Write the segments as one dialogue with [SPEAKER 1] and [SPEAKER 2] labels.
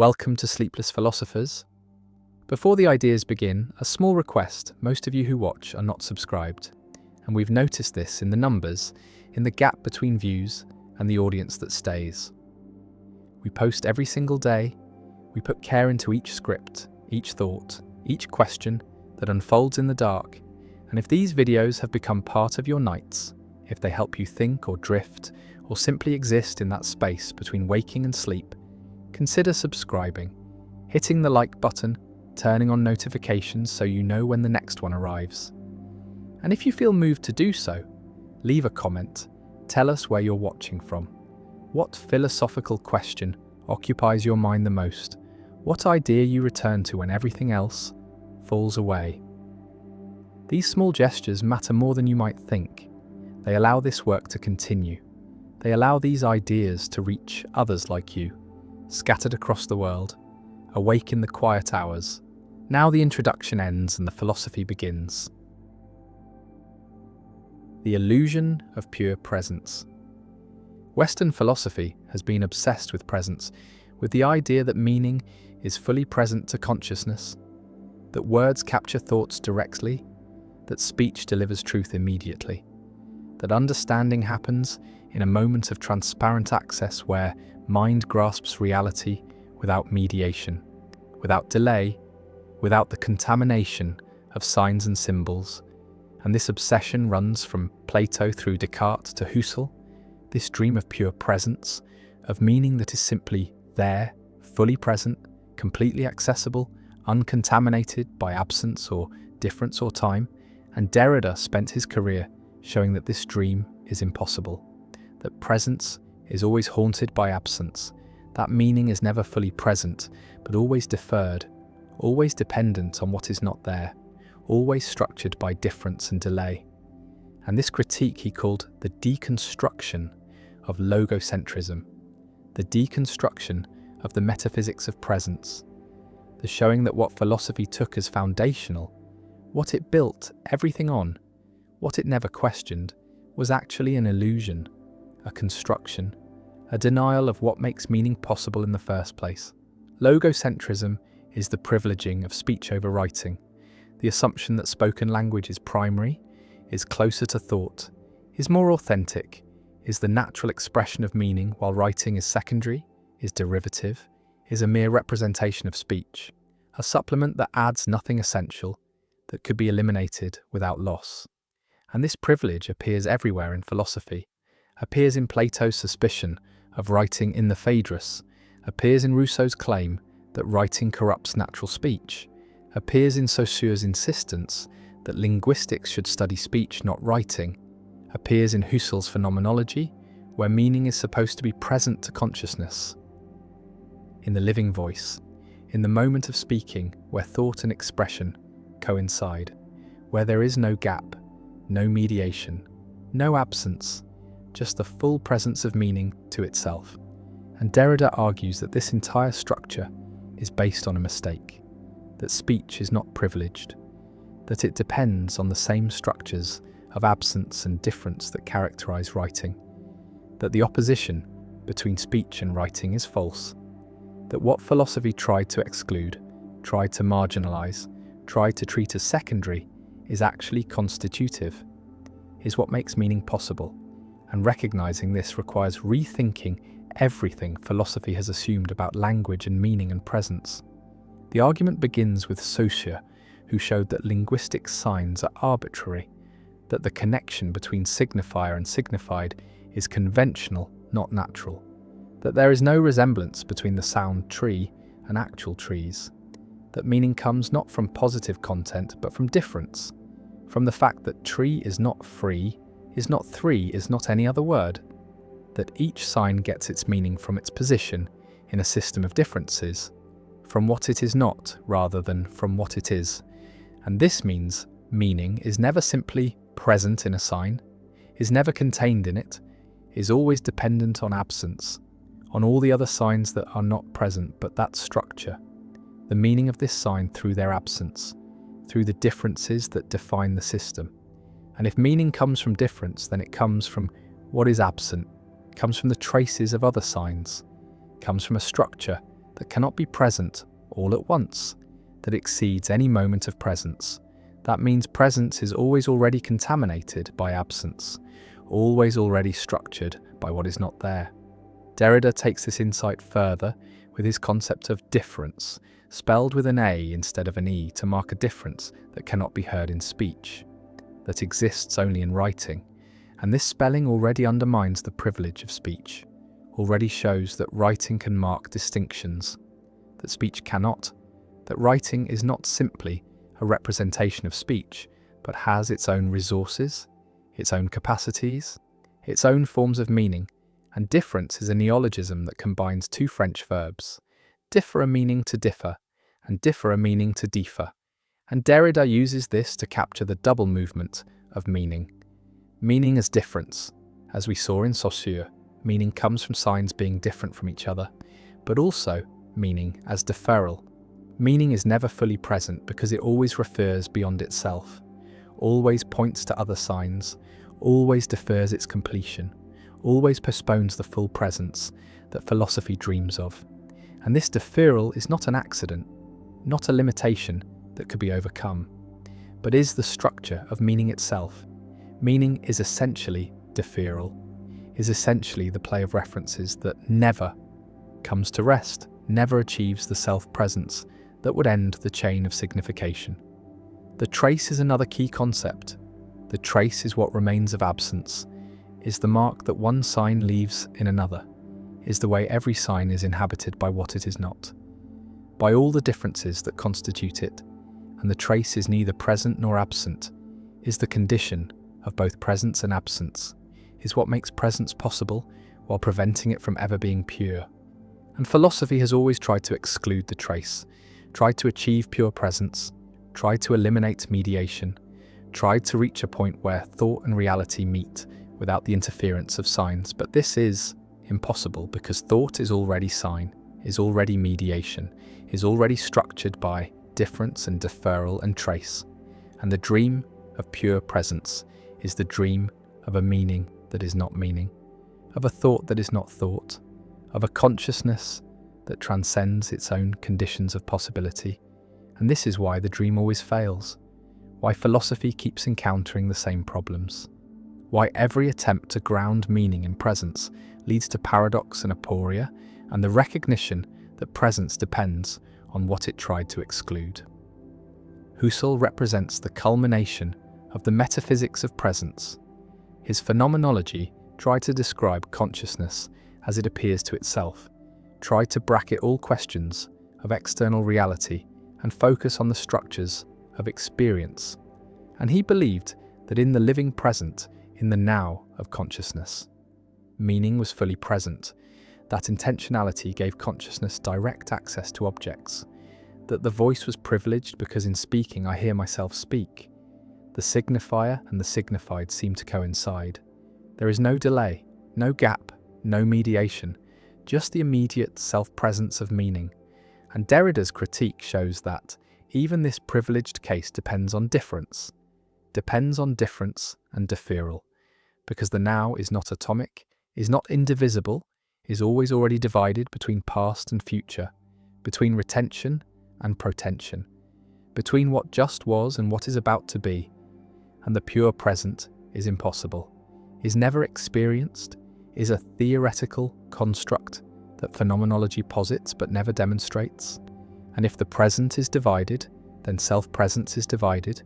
[SPEAKER 1] Welcome to Sleepless Philosophers. Before the ideas begin, a small request: most of you who watch are not subscribed, and we've noticed this in the numbers, in the gap between views and the audience that stays. We post every single day. We put care into each script, each thought, each question that unfolds in the dark. And if these videos have become part of your nights, if they help you think or drift, or simply exist in that space between waking and sleep, consider subscribing, hitting the like button, turning on notifications so you know when the next one arrives. And if you feel moved to do so, leave a comment. Tell us where you're watching from. What philosophical question occupies your mind the most? What idea you return to when everything else falls away? These small gestures matter more than you might think. They allow this work to continue. They allow these ideas to reach others like you, scattered across the world, awake in the quiet hours. Now the introduction ends and the philosophy begins. The illusion of pure presence. Western philosophy has been obsessed with presence, with the idea that meaning is fully present to consciousness, that words capture thoughts directly, that speech delivers truth immediately, that understanding happens in a moment of transparent access where mind grasps reality without mediation, without delay, without the contamination of signs and symbols. And this obsession runs from Plato through Descartes to Husserl, this dream of pure presence, of meaning that is simply there, fully present, completely accessible, uncontaminated by absence or difference or time. And Derrida spent his career showing that this dream is impossible, that presence is always haunted by absence, that meaning is never fully present, but always deferred, always dependent on what is not there, always structured by difference and delay. And this critique he called the deconstruction of logocentrism, the deconstruction of the metaphysics of presence, the showing that what philosophy took as foundational, what it built everything on, what it never questioned, was actually an illusion, a construction, a denial of what makes meaning possible in the first place. Logocentrism is the privileging of speech over writing, the assumption that spoken language is primary, is closer to thought, is more authentic, is the natural expression of meaning, while writing is secondary, is derivative, is a mere representation of speech, a supplement that adds nothing essential, that could be eliminated without loss. And this privilege appears everywhere in philosophy, appears in Plato's suspicion of writing in the Phaedrus, appears in Rousseau's claim that writing corrupts natural speech, appears in Saussure's insistence that linguistics should study speech, not writing, appears in Husserl's phenomenology, where meaning is supposed to be present to consciousness. In the living voice, in the moment of speaking, where thought and expression coincide, where there is no gap, no mediation, no absence, just the full presence of meaning to itself. And Derrida argues that this entire structure is based on a mistake, that speech is not privileged, that it depends on the same structures of absence and difference that characterize writing, that the opposition between speech and writing is false, that what philosophy tried to exclude, tried to marginalize, tried to treat as secondary, is actually constitutive, is what makes meaning possible. And recognizing this requires rethinking everything philosophy has assumed about language and meaning and presence. The argument begins with Saussure, who showed that linguistic signs are arbitrary, that the connection between signifier and signified is conventional, not natural, that there is no resemblance between the sound tree and actual trees, that meaning comes not from positive content but from difference, from the fact that tree is not free, is not three, is not any other word, that each sign gets its meaning from its position in a system of differences, from what it is not rather than from what it is. And this means meaning is never simply present in a sign, is never contained in it, is always dependent on absence, on all the other signs that are not present, but that structure, the meaning of this sign through their absence, through the differences that define the system. And if meaning comes from difference, then it comes from what is absent, comes from the traces of other signs, comes from a structure that cannot be present all at once, that exceeds any moment of presence. That means presence is always already contaminated by absence, always already structured by what is not there. Derrida takes this insight further with his concept of difference, spelled with an A instead of an E to mark a difference that cannot be heard in speech, that exists only in writing. And this spelling already undermines the privilege of speech, already shows that writing can mark distinctions, that speech cannot, that writing is not simply a representation of speech, but has its own resources, its own capacities, its own forms of meaning. And difference is a neologism that combines two French verbs, differ a meaning to differ, and differ a meaning to differ. And Derrida uses this to capture the double movement of meaning. Meaning as difference. As we saw in Saussure, meaning comes from signs being different from each other, but also meaning as deferral. Meaning is never fully present because it always refers beyond itself, always points to other signs, always defers its completion, always postpones the full presence that philosophy dreams of. And this deferral is not an accident, not a limitation that could be overcome, but is the structure of meaning itself. Meaning is essentially deferral, is essentially the play of references that never comes to rest, never achieves the self-presence that would end the chain of signification. The trace is another key concept. The trace is what remains of absence, is the mark that one sign leaves in another, is the way every sign is inhabited by what it is not, by all the differences that constitute it, and the trace is neither present nor absent, is the condition of both presence and absence, is what makes presence possible while preventing it from ever being pure. And philosophy has always tried to exclude the trace, tried to achieve pure presence, tried to eliminate mediation, tried to reach a point where thought and reality meet without the interference of signs. But this is impossible because thought is already sign, is already mediation, is already structured by difference and deferral and trace. And the dream of pure presence is the dream of a meaning that is not meaning, of a thought that is not thought, of a consciousness that transcends its own conditions of possibility. And this is why the dream always fails, why philosophy keeps encountering the same problems, why every attempt to ground meaning in presence leads to paradox and aporia, and the recognition that presence depends on what it tried to exclude. Husserl represents the culmination of the metaphysics of presence. His phenomenology tried to describe consciousness as it appears to itself, tried to bracket all questions of external reality and focus on the structures of experience. And he believed that in the living present, in the now of consciousness, meaning was fully present, that intentionality gave consciousness direct access to objects, that the voice was privileged because in speaking I hear myself speak. The signifier and the signified seem to coincide. There is no delay, no gap, no mediation, just the immediate self-presence of meaning. And Derrida's critique shows that even this privileged case depends on difference and deferral, because the now is not atomic, is not indivisible, is always already divided between past and future, between retention and protension, between what just was and what is about to be. And the pure present is impossible, is never experienced, is a theoretical construct that phenomenology posits but never demonstrates. And if the present is divided, then self-presence is divided,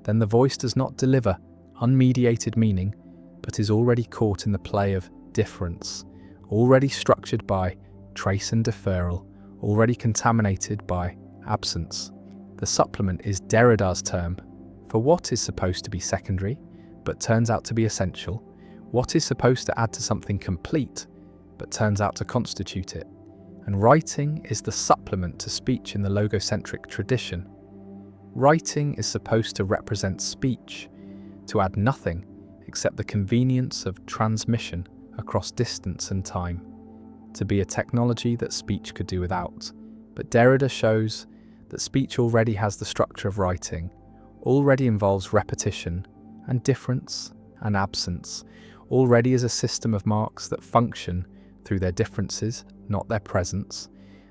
[SPEAKER 1] then the voice does not deliver unmediated meaning, but is already caught in the play of difference, already structured by trace and deferral, already contaminated by absence. The supplement is Derrida's term for what is supposed to be secondary, but turns out to be essential, what is supposed to add to something complete, but turns out to constitute it. And writing is the supplement to speech in the logocentric tradition. Writing is supposed to represent speech, to add nothing except the convenience of transmission across distance and time, to be a technology that speech could do without. But Derrida shows that speech already has the structure of writing, already involves repetition and difference and absence, already is a system of marks that function through their differences, not their presence,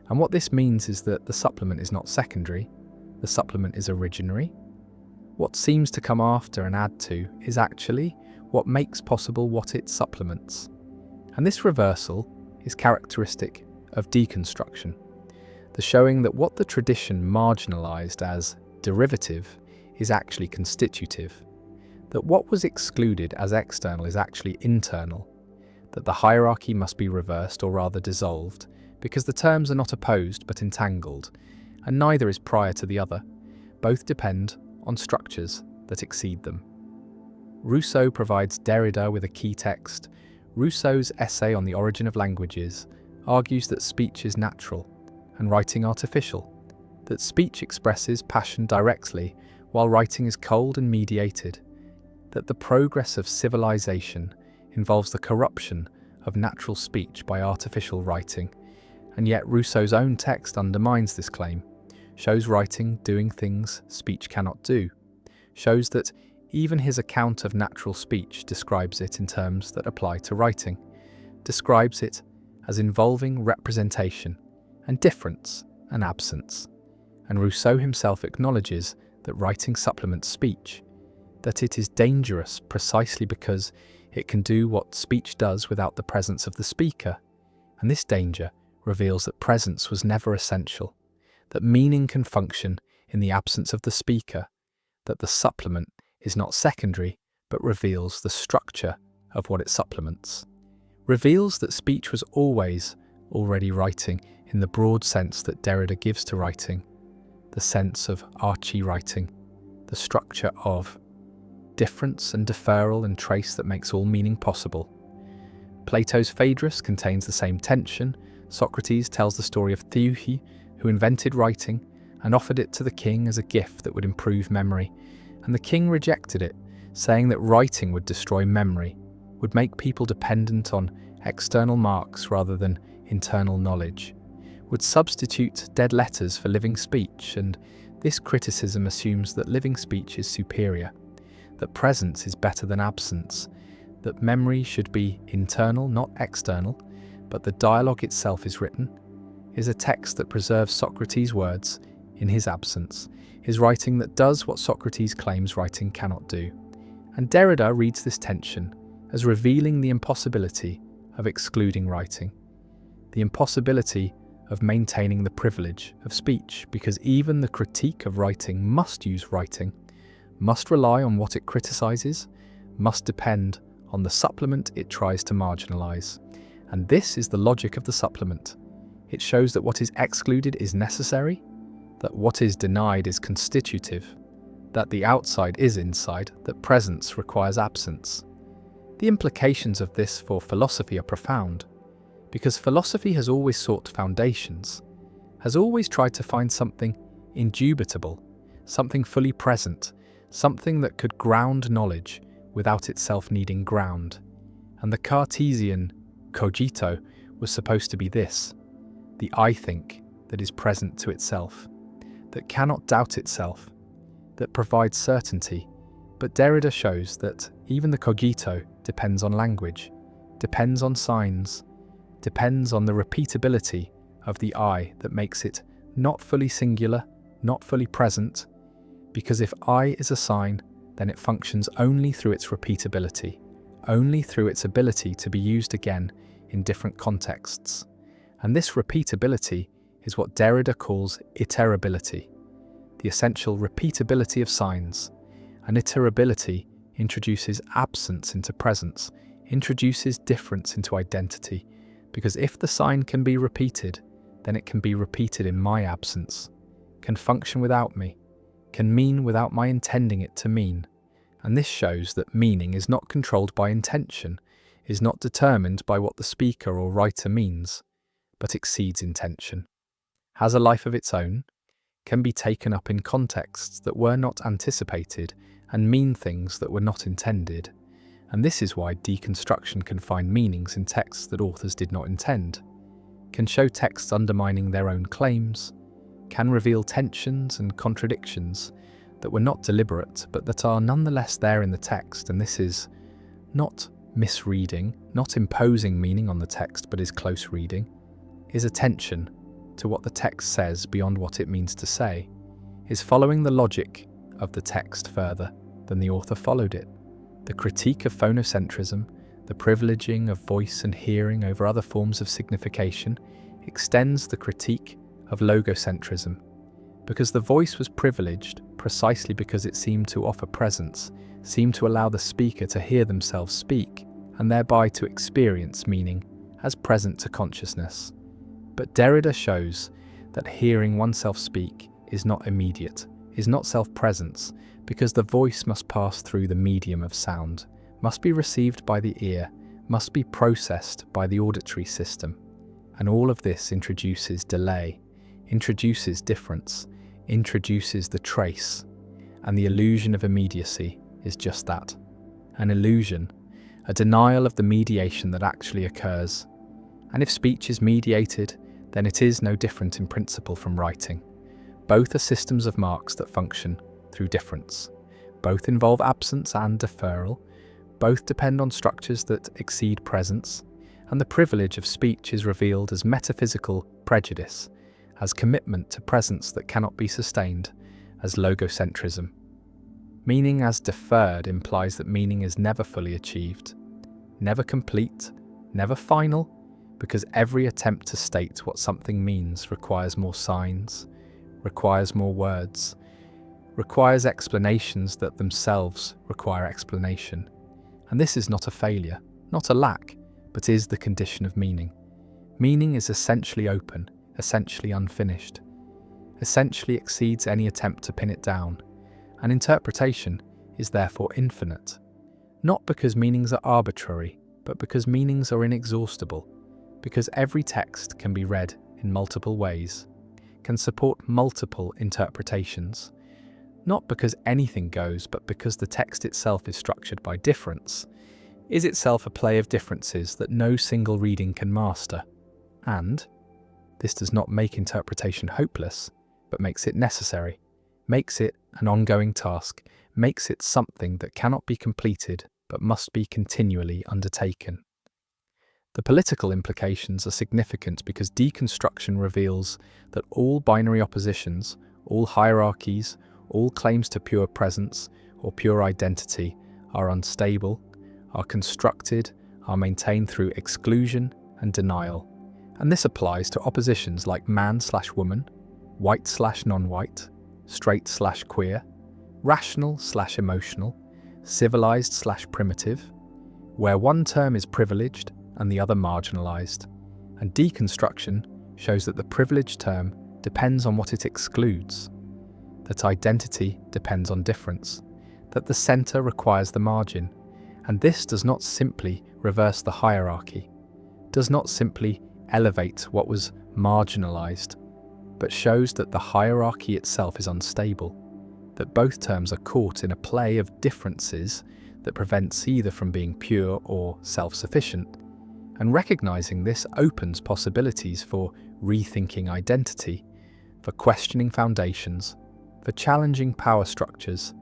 [SPEAKER 1] And what this means is that the supplement is not secondary, the supplement is originary. What seems to come after and add to is actually what makes possible what it supplements. And this reversal is characteristic of deconstruction, the showing that what the tradition marginalized as derivative is actually constitutive, that what was excluded as external is actually internal, that the hierarchy must be reversed or rather dissolved, because the terms are not opposed but entangled, and neither is prior to the other. Both depend on structures that exceed them. Rousseau provides Derrida with a key text. Rousseau's essay on the origin of languages argues that speech is natural and writing artificial, that speech expresses passion directly while writing is cold and mediated, that the progress of civilization involves the corruption of natural speech by artificial writing, and yet Rousseau's own text undermines this claim, shows writing doing things speech cannot do, shows that even his account of natural speech describes it in terms that apply to writing, describes it as involving representation and difference and absence. And Rousseau himself acknowledges that writing supplements speech, that it is dangerous precisely because it can do what speech does without the presence of the speaker. And this danger reveals that presence was never essential, that meaning can function in the absence of the speaker, that the supplement is not secondary but reveals the structure of what it supplements, reveals that speech was always already writing in the broad sense that Derrida gives to writing, the sense of archie-writing, the structure of difference and deferral and trace that makes all meaning possible. Plato's Phaedrus contains the same tension. Socrates tells the story of Theuhi, who invented writing and offered it to the king as a gift that would improve memory, and the king rejected it, saying that writing would destroy memory, would make people dependent on external marks rather than internal knowledge, would substitute dead letters for living speech, and this criticism assumes that living speech is superior, that presence is better than absence, that memory should be internal, not external, but the dialogue itself is written, is a text that preserves Socrates' words in his absence, is writing that does what Socrates claims writing cannot do. And Derrida reads this tension as revealing the impossibility of excluding writing, the impossibility of maintaining the privilege of speech, because even the critique of writing must use writing, must rely on what it criticizes, must depend on the supplement it tries to marginalize. And this is the logic of the supplement. It shows that what is excluded is necessary, that what is denied is constitutive, that the outside is inside, that presence requires absence. The implications of this for philosophy are profound, because philosophy has always sought foundations, has always tried to find something indubitable, something fully present, something that could ground knowledge without itself needing ground. And the Cartesian cogito was supposed to be this, the I think that is present to itself, that cannot doubt itself, that provides certainty. But Derrida shows that even the cogito depends on language, depends on signs, depends on the repeatability of the I that makes it not fully singular, not fully present, because if I is a sign, then it functions only through its repeatability, only through its ability to be used again in different contexts. And this repeatability is what Derrida calls iterability, the essential repeatability of signs. And iterability introduces absence into presence, introduces difference into identity, because if the sign can be repeated, then it can be repeated in my absence, can function without me, can mean without my intending it to mean. And this shows that meaning is not controlled by intention, is not determined by what the speaker or writer means, but exceeds intention, has a life of its own, can be taken up in contexts that were not anticipated and mean things that were not intended. And this is why deconstruction can find meanings in texts that authors did not intend, can show texts undermining their own claims, can reveal tensions and contradictions that were not deliberate but that are nonetheless there in the text. And this is not misreading, not imposing meaning on the text, but is close reading, is a tension to what the text says beyond what it means to say, is following the logic of the text further than the author followed it. The critique of phonocentrism, the privileging of voice and hearing over other forms of signification, extends the critique of logocentrism, because the voice was privileged precisely because it seemed to offer presence, seemed to allow the speaker to hear themselves speak, and thereby to experience meaning as present to consciousness. But Derrida shows that hearing oneself speak is not immediate, is not self-presence, because the voice must pass through the medium of sound, must be received by the ear, must be processed by the auditory system. And all of this introduces delay, introduces difference, introduces the trace, and the illusion of immediacy is just that, an illusion, a denial of the mediation that actually occurs. And if speech is mediated, then it is no different in principle from writing. Both are systems of marks that function through difference. Both involve absence and deferral. Both depend on structures that exceed presence, and the privilege of speech is revealed as metaphysical prejudice, as commitment to presence that cannot be sustained, as logocentrism. Meaning as deferred implies that meaning is never fully achieved, never complete, never final, because every attempt to state what something means requires more signs, requires more words, requires explanations that themselves require explanation. And this is not a failure, not a lack, but is the condition of meaning. Meaning is essentially open, essentially unfinished, essentially exceeds any attempt to pin it down, and interpretation is therefore infinite. Not because meanings are arbitrary, but because meanings are inexhaustible, because every text can be read in multiple ways, can support multiple interpretations, not because anything goes, but because the text itself is structured by difference, is itself a play of differences that no single reading can master. And this does not make interpretation hopeless, but makes it necessary, makes it an ongoing task, makes it something that cannot be completed but must be continually undertaken. The political implications are significant because deconstruction reveals that all binary oppositions, all hierarchies, all claims to pure presence or pure identity are unstable, are constructed, are maintained through exclusion and denial. And this applies to oppositions like man/woman, white/non-white, straight/queer, rational/emotional, civilized/primitive, where one term is privileged and the other marginalized. And deconstruction shows that the privileged term depends on what it excludes, that identity depends on difference, that the center requires the margin, and this does not simply reverse the hierarchy, does not simply elevate what was marginalized, but shows that the hierarchy itself is unstable, that both terms are caught in a play of differences that prevents either from being pure or self-sufficient. And recognizing this opens possibilities for rethinking identity, for questioning foundations, for challenging power structures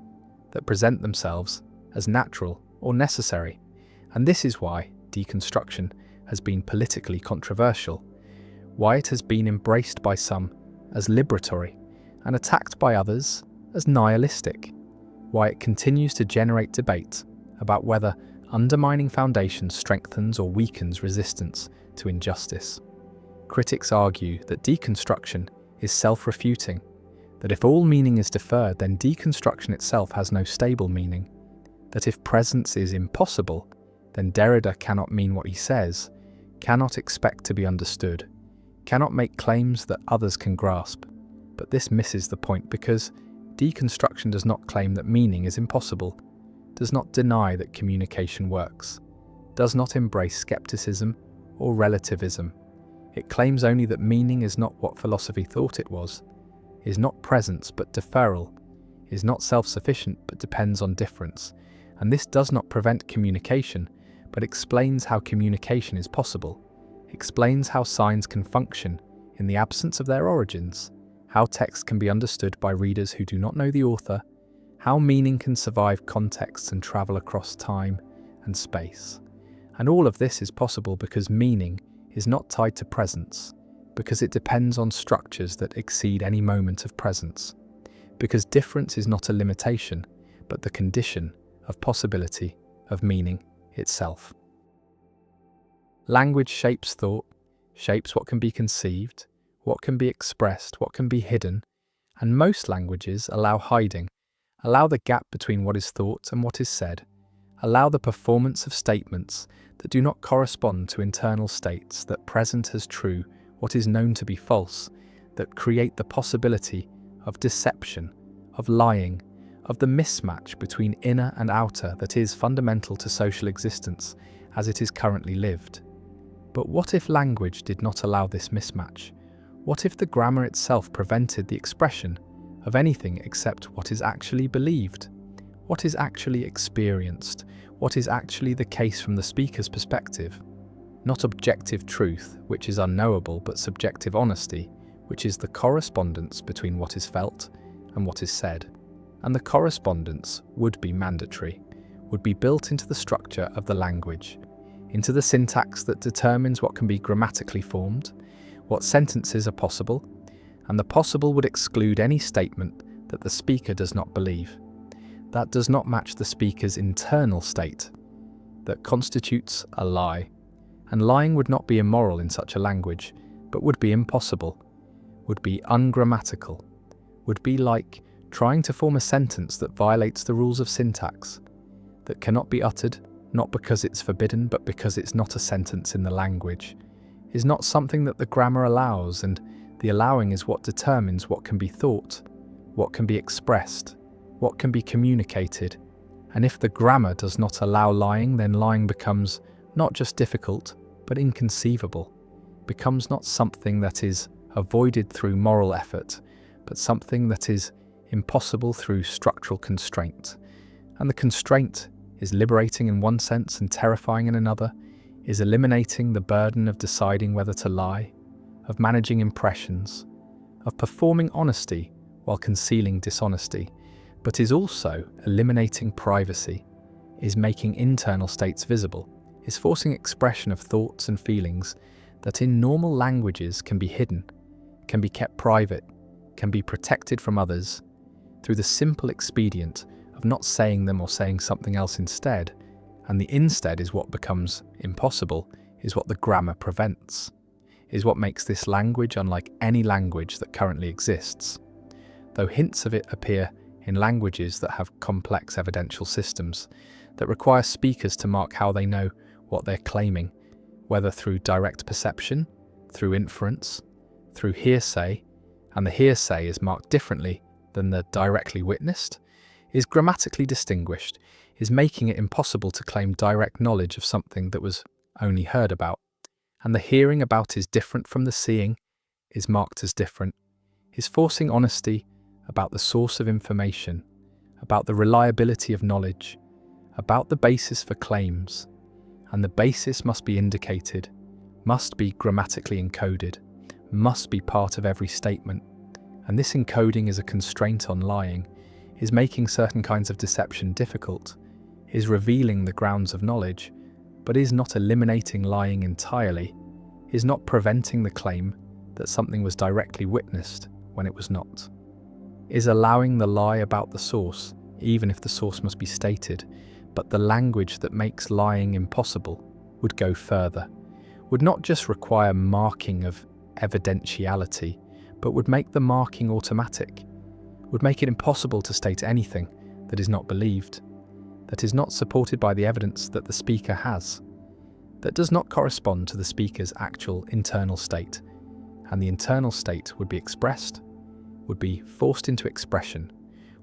[SPEAKER 1] that present themselves as natural or necessary. And this is why deconstruction has been politically controversial, why it has been embraced by some as liberatory and attacked by others as nihilistic, why it continues to generate debate about whether undermining foundations strengthens or weakens resistance to injustice. Critics argue that deconstruction is self-refuting, that if all meaning is deferred, then deconstruction itself has no stable meaning, that if presence is impossible, then Derrida cannot mean what he says, cannot expect to be understood, cannot make claims that others can grasp. But this misses the point because deconstruction does not claim that meaning is impossible, does not deny that communication works, does not embrace skepticism or relativism. It claims only that meaning is not what philosophy thought it was, is not presence but deferral, is not self-sufficient but depends on difference. And this does not prevent communication, but explains how communication is possible, explains how signs can function in the absence of their origins, how text can be understood by readers who do not know the author, how meaning can survive contexts and travel across time and space. And all of this is possible because meaning is not tied to presence. because it depends on structures that exceed any moment of presence, because difference is not a limitation, but the condition of possibility, of meaning itself. Language shapes thought, shapes what can be conceived, what can be expressed, what can be hidden, and most languages allow hiding, allow the gap between what is thought and what is said, allow the performance of statements that do not correspond to internal states that present as true what is known to be false, that create the possibility of deception, of lying, of the mismatch between inner and outer that is fundamental to social existence as it is currently lived. But what if language did not allow this mismatch? What if the grammar itself prevented the expression of anything except what is actually believed? What is actually experienced? What is actually the case from the speaker's perspective? Not objective truth, which is unknowable, but subjective honesty, which is the correspondence between what is felt and what is said. And the correspondence would be mandatory, would be built into the structure of the language, into the syntax that determines what can be grammatically formed, what sentences are possible, and the possible would exclude any statement that the speaker does not believe, that does not match the speaker's internal state, that constitutes a lie. And lying would not be immoral in such a language, but would be impossible, would be ungrammatical, would be like trying to form a sentence that violates the rules of syntax, that cannot be uttered, not because it's forbidden, but because it's not a sentence in the language, is not something that the grammar allows, and the allowing is what determines what can be thought, what can be expressed, what can be communicated. And if the grammar does not allow lying, then lying becomes not just difficult, but inconceivable, becomes not something that is avoided through moral effort, but something that is impossible through structural constraint. And the constraint is liberating in one sense and terrifying in another, is eliminating the burden of deciding whether to lie, of managing impressions, of performing honesty while concealing dishonesty, but is also eliminating privacy, is making internal states visible, is forcing expression of thoughts and feelings that in normal languages can be hidden, can be kept private, can be protected from others, through the simple expedient of not saying them or saying something else instead, and the instead is what becomes impossible, is what the grammar prevents, is what makes this language unlike any language that currently exists, though hints of it appear in languages that have complex evidential systems, that require speakers to mark how they know what they're claiming, whether through direct perception, through inference, through hearsay, and the hearsay is marked differently than the directly witnessed, is grammatically distinguished, is making it impossible to claim direct knowledge of something that was only heard about, and the hearing about is different from the seeing, is marked as different, is forcing honesty about the source of information, about the reliability of knowledge, about the basis for claims, and the basis must be indicated, must be grammatically encoded, must be part of every statement, and this encoding is a constraint on lying, is making certain kinds of deception difficult, is revealing the grounds of knowledge, but is not eliminating lying entirely, is not preventing the claim that something was directly witnessed when it was not, is allowing the lie about the source, even if the source must be stated, but the language that makes lying impossible would go further, would not just require marking of evidentiality, but would make the marking automatic, would make it impossible to state anything that is not believed, that is not supported by the evidence that the speaker has, that does not correspond to the speaker's actual internal state, and the internal state would be expressed, would be forced into expression,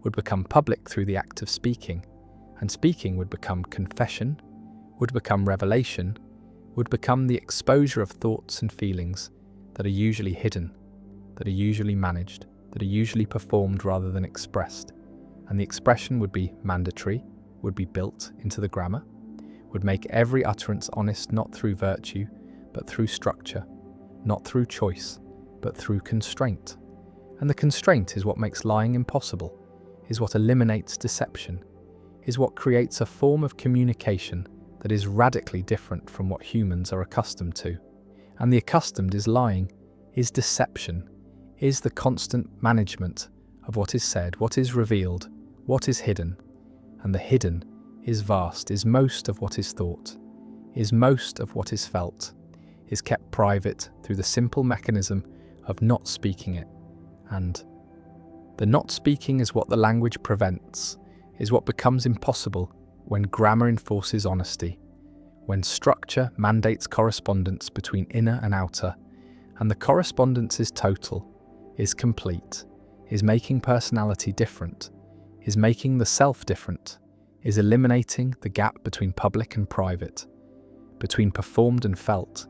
[SPEAKER 1] would become public through the act of speaking, and speaking would become confession, would become revelation, would become the exposure of thoughts and feelings that are usually hidden, that are usually managed, that are usually performed rather than expressed, and the expression would be mandatory, would be built into the grammar, would make every utterance honest not through virtue, but through structure, not through choice, but through constraint. And the constraint is what makes lying impossible, is what eliminates deception, is what creates a form of communication that is radically different from what humans are accustomed to. And the accustomed is lying, is deception, is the constant management of what is said, what is revealed, what is hidden. And the hidden is vast, is most of what is thought, is most of what is felt, is kept private through the simple mechanism of not speaking it. And the not speaking is what the language prevents, is what becomes impossible when grammar enforces honesty, when structure mandates correspondence between inner and outer, and the correspondence is total, is complete, is making personality different, is making the self different, is eliminating the gap between public and private, between performed and felt,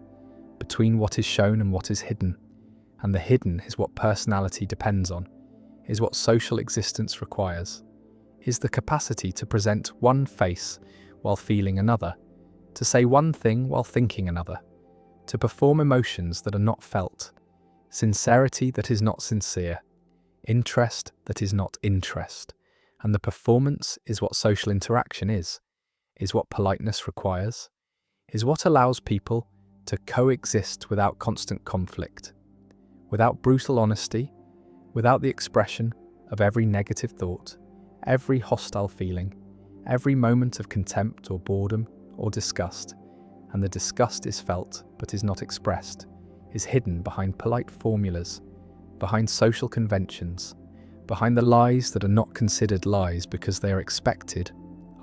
[SPEAKER 1] between what is shown and what is hidden. And the hidden is what personality depends on, is what social existence requires, is the capacity to present one face while feeling another, to say one thing while thinking another, to perform emotions that are not felt, sincerity that is not sincere, interest that is not interest. And the performance is what social interaction is what politeness requires, is what allows people to coexist without constant conflict, without brutal honesty, without the expression of every negative thought, every hostile feeling, every moment of contempt or boredom or disgust. And the disgust is felt but is not expressed, is hidden behind polite formulas, behind social conventions, behind the lies that are not considered lies because they are expected,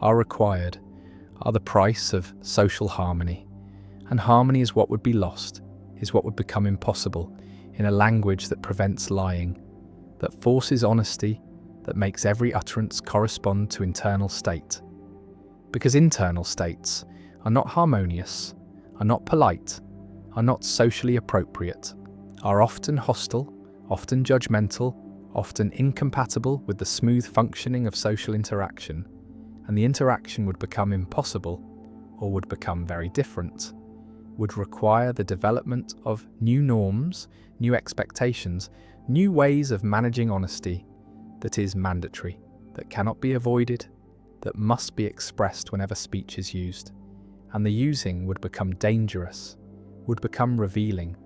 [SPEAKER 1] are required, are the price of social harmony. And harmony is what would be lost, is what would become impossible in a language that prevents lying, that forces honesty, that makes every utterance correspond to internal state. Because internal states are not harmonious, are not polite, are not socially appropriate, are often hostile, often judgmental, often incompatible with the smooth functioning of social interaction, and the interaction would become impossible, or would become very different, would require the development of new norms, new expectations, new ways of managing honesty that is mandatory, that cannot be avoided, that must be expressed whenever speech is used. And the using would become dangerous, would become revealing,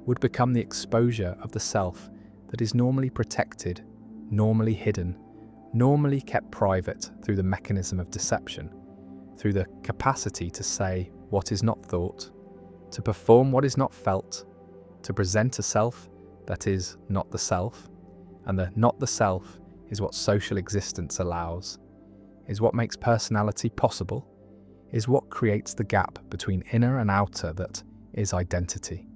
[SPEAKER 1] would become the exposure of the self that is normally protected, normally hidden, normally kept private through the mechanism of deception, through the capacity to say what is not thought, to perform what is not felt, to present a self that is not the self. And the not the self is what social existence allows, is what makes personality possible, is what creates the gap between inner and outer that is identity.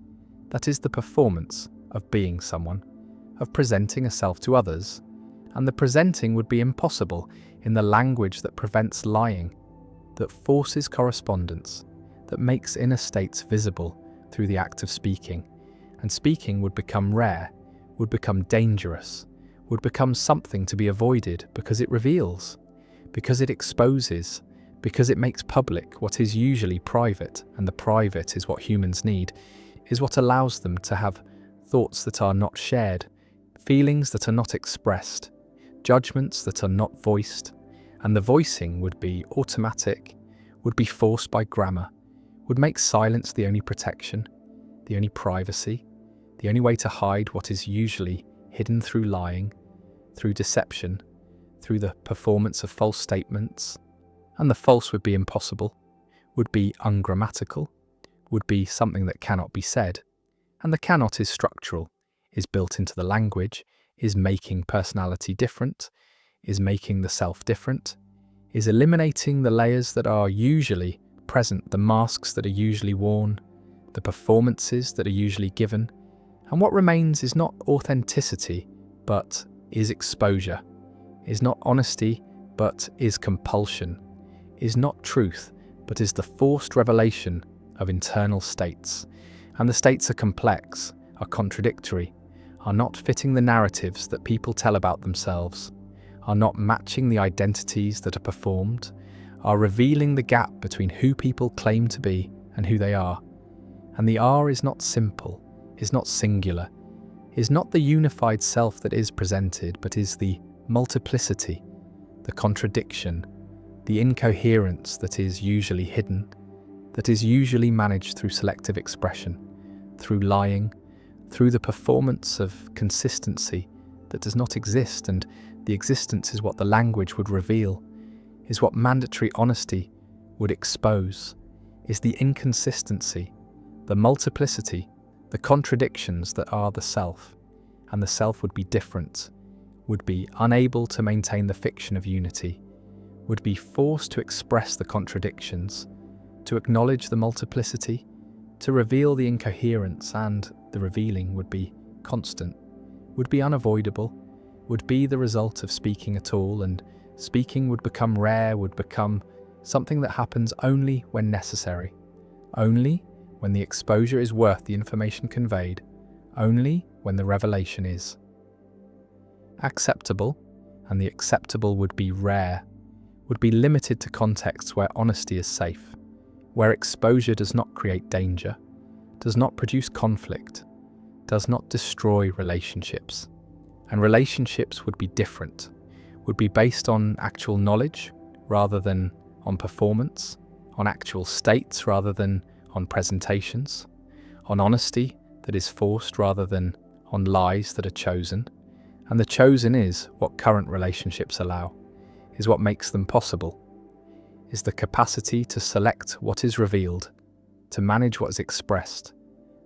[SPEAKER 1] That is the performance of being someone, of presenting a self to others, and the presenting would be impossible in the language that prevents lying, that forces correspondence, that makes inner states visible through the act of speaking. And speaking would become rare, would become dangerous, would become something to be avoided because it reveals, because it exposes, because it makes public what is usually private, and the private is what humans need, is what allows them to have thoughts that are not shared, feelings that are not expressed, judgments that are not voiced, and the voicing would be automatic, would be forced by grammar, would make silence the only protection, the only privacy, the only way to hide what is usually hidden through lying, through deception, through the performance of false statements. And the false would be impossible, would be ungrammatical, would be something that cannot be said. And the cannot is structural, is built into the language, is making personality different, is making the self different, is eliminating the layers that are usually present, the masks that are usually worn, the performances that are usually given. And what remains is not authenticity, but is exposure, is not honesty, but is compulsion, is not truth, but is the forced revelation of internal states. And the states are complex, are contradictory, are not fitting the narratives that people tell about themselves, are not matching the identities that are performed, are revealing the gap between who people claim to be and who they are. And the R is not simple, is not singular, is not the unified self that is presented, but is the multiplicity, the contradiction, the incoherence that is usually hidden, that is usually managed through selective expression, through lying, through the performance of consistency that does not exist, and the existence is what the language would reveal, is what mandatory honesty would expose, is the inconsistency, the multiplicity, the contradictions that are the self, and the self would be different, would be unable to maintain the fiction of unity, would be forced to express the contradictions, to acknowledge the multiplicity, to reveal the incoherence, and the revealing would be constant, would be unavoidable, would be the result of speaking at all, and speaking would become rare, would become something that happens only when necessary, only when the exposure is worth the information conveyed, only when the revelation is acceptable, and the acceptable would be rare, would be limited to contexts where honesty is safe, where exposure does not create danger, does not produce conflict, does not destroy relationships. And relationships would be different, would be based on actual knowledge rather than on performance, on actual states rather than on presentations, on honesty that is forced rather than on lies that are chosen. And the chosen is what current relationships allow, is what makes them possible, is the capacity to select what is revealed, to manage what is expressed,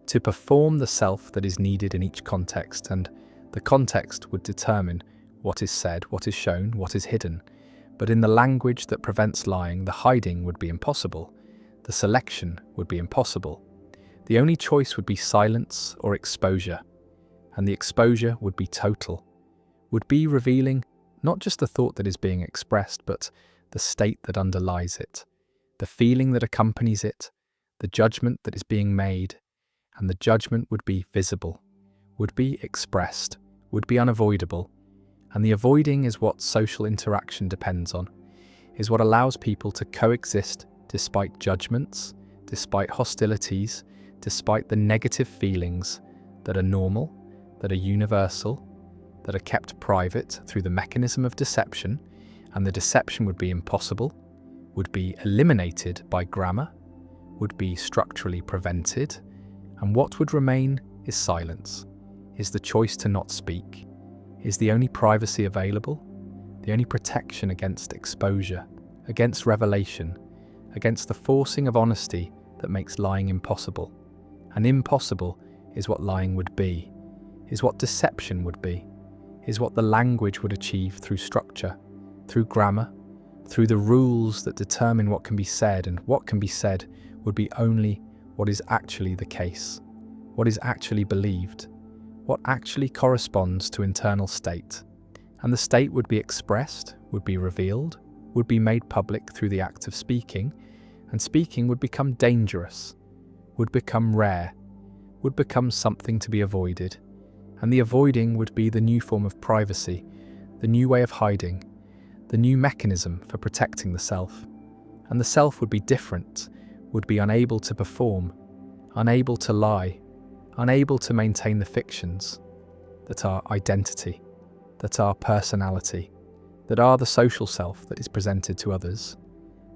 [SPEAKER 1] to perform the self that is needed in each context, and the context would determine what is said, what is shown, what is hidden. But in the language that prevents lying, the hiding would be impossible, the selection would be impossible. The only choice would be silence or exposure, and the exposure would be total, would be revealing not just the thought that is being expressed, but the state that underlies it, the feeling that accompanies it, the judgment that is being made, and the judgment would be visible, would be expressed, would be unavoidable, and the avoiding is what social interaction depends on, is what allows people to coexist despite judgments, despite hostilities, despite the negative feelings that are normal, that are universal, that are kept private through the mechanism of deception, and the deception would be impossible, would be eliminated by grammar, would be structurally prevented, and what would remain is silence, is the choice to not speak, is the only privacy available, the only protection against exposure, against revelation, against the forcing of honesty that makes lying impossible. And impossible is what lying would be, is what deception would be, is what the language would achieve through structure, through grammar, through the rules that determine what can be said, and what can be said would be only what is actually the case, what is actually believed, what actually corresponds to internal state. And the state would be expressed, would be revealed, would be made public through the act of speaking, and speaking would become dangerous, would become rare, would become something to be avoided, and the avoiding would be the new form of privacy, the new way of hiding, the new mechanism for protecting the self. And the self would be different, would be unable to perform, unable to lie, unable to maintain the fictions that are identity, that are personality, that are the social self that is presented to others.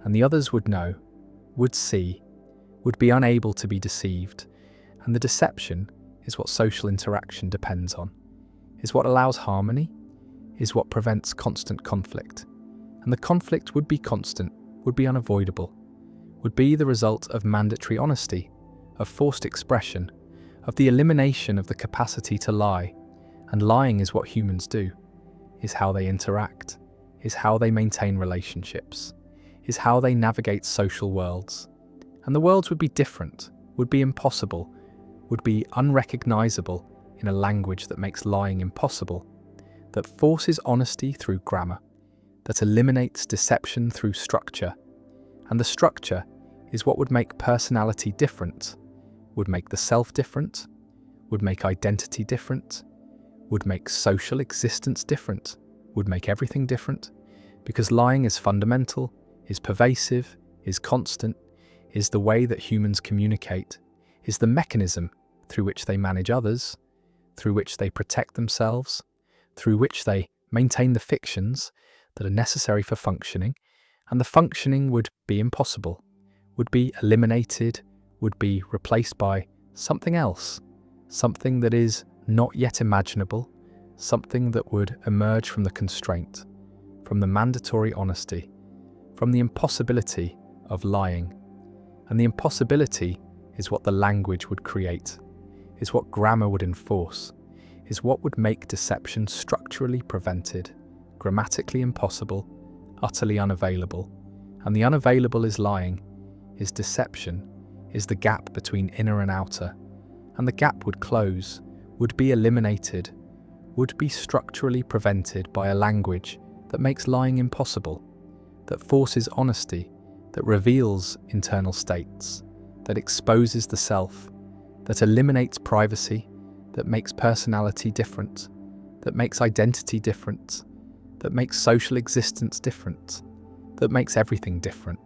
[SPEAKER 1] And the others would know, would see, would be unable to be deceived. And the deception is what social interaction depends on, is what allows harmony, is what prevents constant conflict. And the conflict would be constant, would be unavoidable, would be the result of mandatory honesty, of forced expression, of the elimination of the capacity to lie. And lying is what humans do, is how they interact, is how they maintain relationships, is how they navigate social worlds. And the worlds would be different, would be impossible, would be unrecognizable in a language that makes lying impossible, that forces honesty through grammar, that eliminates deception through structure. And the structure is what would make personality different, would make the self different, would make identity different, would make social existence different, would make everything different, because lying is fundamental, is pervasive, is constant, is the way that humans communicate, is the mechanism through which they manage others, through which they protect themselves, through which they maintain the fictions that are necessary for functioning, and the functioning would be impossible, would be eliminated, would be replaced by something else, something that is not yet imaginable, something that would emerge from the constraint, from the mandatory honesty, from the impossibility of lying. And the impossibility is what the language would create, is what grammar would enforce, is what would make deception structurally prevented, grammatically impossible, utterly unavailable. And the unavailable is lying, is deception, is the gap between inner and outer. And the gap would close, would be eliminated, would be structurally prevented by a language that makes lying impossible, that forces honesty, that reveals internal states, that exposes the self, that eliminates privacy, that makes personality different, that makes identity different, that makes social existence different, that makes everything different.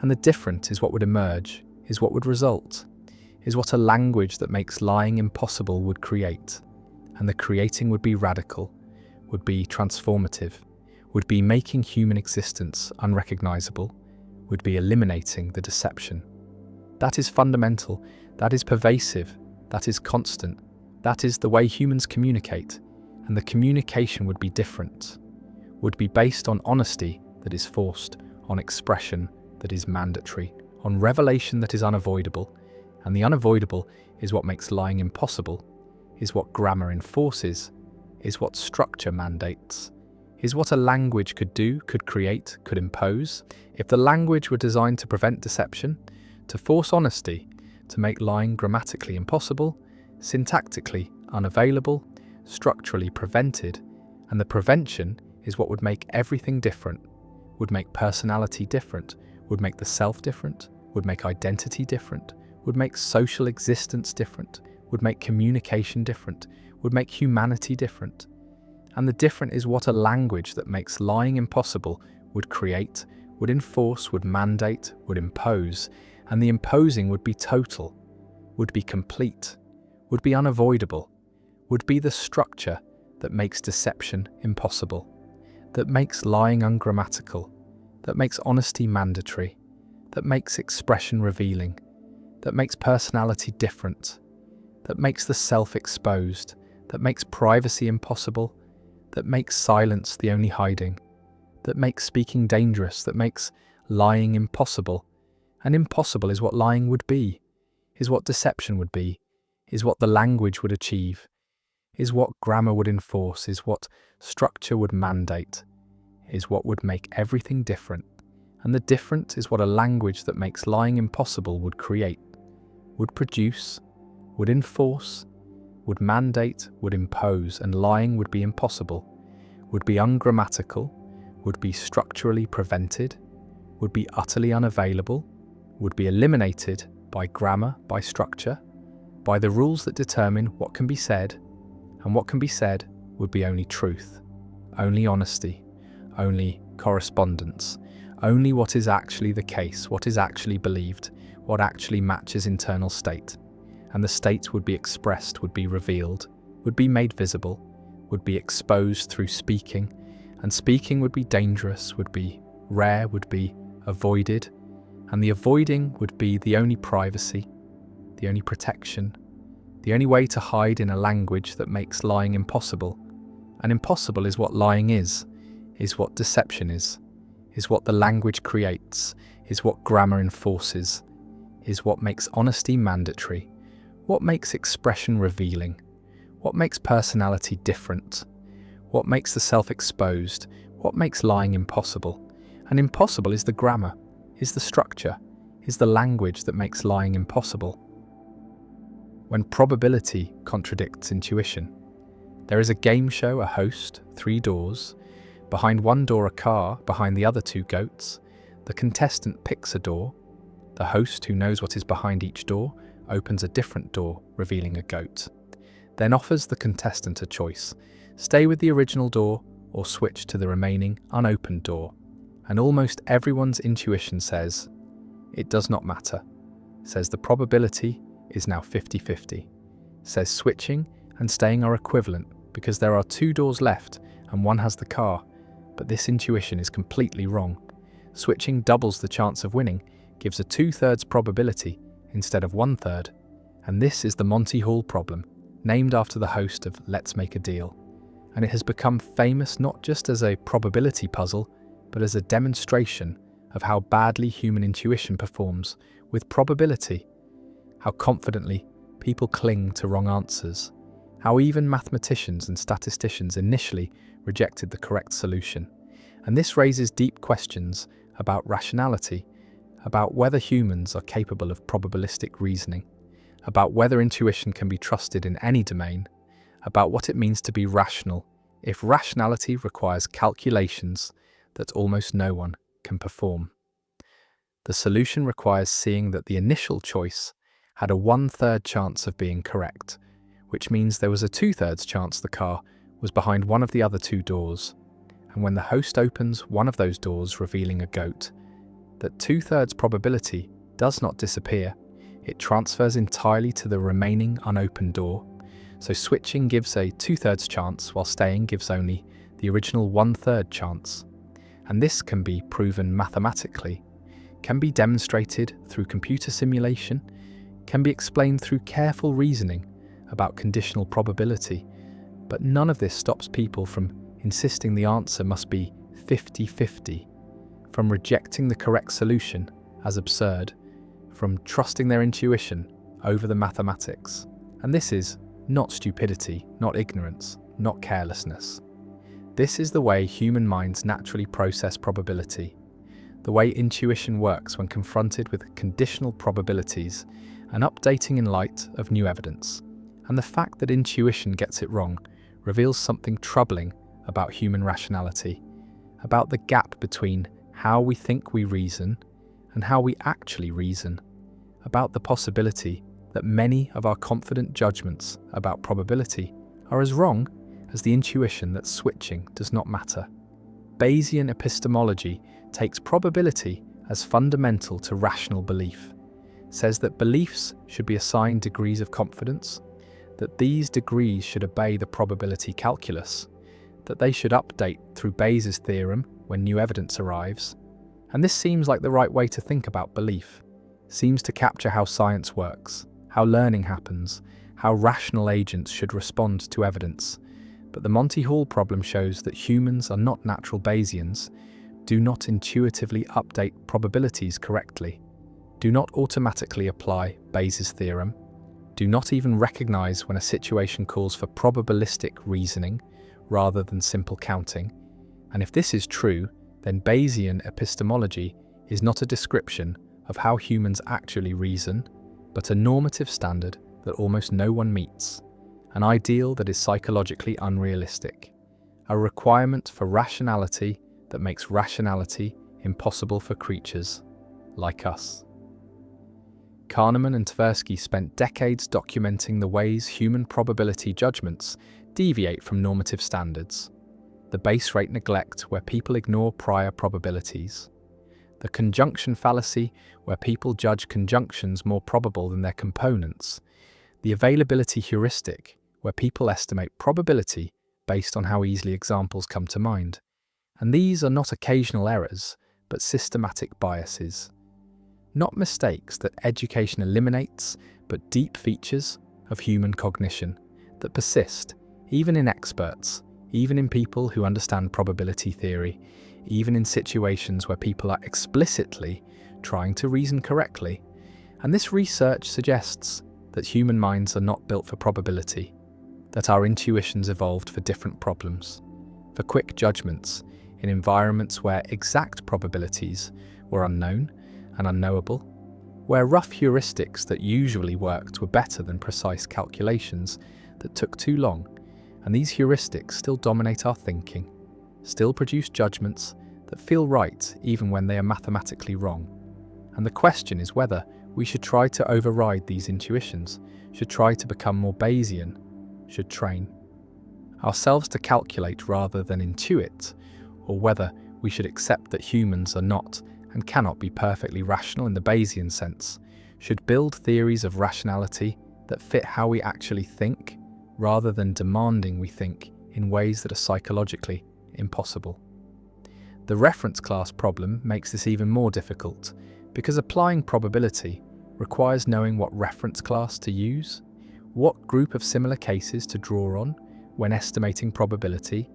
[SPEAKER 1] And the different is what would emerge, is what would result, is what a language that makes lying impossible would create. And the creating would be radical, would be transformative, would be making human existence unrecognizable, would be eliminating the deception. That is fundamental, that is pervasive, that is constant, that is the way humans communicate, and the communication would be different, would be based on honesty that is forced, on expression that is mandatory, on revelation that is unavoidable, and the unavoidable is what makes lying impossible, is what grammar enforces, is what structure mandates, is what a language could do, could create, could impose. If the language were designed to prevent deception, to force honesty, to make lying grammatically impossible, syntactically unavailable, structurally prevented, and the prevention is what would make everything different, would make personality different, would make the self different, would make identity different, would make social existence different, would make communication different, would make humanity different. And the different is what a language that makes lying impossible would create, would enforce, would mandate, would impose, and the imposing would be total, would be complete, would be unavoidable, would be the structure that makes deception impossible, that makes lying ungrammatical, that makes honesty mandatory, that makes expression revealing, that makes personality different, that makes the self exposed, that makes privacy impossible, that makes silence the only hiding, that makes speaking dangerous, that makes lying impossible. And impossible is what lying would be, is what deception would be, is what the language would achieve, is what grammar would enforce, is what structure would mandate, is what would make everything different. And the different is what a language that makes lying impossible would create, would produce, would enforce, would mandate, would impose, and lying would be impossible, would be ungrammatical, would be structurally prevented, would be utterly unavailable, would be eliminated by grammar, by structure, by the rules that determine what can be said, and what can be said would be only truth, only honesty, only correspondence, only what is actually the case, what is actually believed, what actually matches internal state. And the state would be expressed, would be revealed, would be made visible, would be exposed through speaking, and speaking would be dangerous, would be rare, would be avoided, and the avoiding would be the only privacy, the only protection, the only way to hide in a language that makes lying impossible. And impossible is what lying is what deception is what the language creates, is what grammar enforces, is what makes honesty mandatory, what makes expression revealing, what makes personality different, what makes the self exposed, what makes lying impossible. And impossible is the grammar, is the structure, is the language that makes lying impossible. When probability contradicts intuition, there is a game show, a host, 3 doors. Behind one door a car, behind the other 2 goats. The contestant picks a door. The host, who knows what is behind each door, opens a different door, revealing a goat. Then offers the contestant a choice: stay with the original door or switch to the remaining unopened door. And almost everyone's intuition says, it does not matter. Says the probability is now 50-50. Says switching and staying are equivalent because there are 2 doors left and one has the car. But this intuition is completely wrong. Switching doubles the chance of winning, gives a 2/3 probability instead of 1/3. And this is the Monty Hall problem. named after the host of Let's Make a Deal, and it has become famous not just as a probability puzzle, but as a demonstration of how badly human intuition performs with probability, how confidently people cling to wrong answers, how even mathematicians and statisticians initially rejected the correct solution. And this raises deep questions about rationality, about whether humans are capable of probabilistic reasoning, about whether intuition can be trusted in any domain, about what it means to be rational if rationality requires calculations that almost no one can perform. The solution requires seeing that the initial choice had a 1/3 chance of being correct, which means there was a 2/3 chance the car was behind one of the other two doors, and when the host opens one of those doors revealing a goat, that 2/3 probability does not disappear, it transfers entirely to the remaining unopened door, so switching gives a 2/3 chance while staying gives only the original 1/3 chance. And this can be proven mathematically, can be demonstrated through computer simulation, can be explained through careful reasoning about conditional probability, but none of this stops people from insisting the answer must be 50-50, from rejecting the correct solution as absurd, from trusting their intuition over the mathematics. And this is not stupidity, not ignorance, not carelessness. This is the way human minds naturally process probability, the way intuition works when confronted with conditional probabilities and updating in light of new evidence. And the fact that intuition gets it wrong reveals something troubling about human rationality, about the gap between how we think we reason and how we actually reason, about the possibility that many of our confident judgments about probability are as wrong as the intuition that switching does not matter. Bayesian epistemology takes probability as fundamental to rational belief, says that beliefs should be assigned degrees of confidence, that these degrees should obey the probability calculus, that they should update through Bayes' theorem when new evidence arrives. And this seems like the right way to think about belief, seems to capture how science works, how learning happens, how rational agents should respond to evidence. But the Monty Hall problem shows that humans are not natural Bayesians, do not intuitively update probabilities correctly, do not automatically apply Bayes' theorem, do not even recognize when a situation calls for probabilistic reasoning rather than simple counting. And if this is true, then Bayesian epistemology is not a description of how humans actually reason, but a normative standard that almost no one meets, an ideal that is psychologically unrealistic, a requirement for rationality that makes rationality impossible for creatures like us. Kahneman and Tversky spent decades documenting the ways human probability judgments deviate from normative standards. The base rate neglect, where people ignore prior probabilities. The conjunction fallacy, where people judge conjunctions more probable than their components. The availability heuristic, where people estimate probability based on how easily examples come to mind. And these are not occasional errors, but systematic biases. Not mistakes that education eliminates, but deep features of human cognition that persist, even in experts, even in people who understand probability theory, even in situations where people are explicitly trying to reason correctly. And this research suggests that human minds are not built for probability, that our intuitions evolved for different problems, for quick judgments in environments where exact probabilities were unknown and unknowable, where rough heuristics that usually worked were better than precise calculations that took too long. And these heuristics still dominate our thinking, still produce judgments that feel right even when they are mathematically wrong. And the question is whether we should try to override these intuitions, should try to become more Bayesian, should train ourselves to calculate rather than intuit, or whether we should accept that humans are not and cannot be perfectly rational in the Bayesian sense, should build theories of rationality that fit how we actually think, rather than demanding we think in ways that are psychologically impossible. The reference class problem makes this even more difficult, because applying probability requires knowing what reference class to use, what group of similar cases to draw on when estimating probability,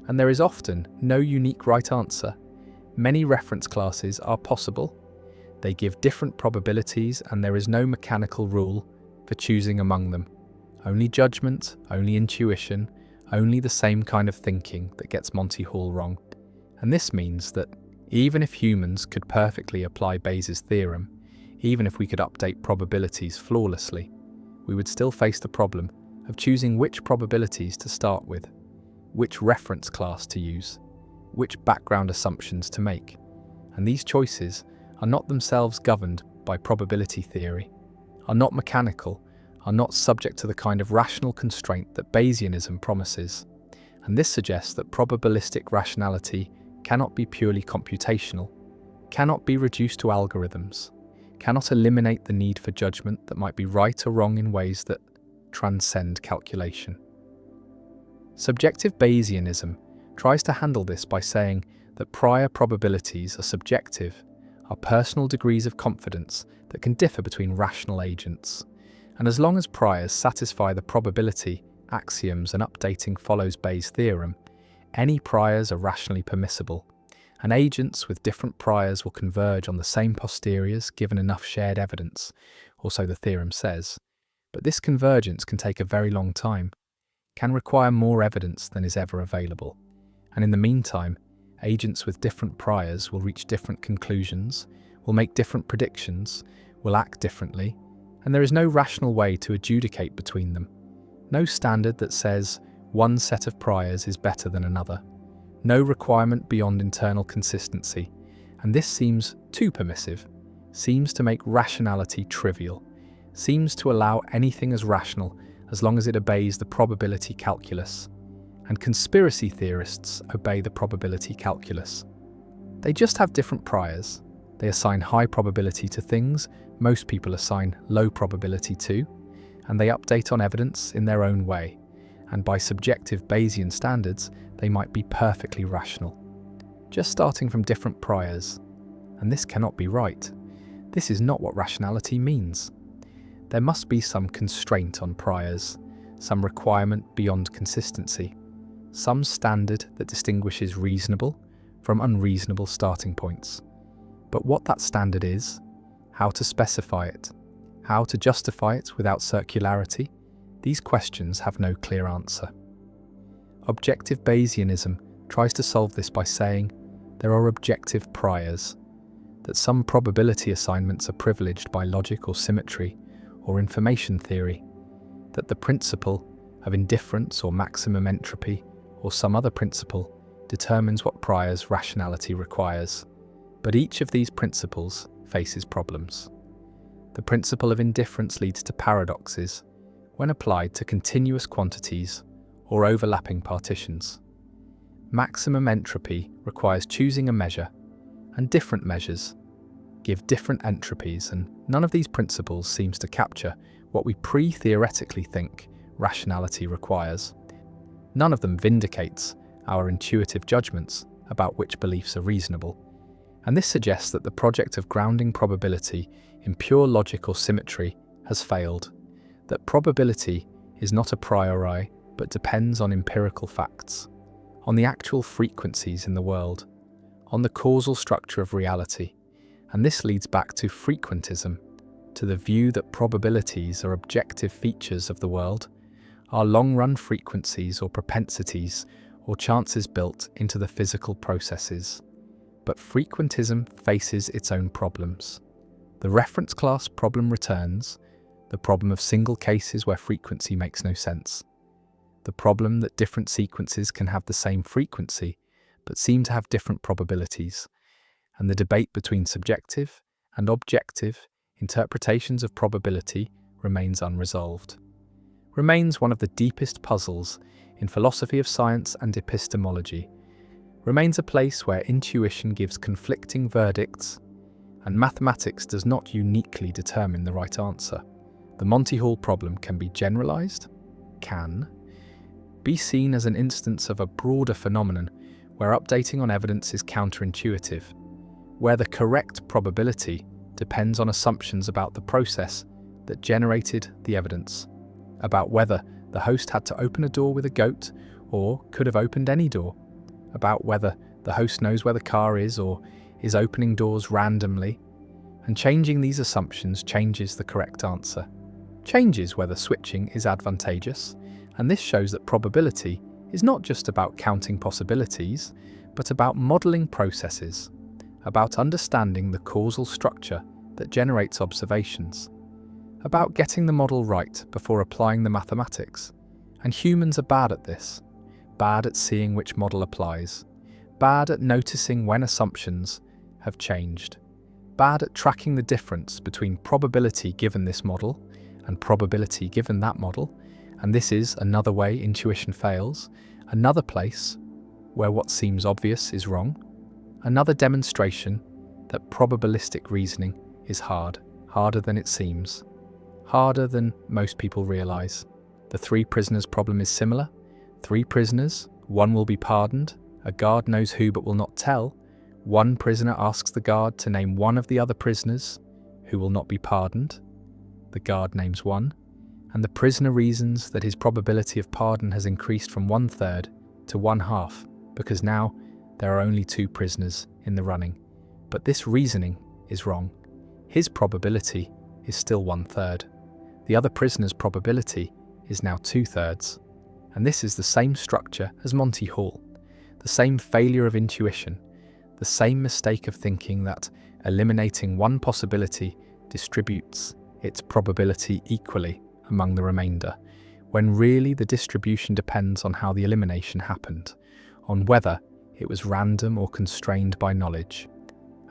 [SPEAKER 1] and there is often no unique right answer. Many reference classes are possible. They give different probabilities, and there is no mechanical rule for choosing among them. Only judgment, only intuition, only the same kind of thinking that gets Monty Hall wrong. And this means that even if humans could perfectly apply Bayes' theorem, even if we could update probabilities flawlessly, we would still face the problem of choosing which probabilities to start with, which reference class to use, which background assumptions to make. And these choices are not themselves governed by probability theory, are not mechanical, are not subject to the kind of rational constraint that Bayesianism promises. And this suggests that probabilistic rationality cannot be purely computational, cannot be reduced to algorithms, cannot eliminate the need for judgment that might be right or wrong in ways that transcend calculation. Subjective Bayesianism tries to handle this by saying that prior probabilities are subjective, are personal degrees of confidence that can differ between rational agents. And as long as priors satisfy the probability axioms and updating follows Bayes' theorem, any priors are rationally permissible, and agents with different priors will converge on the same posteriors given enough shared evidence, or so the theorem says. But this convergence can take a very long time, can require more evidence than is ever available. And in the meantime, agents with different priors will reach different conclusions, will make different predictions, will act differently, and there is no rational way to adjudicate between them. No standard that says one set of priors is better than another. No requirement beyond internal consistency, and this seems too permissive, seems to make rationality trivial, seems to allow anything as rational as long as it obeys the probability calculus. And conspiracy theorists obey the probability calculus. They just have different priors. They assign high probability to things most people assign low probability to, and they update on evidence in their own way. And by subjective Bayesian standards, they might be perfectly rational, just starting from different priors. And this cannot be right. This is not what rationality means. There must be some constraint on priors, some requirement beyond consistency, some standard that distinguishes reasonable from unreasonable starting points. But what that standard is, how to specify it, how to justify it without circularity, these questions have no clear answer. Objective Bayesianism tries to solve this by saying there are objective priors, that some probability assignments are privileged by logic or symmetry or information theory, that the principle of indifference or maximum entropy or some other principle determines what priors rationality requires. But each of these principles faces problems. The principle of indifference leads to paradoxes when applied to continuous quantities or overlapping partitions. Maximum entropy requires choosing a measure, and different measures give different entropies, and none of these principles seems to capture what we pre-theoretically think rationality requires. None of them vindicates our intuitive judgments about which beliefs are reasonable. And this suggests that the project of grounding probability in pure logic or symmetry has failed, that probability is not a priori but depends on empirical facts, on the actual frequencies in the world, on the causal structure of reality. And this leads back to frequentism, to the view that probabilities are objective features of the world, are long-run frequencies or propensities or chances built into the physical processes. But frequentism faces its own problems. The reference class problem returns, the problem of single cases where frequency makes no sense, the problem that different sequences can have the same frequency but seem to have different probabilities, and the debate between subjective and objective interpretations of probability remains unresolved. Remains one of the deepest puzzles in philosophy of science and epistemology, remains a place where intuition gives conflicting verdicts, and mathematics does not uniquely determine the right answer. The Monty Hall problem can be generalized, can be seen as an instance of a broader phenomenon where updating on evidence is counterintuitive, where the correct probability depends on assumptions about the process that generated the evidence, about whether the host had to open a door with a goat or could have opened any door, about whether the host knows where the car is or is opening doors randomly, and changing these assumptions changes the correct answer, changes whether switching is advantageous, and this shows that probability is not just about counting possibilities, but about modelling processes, about understanding the causal structure that generates observations, about getting the model right before applying the mathematics. And humans are bad at this, bad at seeing which model applies, bad at noticing when assumptions have changed, bad at tracking the difference between probability given this model and probability given that model. And this is another way intuition fails, another place where what seems obvious is wrong, another demonstration that probabilistic reasoning is harder than it seems, harder than most people realize. The three prisoners problem is similar. Three prisoners, one will be pardoned, a guard knows who but will not tell. One prisoner asks the guard to name one of the other prisoners who will not be pardoned. The guard names one, and the prisoner reasons that his probability of pardon has increased from 1/3 to 1/2, because now there are only two prisoners in the running. But this reasoning is wrong. His probability is still 1/3. The other prisoner's probability is now 2/3. And this is the same structure as Monty Hall, the same failure of intuition, the same mistake of thinking that eliminating one possibility distributes its probability equally among the remainder, when really the distribution depends on how the elimination happened, on whether it was random or constrained by knowledge.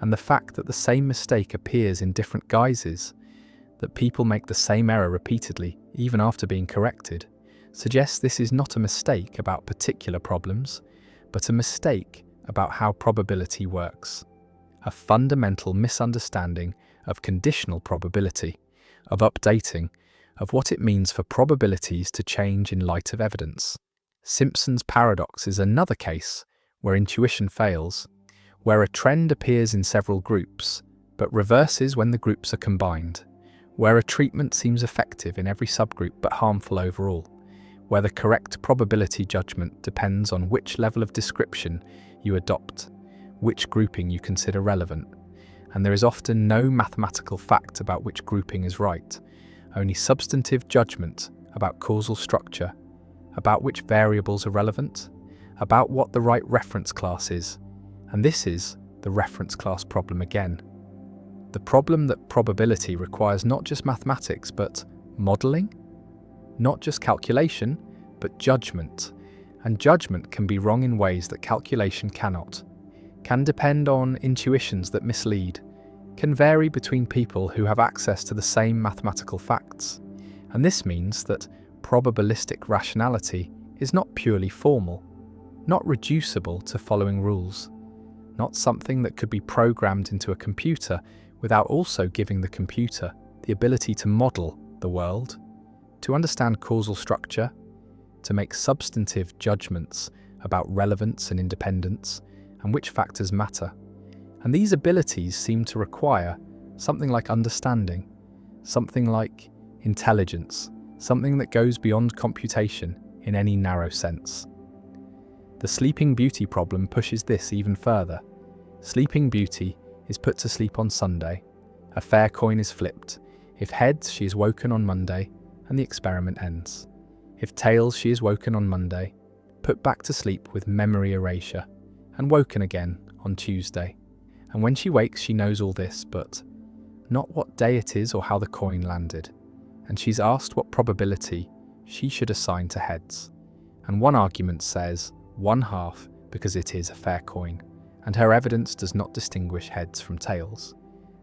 [SPEAKER 1] And the fact that the same mistake appears in different guises, that people make the same error repeatedly, even after being corrected, suggests this is not a mistake about particular problems, but a mistake about how probability works. A fundamental misunderstanding of conditional probability, of updating, of what it means for probabilities to change in light of evidence. Simpson's paradox is another case where intuition fails, where a trend appears in several groups, but reverses when the groups are combined, where a treatment seems effective in every subgroup but harmful overall, where the correct probability judgment depends on which level of description you adopt, which grouping you consider relevant, and there is often no mathematical fact about which grouping is right, only substantive judgment about causal structure, about which variables are relevant, about what the right reference class is, and this is the reference class problem again. The problem that probability requires not just mathematics but modelling, not just calculation, but judgment, and judgment can be wrong in ways that calculation cannot, can depend on intuitions that mislead, can vary between people who have access to the same mathematical facts, and this means that probabilistic rationality is not purely formal, not reducible to following rules, not something that could be programmed into a computer without also giving the computer the ability to model the world, to understand causal structure, to make substantive judgments about relevance and independence and which factors matter. And these abilities seem to require something like understanding, something like intelligence, something that goes beyond computation in any narrow sense. The Sleeping Beauty problem pushes this even further. Sleeping Beauty is put to sleep on Sunday. A fair coin is flipped. If heads, she is woken on Monday, and the experiment ends. If tails, she is woken on Monday, put back to sleep with memory erasure, and woken again on Tuesday. And when she wakes, she knows all this, but not what day it is or how the coin landed. And she's asked what probability she should assign to heads. And one argument says 1/2 because it is a fair coin, and her evidence does not distinguish heads from tails.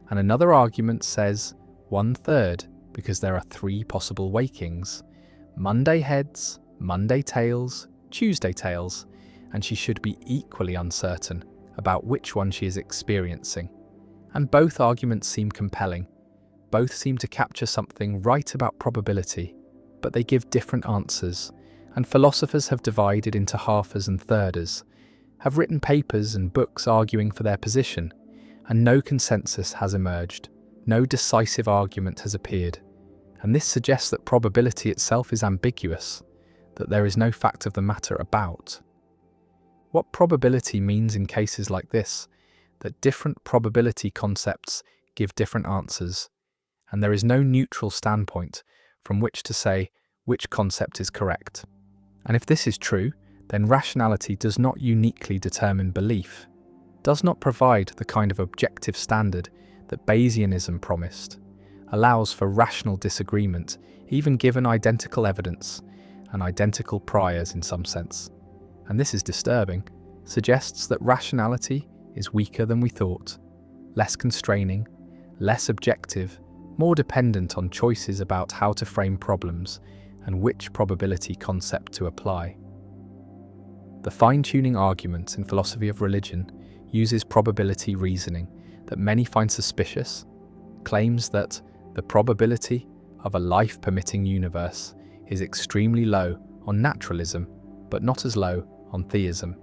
[SPEAKER 1] And another argument says 1/3 because there are 3 possible wakings: Monday heads, Monday tails, Tuesday tails, and she should be equally uncertain about which one she is experiencing. And both arguments seem compelling. Both seem to capture something right about probability, but they give different answers, and philosophers have divided into halfers and thirders, have written papers and books arguing for their position, and no consensus has emerged, no decisive argument has appeared. And this suggests that probability itself is ambiguous, that there is no fact of the matter about. What probability means in cases like this, that different probability concepts give different answers, and there is no neutral standpoint from which to say which concept is correct. And if this is true, then rationality does not uniquely determine belief, does not provide the kind of objective standard that Bayesianism promised, allows for rational disagreement even given identical evidence and identical priors in some sense. And this is disturbing, suggests that rationality is weaker than we thought, less constraining, less objective, more dependent on choices about how to frame problems and which probability concept to apply. The fine-tuning argument in philosophy of religion uses probability reasoning that many find suspicious, claims that the probability of a life-permitting universe is extremely low on naturalism, but not as low on theism,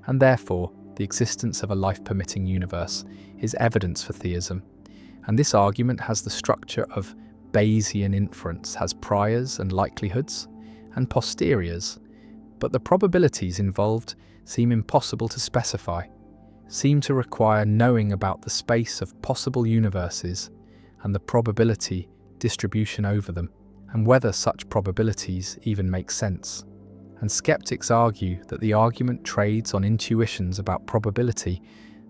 [SPEAKER 1] and therefore the existence of a life-permitting universe is evidence for theism. And this argument has the structure of Bayesian inference, has priors and likelihoods, and posteriors, but the probabilities involved seem impossible to specify, seem to require knowing about the space of possible universes and the probability distribution over them, and whether such probabilities even make sense. And skeptics argue that the argument trades on intuitions about probability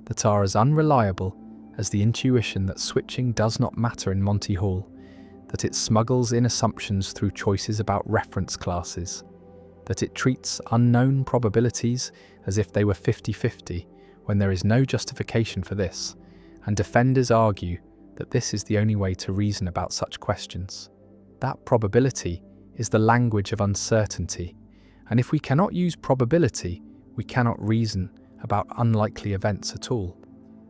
[SPEAKER 1] that are as unreliable as the intuition that switching does not matter in Monty Hall, that it smuggles in assumptions through choices about reference classes, that it treats unknown probabilities as if they were 50-50 when there is no justification for this, and defenders argue that this is the only way to reason about such questions. That probability is the language of uncertainty, and if we cannot use probability, we cannot reason about unlikely events at all.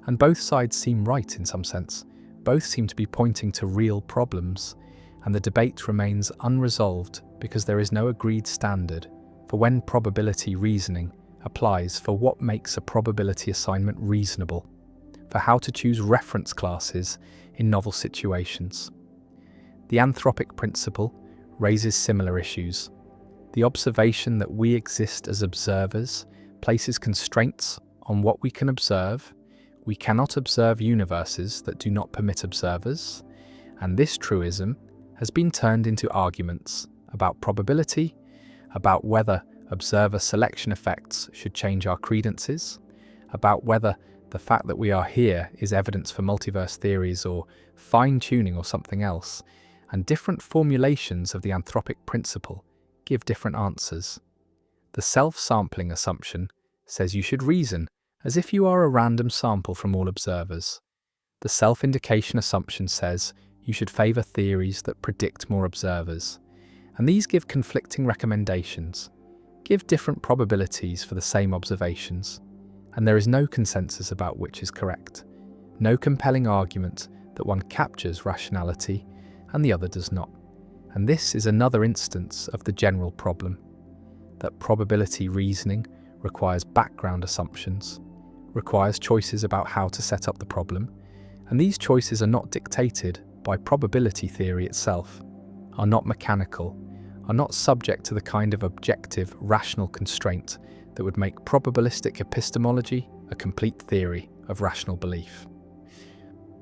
[SPEAKER 1] And both sides seem right in some sense. Both seem to be pointing to real problems, and the debate remains unresolved because there is no agreed standard for when probability reasoning applies, for what makes a probability assignment reasonable, for how to choose reference classes in novel situations. The anthropic principle raises similar issues. The observation that we exist as observers places constraints on what we can observe. We cannot observe universes that do not permit observers, and this truism has been turned into arguments about probability, about whether observer selection effects should change our credences, about whether the fact that we are here is evidence for multiverse theories or fine-tuning or something else, and different formulations of the anthropic principle give different answers. The self-sampling assumption says you should reason as if you are a random sample from all observers. The self-indication assumption says you should favour theories that predict more observers. And these give conflicting recommendations, give different probabilities for the same observations, and there is no consensus about which is correct, no compelling argument that one captures rationality and the other does not. And this is another instance of the general problem, that probability reasoning requires background assumptions, requires choices about how to set up the problem, and these choices are not dictated by probability theory itself, are not mechanical, are not subject to the kind of objective, rational constraint that would make probabilistic epistemology a complete theory of rational belief.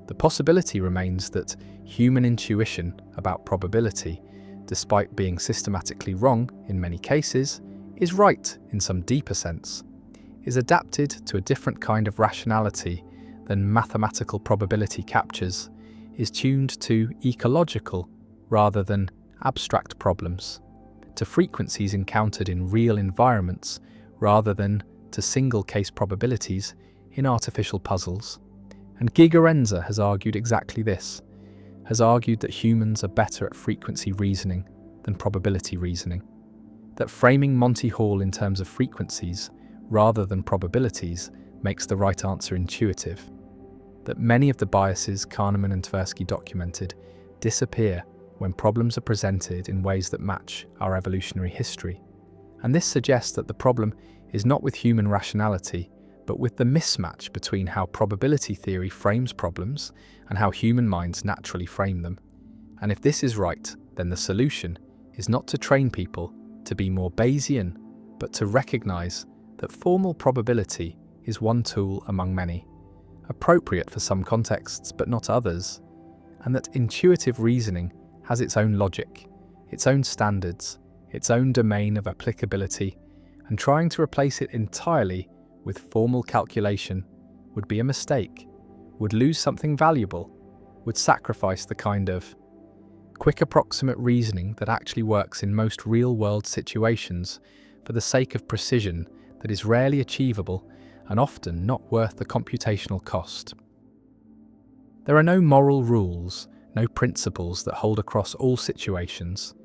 [SPEAKER 1] The possibility remains that human intuition about probability, despite being systematically wrong in many cases, is right in some deeper sense, is adapted to a different kind of rationality than mathematical probability captures, is tuned to ecological rather than abstract problems, to frequencies encountered in real environments rather than to single-case probabilities in artificial puzzles. And Gigerenzer has argued exactly this, has argued that humans are better at frequency reasoning than probability reasoning, that framing Monty Hall in terms of frequencies rather than probabilities makes the right answer intuitive, that many of the biases Kahneman and Tversky documented disappear when problems are presented in ways that match our evolutionary history. And this suggests that the problem is not with human rationality, but with the mismatch between how probability theory frames problems and how human minds naturally frame them. And if this is right, then the solution is not to train people to be more Bayesian, but to recognize that formal probability is one tool among many, appropriate for some contexts but not others, and that intuitive reasoning has its own logic, its own standards, its own domain of applicability, and trying to replace it entirely with formal calculation would be a mistake, would lose something valuable, would sacrifice the kind of quick approximate reasoning that actually works in most real-world situations for the sake of precision that is rarely achievable and often not worth the computational cost. There are no moral rules, no principles that hold across all situations,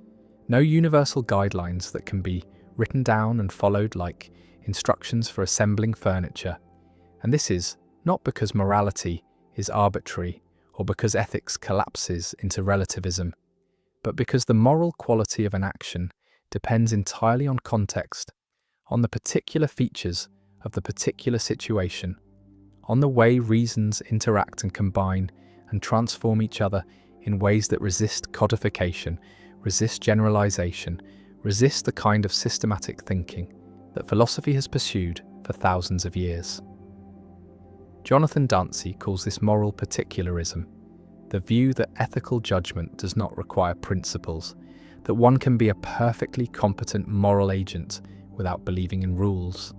[SPEAKER 1] no universal guidelines that can be written down and followed like instructions for assembling furniture. And this is not because morality is arbitrary or because ethics collapses into relativism, but because the moral quality of an action depends entirely on context, on the particular features of the particular situation, on the way reasons interact and combine and transform each other in ways that resist codification, resist generalization, resist the kind of systematic thinking that philosophy has pursued for thousands of years. Jonathan Dancy calls this moral particularism, the view that ethical judgment does not require principles, that one can be a perfectly competent moral agent without believing in rules,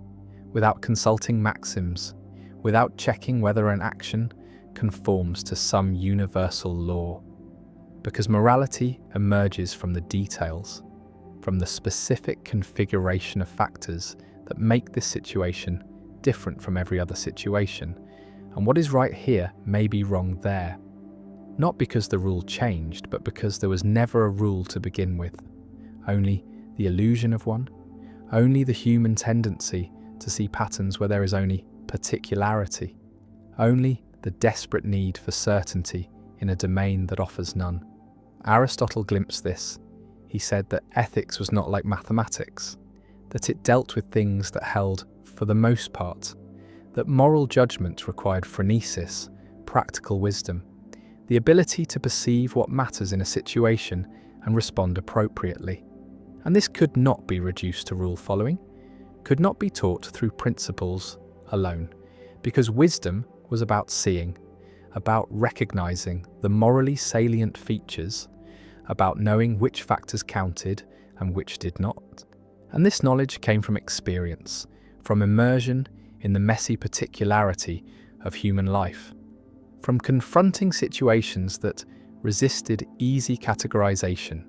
[SPEAKER 1] without consulting maxims, without checking whether an action conforms to some universal law. Because morality emerges from the details, from the specific configuration of factors that make this situation different from every other situation, and what is right here may be wrong there. Not because the rule changed, but because there was never a rule to begin with, only the illusion of one, only the human tendency to see patterns where there is only particularity, only the desperate need for certainty in a domain that offers none. Aristotle glimpsed this. He said that ethics was not like mathematics, that it dealt with things that held for the most part, that moral judgment required phronesis, practical wisdom, the ability to perceive what matters in a situation and respond appropriately. And this could not be reduced to rule following, could not be taught through principles alone, because wisdom was about seeing, about recognizing the morally salient features, about knowing which factors counted and which did not. And this knowledge came from experience, from immersion in the messy particularity of human life, from confronting situations that resisted easy categorization,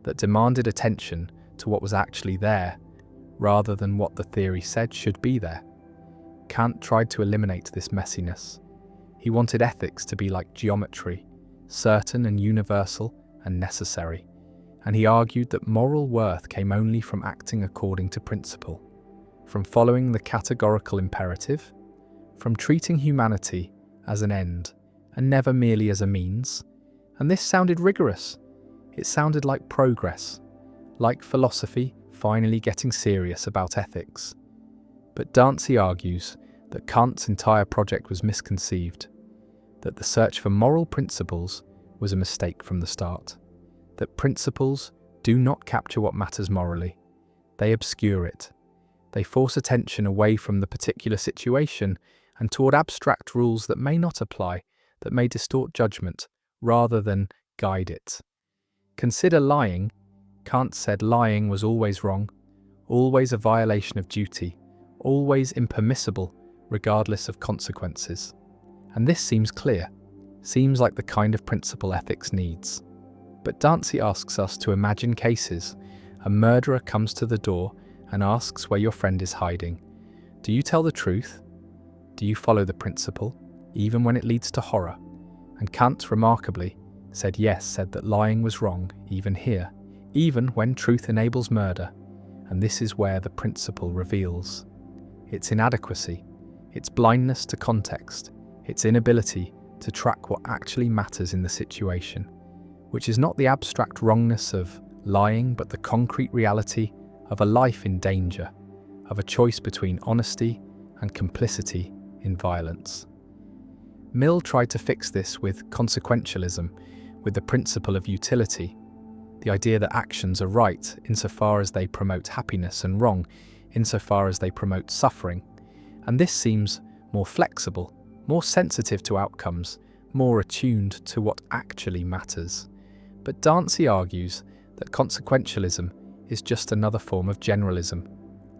[SPEAKER 1] that demanded attention to what was actually there, rather than what the theory said should be there. Kant tried to eliminate this messiness. He wanted ethics to be like geometry, certain and universal and necessary, and he argued that moral worth came only from acting according to principle, from following the categorical imperative, from treating humanity as an end and never merely as a means. And this sounded rigorous. It sounded like progress, like philosophy finally getting serious about ethics. But Dancy argues that Kant's entire project was misconceived, that the search for moral principles was a mistake from the start, that principles do not capture what matters morally. They obscure it. They force attention away from the particular situation and toward abstract rules that may not apply, that may distort judgment rather than guide it. Consider lying. Kant said lying was always wrong, always a violation of duty, always impermissible regardless of consequences. And this seems clear, seems like the kind of principle ethics needs. But Dancy asks us to imagine cases. A murderer comes to the door and asks where your friend is hiding. Do you tell the truth? Do you follow the principle, even when it leads to horror? And Kant, remarkably, said that lying was wrong, even here, even when truth enables murder. And this is where the principle reveals its inadequacy, its blindness to context, its inability to track what actually matters in the situation, which is not the abstract wrongness of lying, but the concrete reality of a life in danger, of a choice between honesty and complicity in violence. Mill tried to fix this with consequentialism, with the principle of utility, the idea that actions are right insofar as they promote happiness and wrong insofar as they promote suffering, and this seems more flexible, more sensitive to outcomes, more attuned to what actually matters. But Dancy argues that consequentialism is just another form of generalism,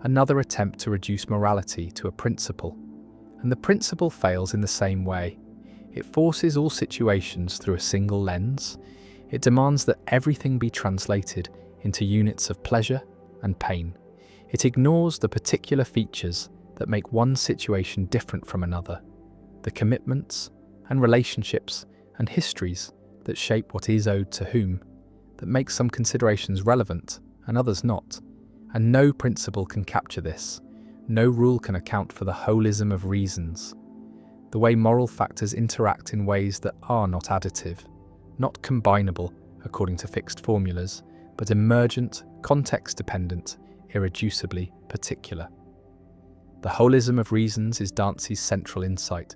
[SPEAKER 1] another attempt to reduce morality to a principle. And the principle fails in the same way. It forces all situations through a single lens. It demands that everything be translated into units of pleasure and pain. It ignores the particular features that make one situation different from another, the commitments and relationships and histories that shape what is owed to whom, that make some considerations relevant and others not. And no principle can capture this. No rule can account for the holism of reasons, the way moral factors interact in ways that are not additive, not combinable according to fixed formulas, but emergent, context-dependent, irreducibly particular. The holism of reasons is Dancy's central insight,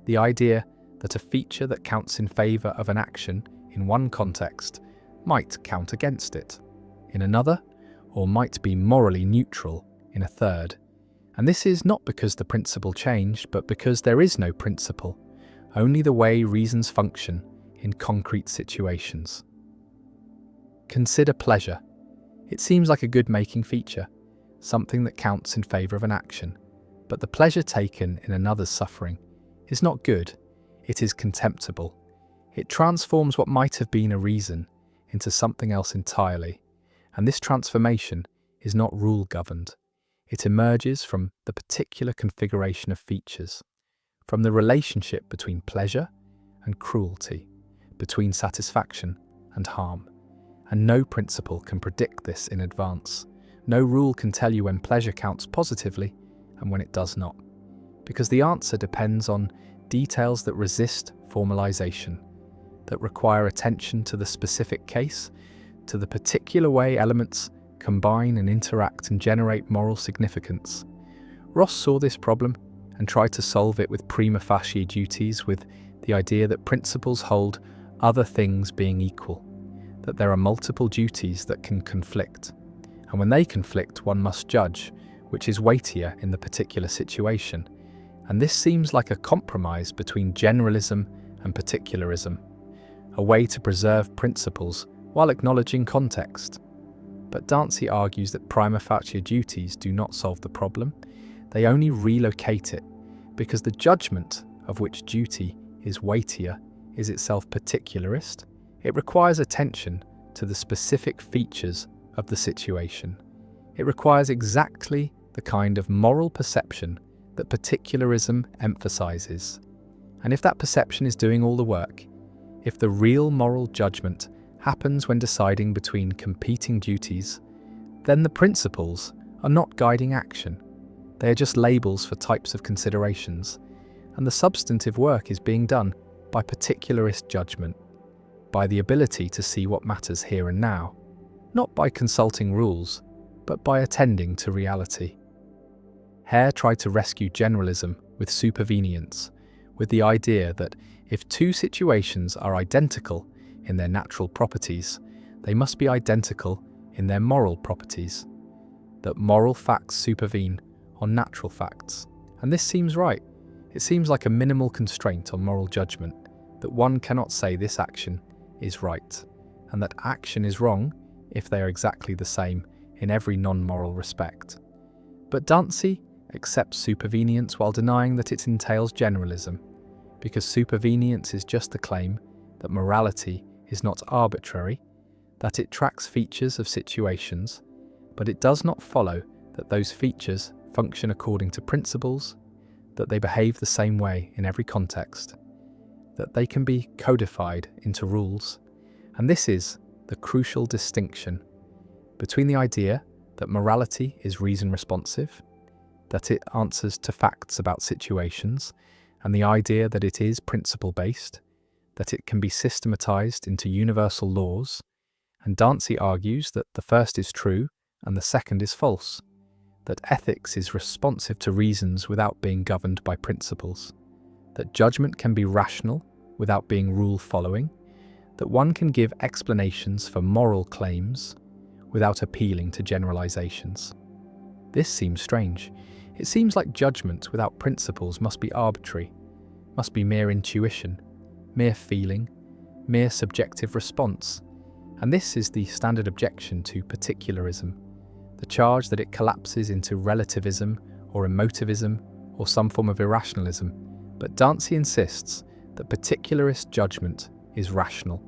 [SPEAKER 1] the idea that a feature that counts in favour of an action in one context might count against it in another, or might be morally neutral in a third. And this is not because the principle changed, but because there is no principle, only the way reasons function in concrete situations. Consider pleasure. It seems like a good-making feature, something that counts in favour of an action, but the pleasure taken in another's suffering is not good, it is contemptible. It transforms what might have been a reason into something else entirely, and this transformation is not rule-governed. It emerges from the particular configuration of features, from the relationship between pleasure and cruelty, between satisfaction and harm. And no principle can predict this in advance. No rule can tell you when pleasure counts positively and when it does not, because the answer depends on details that resist formalization, that require attention to the specific case, to the particular way elements combine and interact and generate moral significance. Ross saw this problem and tried to solve it with prima facie duties, with the idea that principles hold other things being equal, that there are multiple duties that can conflict, and when they conflict one must judge which is weightier in the particular situation. And this seems like a compromise between generalism and particularism, a way to preserve principles while acknowledging context. But Dancy argues that prima facie duties do not solve the problem, they only relocate it, because the judgment of which duty is weightier is itself particularist. It requires attention to the specific features of the situation. It requires exactly the kind of moral perception that particularism emphasizes. And if that perception is doing all the work, if the real moral judgment happens when deciding between competing duties, then the principles are not guiding action. They are just labels for types of considerations, and the substantive work is being done by particularist judgment, by the ability to see what matters here and now, not by consulting rules, but by attending to reality. Hare tried to rescue generalism with supervenience, with the idea that if two situations are identical in their natural properties, they must be identical in their moral properties, that moral facts supervene on natural facts. And this seems right. It seems like a minimal constraint on moral judgment, that one cannot say this action is right, and that action is wrong if they are exactly the same in every non-moral respect. But Dancy accepts supervenience while denying that it entails generalism, because supervenience is just the claim that morality is not arbitrary, that it tracks features of situations, but it does not follow that those features function according to principles, that they behave the same way in every context, that they can be codified into rules. And this is the crucial distinction between the idea that morality is reason-responsive, that it answers to facts about situations, and the idea that it is principle-based, that it can be systematized into universal laws. And Dancy argues that the first is true and the second is false, that ethics is responsive to reasons without being governed by principles, that judgment can be rational without being rule-following, that one can give explanations for moral claims without appealing to generalizations. This seems strange. It seems like judgment without principles must be arbitrary, must be mere intuition, mere feeling, mere subjective response. And this is the standard objection to particularism, the charge that it collapses into relativism or emotivism or some form of irrationalism. But Dance insists that particularist judgment is rational,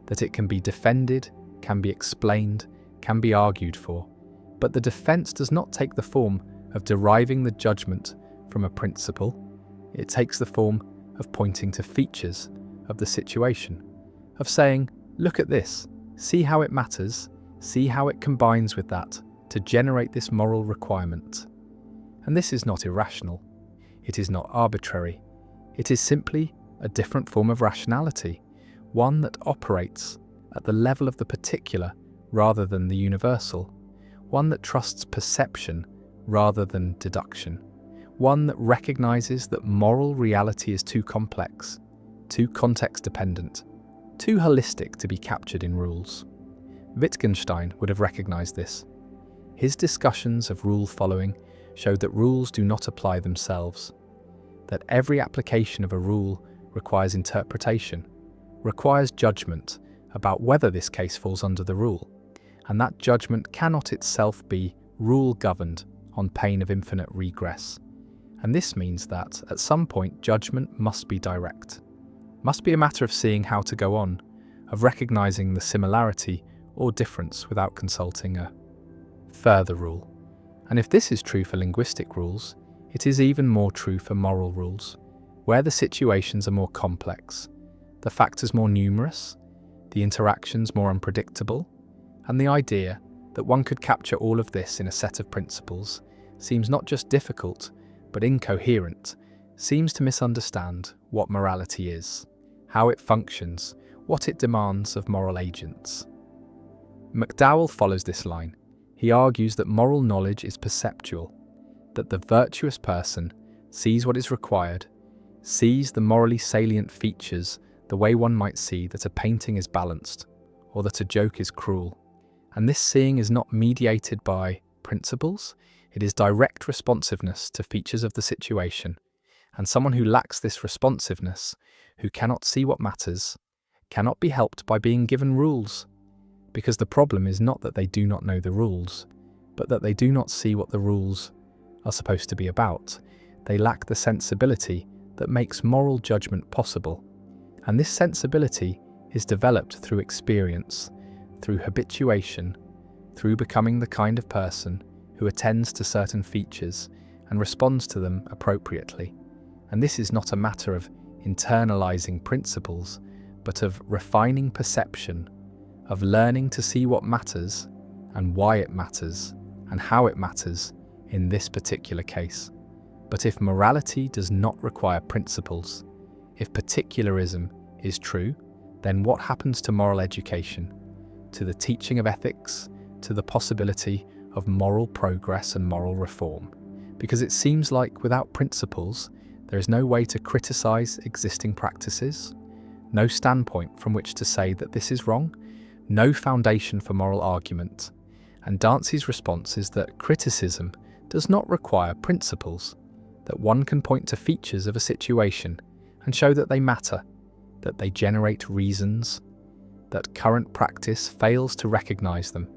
[SPEAKER 1] that it can be defended, can be explained, can be argued for. But the defense does not take the form of deriving the judgment from a principle. It takes the form of pointing to features of the situation, of saying, look at this, see how it matters, see how it combines with that to generate this moral requirement. And this is not irrational. It is not arbitrary. It is simply a different form of rationality, one that operates at the level of the particular rather than the universal, one that trusts perception rather than deduction, one that recognizes that moral reality is too complex, too context-dependent, too holistic to be captured in rules. Wittgenstein would have recognized this. His discussions of rule following showed that rules do not apply themselves, that every application of a rule requires interpretation, requires judgment about whether this case falls under the rule, and that judgment cannot itself be rule-governed on pain of infinite regress. And this means that, at some point, judgment must be direct, must be a matter of seeing how to go on, of recognizing the similarity or difference without consulting a further rule. And if this is true for linguistic rules, it is even more true for moral rules, where the situations are more complex, the factors more numerous, the interactions more unpredictable, and the idea that one could capture all of this in a set of principles seems not just difficult, but incoherent, seems to misunderstand what morality is, how it functions, what it demands of moral agents. McDowell follows this line. He argues that moral knowledge is perceptual, that the virtuous person sees what is required, sees the morally salient features the way one might see that a painting is balanced or that a joke is cruel. And this seeing is not mediated by principles, it is direct responsiveness to features of the situation. And someone who lacks this responsiveness, who cannot see what matters, cannot be helped by being given rules. Because the problem is not that they do not know the rules, but that they do not see what the rules are supposed to be about. They lack the sensibility that makes moral judgment possible. And this sensibility is developed through experience, through habituation, through becoming the kind of person who attends to certain features and responds to them appropriately. And this is not a matter of internalizing principles, but of refining perception, of learning to see what matters and why it matters and how it matters in this particular case. But if morality does not require principles, if particularism is true, then what happens to moral education, to the teaching of ethics, to the possibility of moral progress and moral reform? Because it seems like without principles, there is no way to criticize existing practices, no standpoint from which to say that this is wrong, no foundation for moral argument. And Dance's response is that criticism does not require principles, that one can point to features of a situation and show that they matter, that they generate reasons, that current practice fails to recognize them.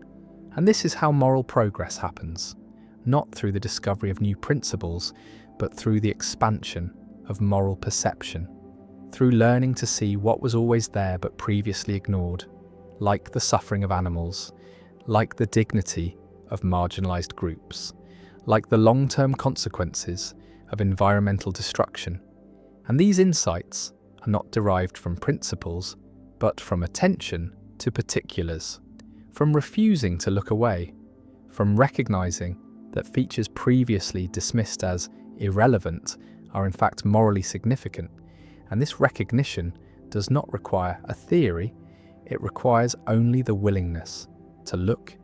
[SPEAKER 1] And this is how moral progress happens, not through the discovery of new principles, but through the expansion of moral perception, through learning to see what was always there but previously ignored, like the suffering of animals, like the dignity of marginalized groups, like the long-term consequences of environmental destruction. And these insights are not derived from principles, but from attention to particulars, from refusing to look away, from recognizing that features previously dismissed as irrelevant are in fact morally significant. And this recognition does not require a theory, it requires only the willingness to look,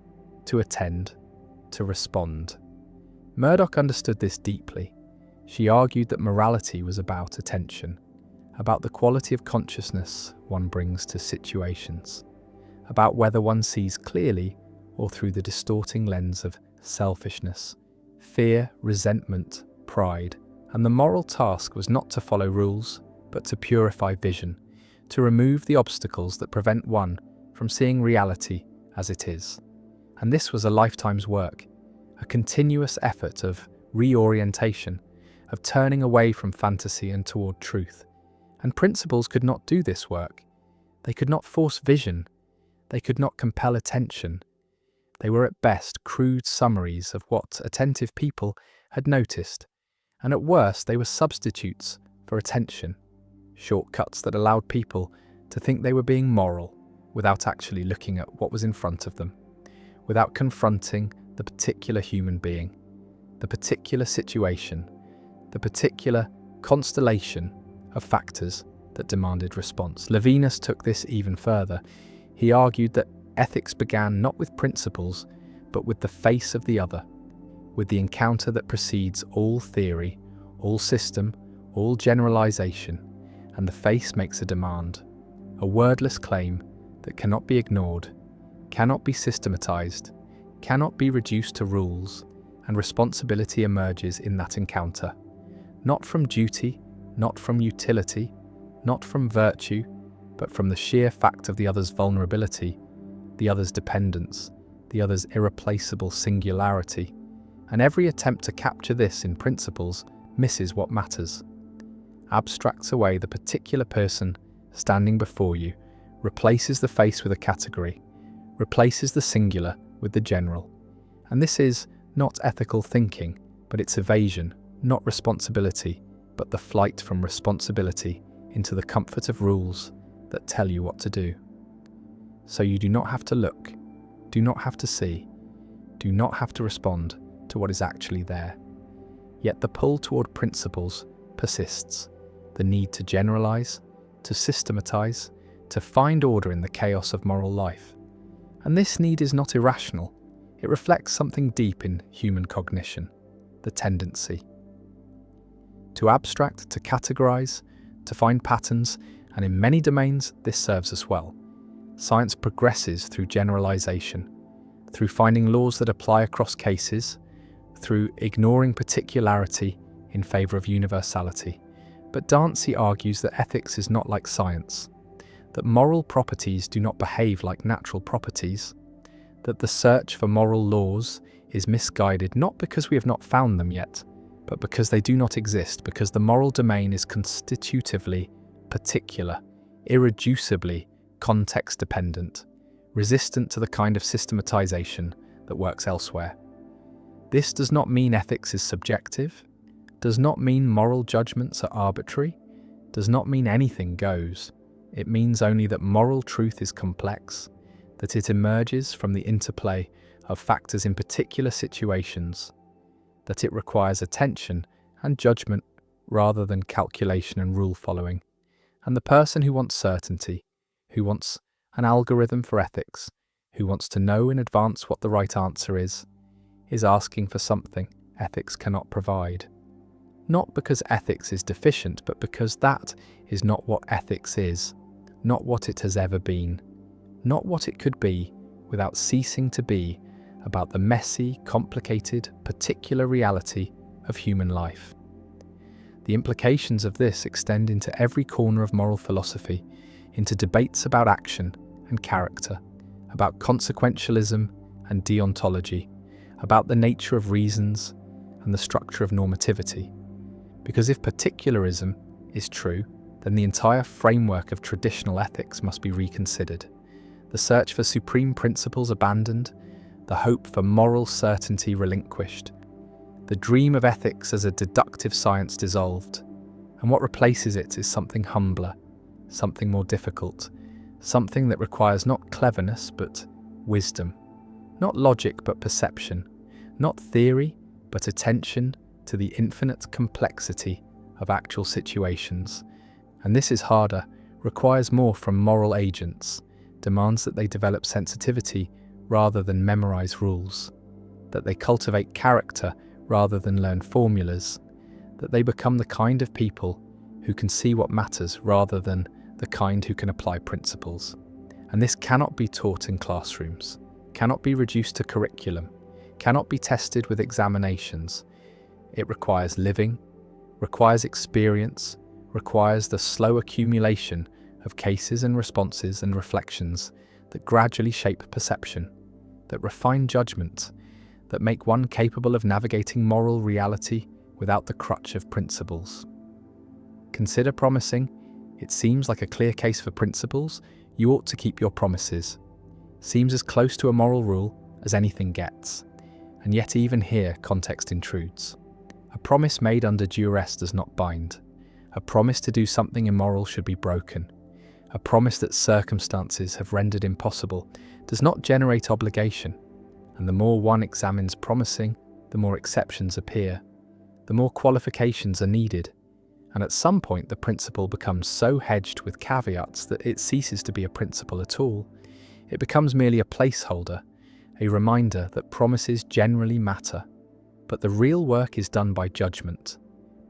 [SPEAKER 1] to attend, to respond. Murdoch understood this deeply. She argued that morality was about attention, about the quality of consciousness one brings to situations, about whether one sees clearly or through the distorting lens of selfishness, fear, resentment, pride. And the moral task was not to follow rules, but to purify vision, to remove the obstacles that prevent one from seeing reality as it is. And this was a lifetime's work, a continuous effort of reorientation, of turning away from fantasy and toward truth. And principles could not do this work. They could not force vision. They could not compel attention. They were at best crude summaries of what attentive people had noticed, and at worst they were substitutes for attention, shortcuts that allowed people to think they were being moral without actually looking at what was in front of them, without confronting the particular human being, the particular situation, the particular constellation of factors that demanded response. Levinas took this even further. He argued that ethics began not with principles, but with the face of the other, with the encounter that precedes all theory, all system, all generalization, and the face makes a demand, a wordless claim that cannot be ignored, cannot be systematized, cannot be reduced to rules, and responsibility emerges in that encounter, not from duty, not from utility, not from virtue, but from the sheer fact of the other's vulnerability, the other's dependence, the other's irreplaceable singularity. And every attempt to capture this in principles misses what matters, abstracts away the particular person standing before you, replaces the face with a category, replaces the singular with the general. And this is not ethical thinking, but it's evasion, not responsibility, but the flight from responsibility into the comfort of rules that tell you what to do. So you do not have to look, do not have to see, do not have to respond to what is actually there. Yet the pull toward principles persists, the need to generalize, to systematize, to find order in the chaos of moral life. And this need is not irrational. It reflects something deep in human cognition, the tendency to abstract, to categorize, to find patterns, and in many domains this serves us well. Science progresses through generalization, through finding laws that apply across cases, through ignoring particularity in favor of universality. But Dancy argues that ethics is not like science, that moral properties do not behave like natural properties, that the search for moral laws is misguided not because we have not found them yet, but because they do not exist, because the moral domain is constitutively particular, irreducibly context-dependent, resistant to the kind of systematization that works elsewhere. This does not mean ethics is subjective, does not mean moral judgments are arbitrary, does not mean anything goes. It means only that moral truth is complex, that it emerges from the interplay of factors in particular situations, that it requires attention and judgment rather than calculation and rule following. And the person who wants certainty, who wants an algorithm for ethics, who wants to know in advance what the right answer is asking for something ethics cannot provide. Not because ethics is deficient, but because that is not what ethics is, not what it has ever been, not what it could be without ceasing to be about the messy, complicated, particular reality of human life. The implications of this extend into every corner of moral philosophy, into debates about action and character, about consequentialism and deontology, about the nature of reasons and the structure of normativity. Because if particularism is true, then the entire framework of traditional ethics must be reconsidered, the search for supreme principles abandoned, the hope for moral certainty relinquished, the dream of ethics as a deductive science dissolved, and what replaces it is something humbler, something more difficult, something that requires not cleverness but wisdom, not logic but perception, not theory but attention to the infinite complexity of actual situations. And this is harder, requires more from moral agents, demands that they develop sensitivity rather than memorize rules, that they cultivate character rather than learn formulas, that they become the kind of people who can see what matters rather than the kind who can apply principles. And this cannot be taught in classrooms, cannot be reduced to curriculum, cannot be tested with examinations. It requires living, requires experience, requires the slow accumulation of cases and responses and reflections that gradually shape perception, that refine judgment, that make one capable of navigating moral reality without the crutch of principles. Consider promising. It seems like a clear case for principles. You ought to keep your promises. Seems as close to a moral rule as anything gets. And yet even here context intrudes. A promise made under duress does not bind. A promise to do something immoral should be broken. A promise that circumstances have rendered impossible does not generate obligation. And the more one examines promising, the more exceptions appear, the more qualifications are needed. And at some point the principle becomes so hedged with caveats that it ceases to be a principle at all. It becomes merely a placeholder, a reminder that promises generally matter. But the real work is done by judgment,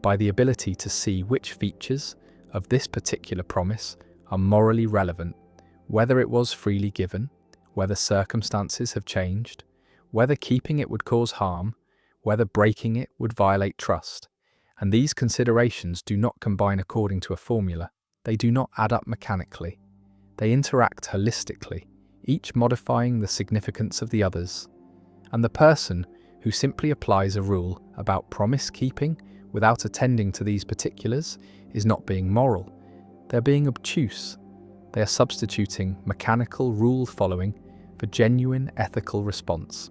[SPEAKER 1] by the ability to see which features of this particular promise are morally relevant, whether it was freely given, whether circumstances have changed, whether keeping it would cause harm, whether breaking it would violate trust. And these considerations do not combine according to a formula. They do not add up mechanically. They interact holistically, each modifying the significance of the others. And the person who simply applies a rule about promise keeping without attending to these particulars is not being moral. They're being obtuse. They are substituting mechanical rule following for genuine ethical response.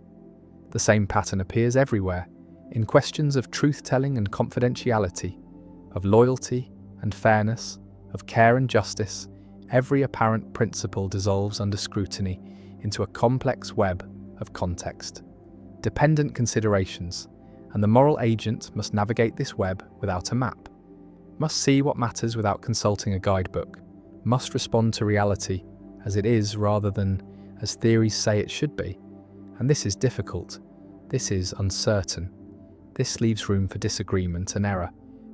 [SPEAKER 1] The same pattern appears everywhere, in questions of truth-telling and confidentiality, of loyalty and fairness, of care and justice. Every apparent principle dissolves under scrutiny into a complex web of context, dependent considerations, and the moral agent must navigate this web without a map, must see what matters without consulting a guidebook, must respond to reality as it is rather than as theories say it should be. And this is difficult. This is uncertain. This leaves room for disagreement and error,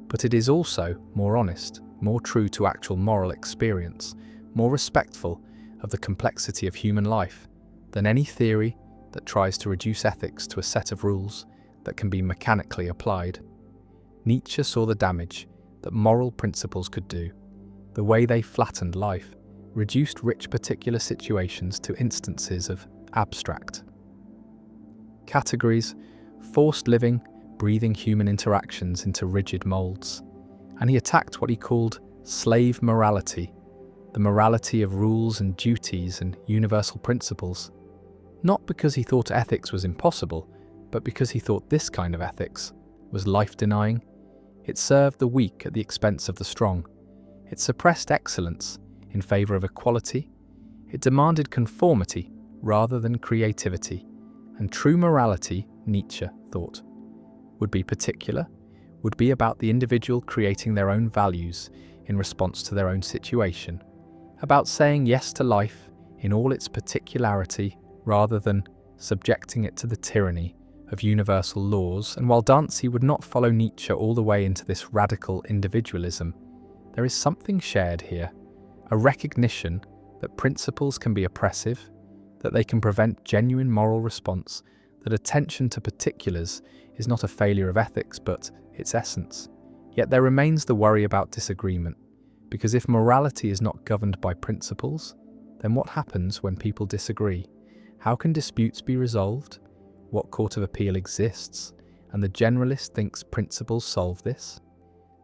[SPEAKER 1] but it is also more honest, more true to actual moral experience, more respectful of the complexity of human life than any theory that tries to reduce ethics to a set of rules that can be mechanically applied. Nietzsche saw the damage that moral principles could do, the way they flattened life, reduced rich particular situations to instances of abstract categories, forced living, breathing human interactions into rigid molds. And he attacked what he called slave morality, the morality of rules and duties and universal principles. Not because he thought ethics was impossible, but because he thought this kind of ethics was life-denying. It served the weak at the expense of the strong. It suppressed excellence in favor of equality. It demanded conformity rather than creativity. And true morality, Nietzsche thought, would be particular, would be about the individual creating their own values in response to their own situation, about saying yes to life in all its particularity rather than subjecting it to the tyranny of universal laws. And while Dantzi would not follow Nietzsche all the way into this radical individualism, there is something shared here, a recognition that principles can be oppressive, that they can prevent genuine moral response, that attention to particulars is not a failure of ethics but its essence. Yet there remains the worry about disagreement, because if morality is not governed by principles, then what happens when people disagree? How can disputes be resolved? What court of appeal exists? And the generalist thinks principles solve this?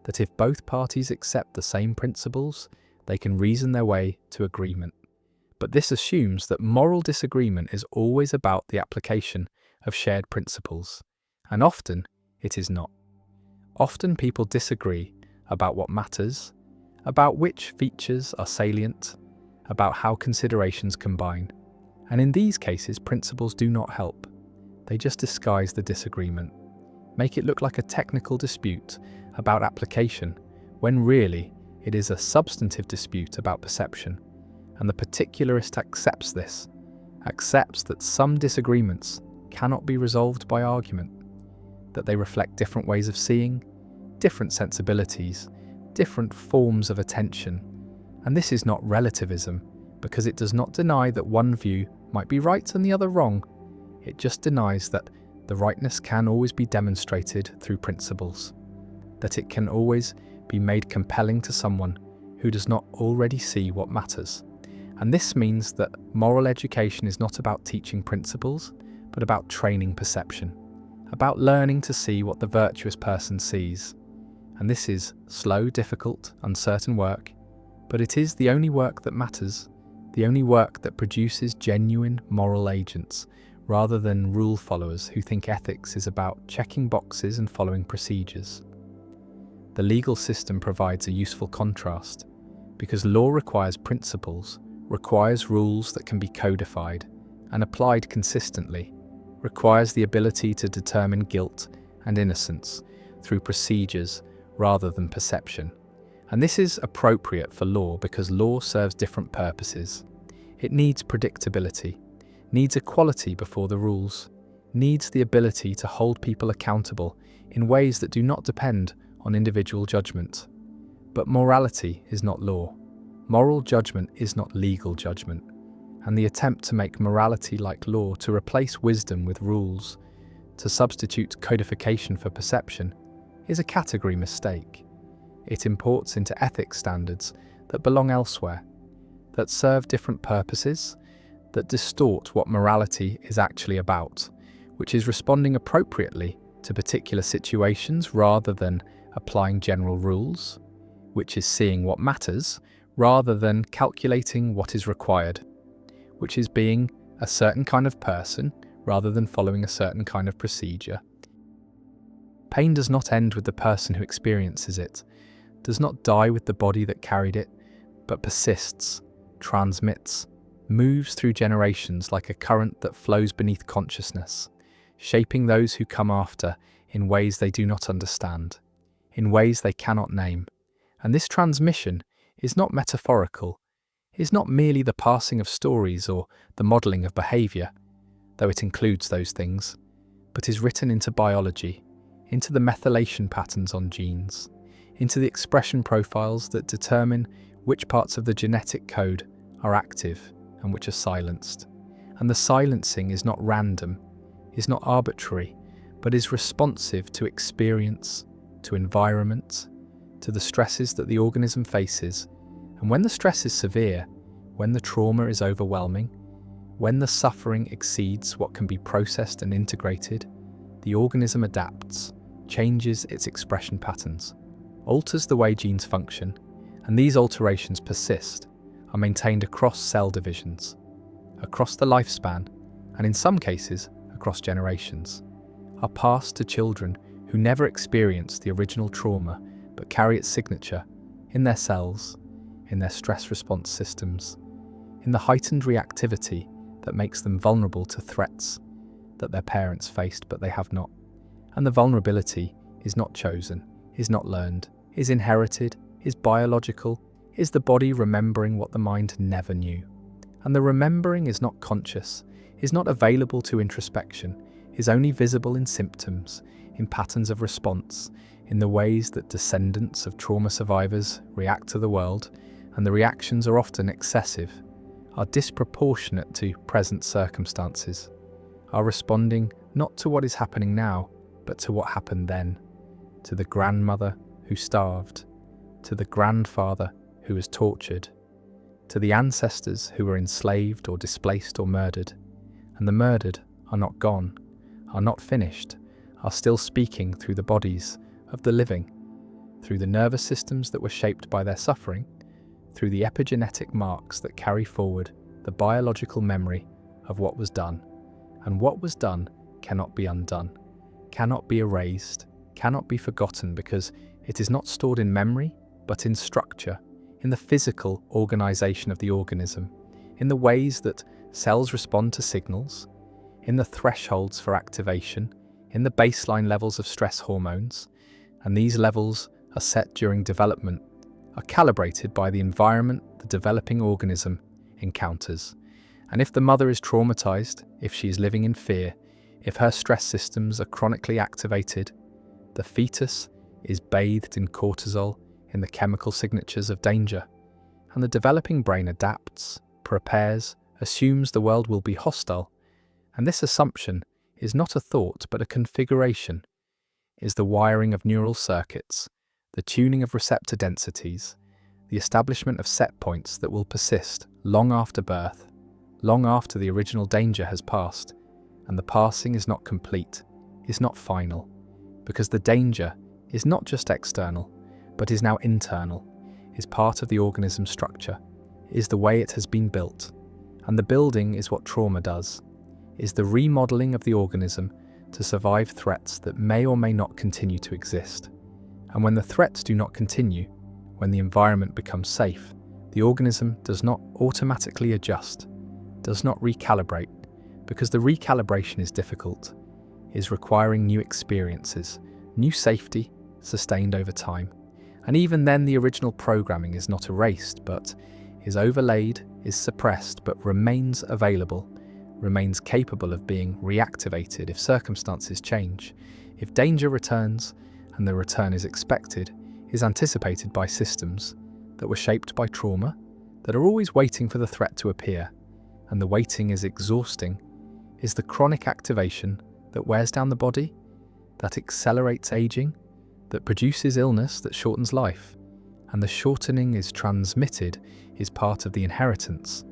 [SPEAKER 1] That if both parties accept the same principles, they can reason their way to agreement. But this assumes that moral disagreement is always about the application of shared principles, and often it is not. Often people disagree about what matters, about which features are salient, about how considerations combine. And in these cases, principles do not help. They just disguise the disagreement, make it look like a technical dispute about application, when really it is a substantive dispute about perception. And the particularist accepts this, accepts that some disagreements cannot be resolved by argument, that they reflect different ways of seeing, different sensibilities, different forms of attention. And this is not relativism, because it does not deny that one view might be right and the other wrong. It just denies that the rightness can always be demonstrated through principles, that it can always be made compelling to someone who does not already see what matters. And this means that moral education is not about teaching principles, but about training perception, about learning to see what the virtuous person sees. And this is slow, difficult, uncertain work, but it is the only work that matters, the only work that produces genuine moral agents, rather than rule followers who think ethics is about checking boxes and following procedures. The legal system provides a useful contrast, because law requires principles, requires rules that can be codified and applied consistently, requires the ability to determine guilt and innocence through procedures rather than perception. And this is appropriate for law because law serves different purposes. It needs predictability, needs equality before the rules, needs the ability to hold people accountable in ways that do not depend on individual judgment. But morality is not law. Moral judgment is not legal judgment. And the attempt to make morality like law, to replace wisdom with rules, to substitute codification for perception, is a category mistake. It imports into ethics standards that belong elsewhere, that serve different purposes, that distort what morality is actually about, which is responding appropriately to particular situations rather than applying general rules, which is seeing what matters rather than calculating what is required, which is being a certain kind of person rather than following a certain kind of procedure. Pain does not end with the person who experiences it, does not die with the body that carried it, but persists, transmits, moves through generations like a current that flows beneath consciousness, shaping those who come after in ways they do not understand, in ways they cannot name. And this transmission is not metaphorical, is not merely the passing of stories or the modelling of behaviour, though it includes those things, but is written into biology, into the methylation patterns on genes, into the expression profiles that determine which parts of the genetic code are active and which are silenced. And the silencing is not random, is not arbitrary, but is responsive to experience, to environment, to the stresses that the organism faces. And when the stress is severe, when the trauma is overwhelming, when the suffering exceeds what can be processed and integrated, the organism adapts, changes its expression patterns, alters the way genes function, and these alterations persist, are maintained across cell divisions, across the lifespan, and in some cases, across generations, are passed to children who never experienced the original trauma but carry its signature in their cells, in their stress response systems, in the heightened reactivity that makes them vulnerable to threats that their parents faced but they have not. And the vulnerability is not chosen, is not learned, is inherited, is biological, is the body remembering what the mind never knew. And the remembering is not conscious, is not available to introspection, is only visible in symptoms, in patterns of response, in the ways that descendants of trauma survivors react to the world, and the reactions are often excessive, are disproportionate to present circumstances, are responding not to what is happening now, but to what happened then, to the grandmother who starved, to the grandfather who was tortured, to the ancestors who were enslaved or displaced or murdered. And the murdered are not gone, are not finished, are still speaking through the bodies of the living, through the nervous systems that were shaped by their suffering, through the epigenetic marks that carry forward the biological memory of what was done. And what was done cannot be undone, cannot be erased, cannot be forgotten, because it is not stored in memory, but in structure, in the physical organization of the organism, in the ways that cells respond to signals, in the thresholds for activation, in the baseline levels of stress hormones. And these levels are set during development, are calibrated by the environment the developing organism encounters. And if the mother is traumatized, if she is living in fear, if her stress systems are chronically activated, the fetus is bathed in cortisol in the chemical signatures of danger, and the developing brain adapts, prepares, assumes the world will be hostile, and this assumption is not a thought but a configuration, is the wiring of neural circuits, the tuning of receptor densities, the establishment of set points that will persist long after birth, long after the original danger has passed, and the passing is not complete, is not final, because the danger is not just external, but is now internal, is part of the organism's structure, is the way it has been built, and the building is what trauma does, is the remodeling of the organism to survive threats that may or may not continue to exist. And when the threats do not continue, when the environment becomes safe, the organism does not automatically adjust, does not recalibrate, because the recalibration is difficult, is requiring new experiences, new safety, sustained over time. And even then the original programming is not erased, but is overlaid, is suppressed, but remains available, remains capable of being reactivated if circumstances change, if danger returns, and the return is expected, is anticipated by systems that were shaped by trauma, that are always waiting for the threat to appear, and the waiting is exhausting, is the chronic activation that wears down the body, that accelerates aging, that produces illness that shortens life, and the shortening is transmitted, is part of the inheritance,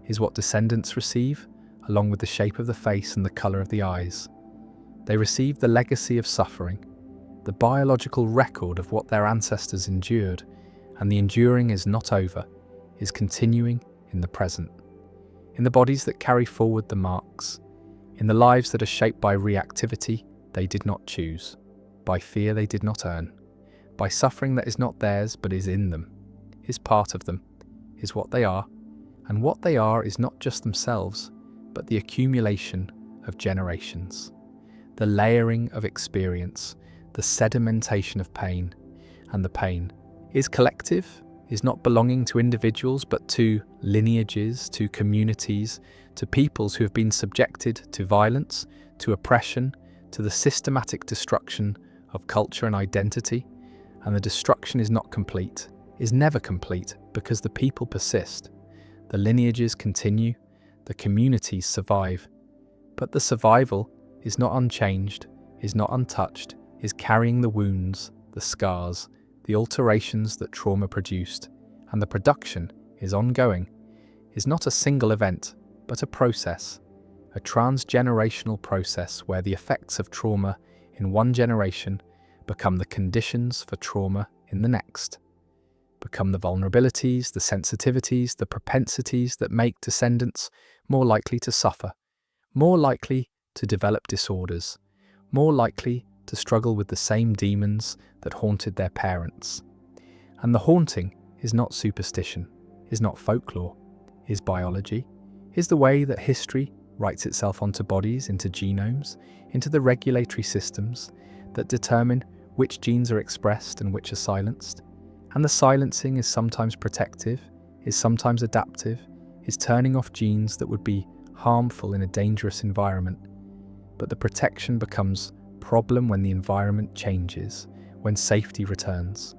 [SPEAKER 1] is what descendants receive, along with the shape of the face and the colour of the eyes. They receive the legacy of suffering, the biological record of what their ancestors endured, and the enduring is not over, is continuing in the present. In the bodies that carry forward the marks, in the lives that are shaped by reactivity they did not choose, by fear they did not earn, by suffering that is not theirs but is in them, is part of them, is what they are, and what they are is not just themselves, but the accumulation of generations, the layering of experience, the sedimentation of pain, and the pain is collective, is not belonging to individuals but to lineages, to communities, to peoples who have been subjected to violence, to oppression, to the systematic destruction of culture and identity, and the destruction is not complete, is never complete, because the people persist, the lineages continue, the communities survive, but the survival is not unchanged, is not untouched, is carrying the wounds, the scars, the alterations that trauma produced, and the production is ongoing, is not a single event, but a process, a transgenerational process where the effects of trauma in one generation become the conditions for trauma in the next, become the vulnerabilities, the sensitivities, the propensities that make descendants more likely to suffer, more likely to develop disorders, more likely to struggle with the same demons that haunted their parents. And the haunting is not superstition, is not folklore, is biology, is the way that history writes itself onto bodies, into genomes, into the regulatory systems that determine which genes are expressed and which are silenced. And the silencing is sometimes protective, is sometimes adaptive, is turning off genes that would be harmful in a dangerous environment. But the protection becomes problem when the environment changes, when safety returns,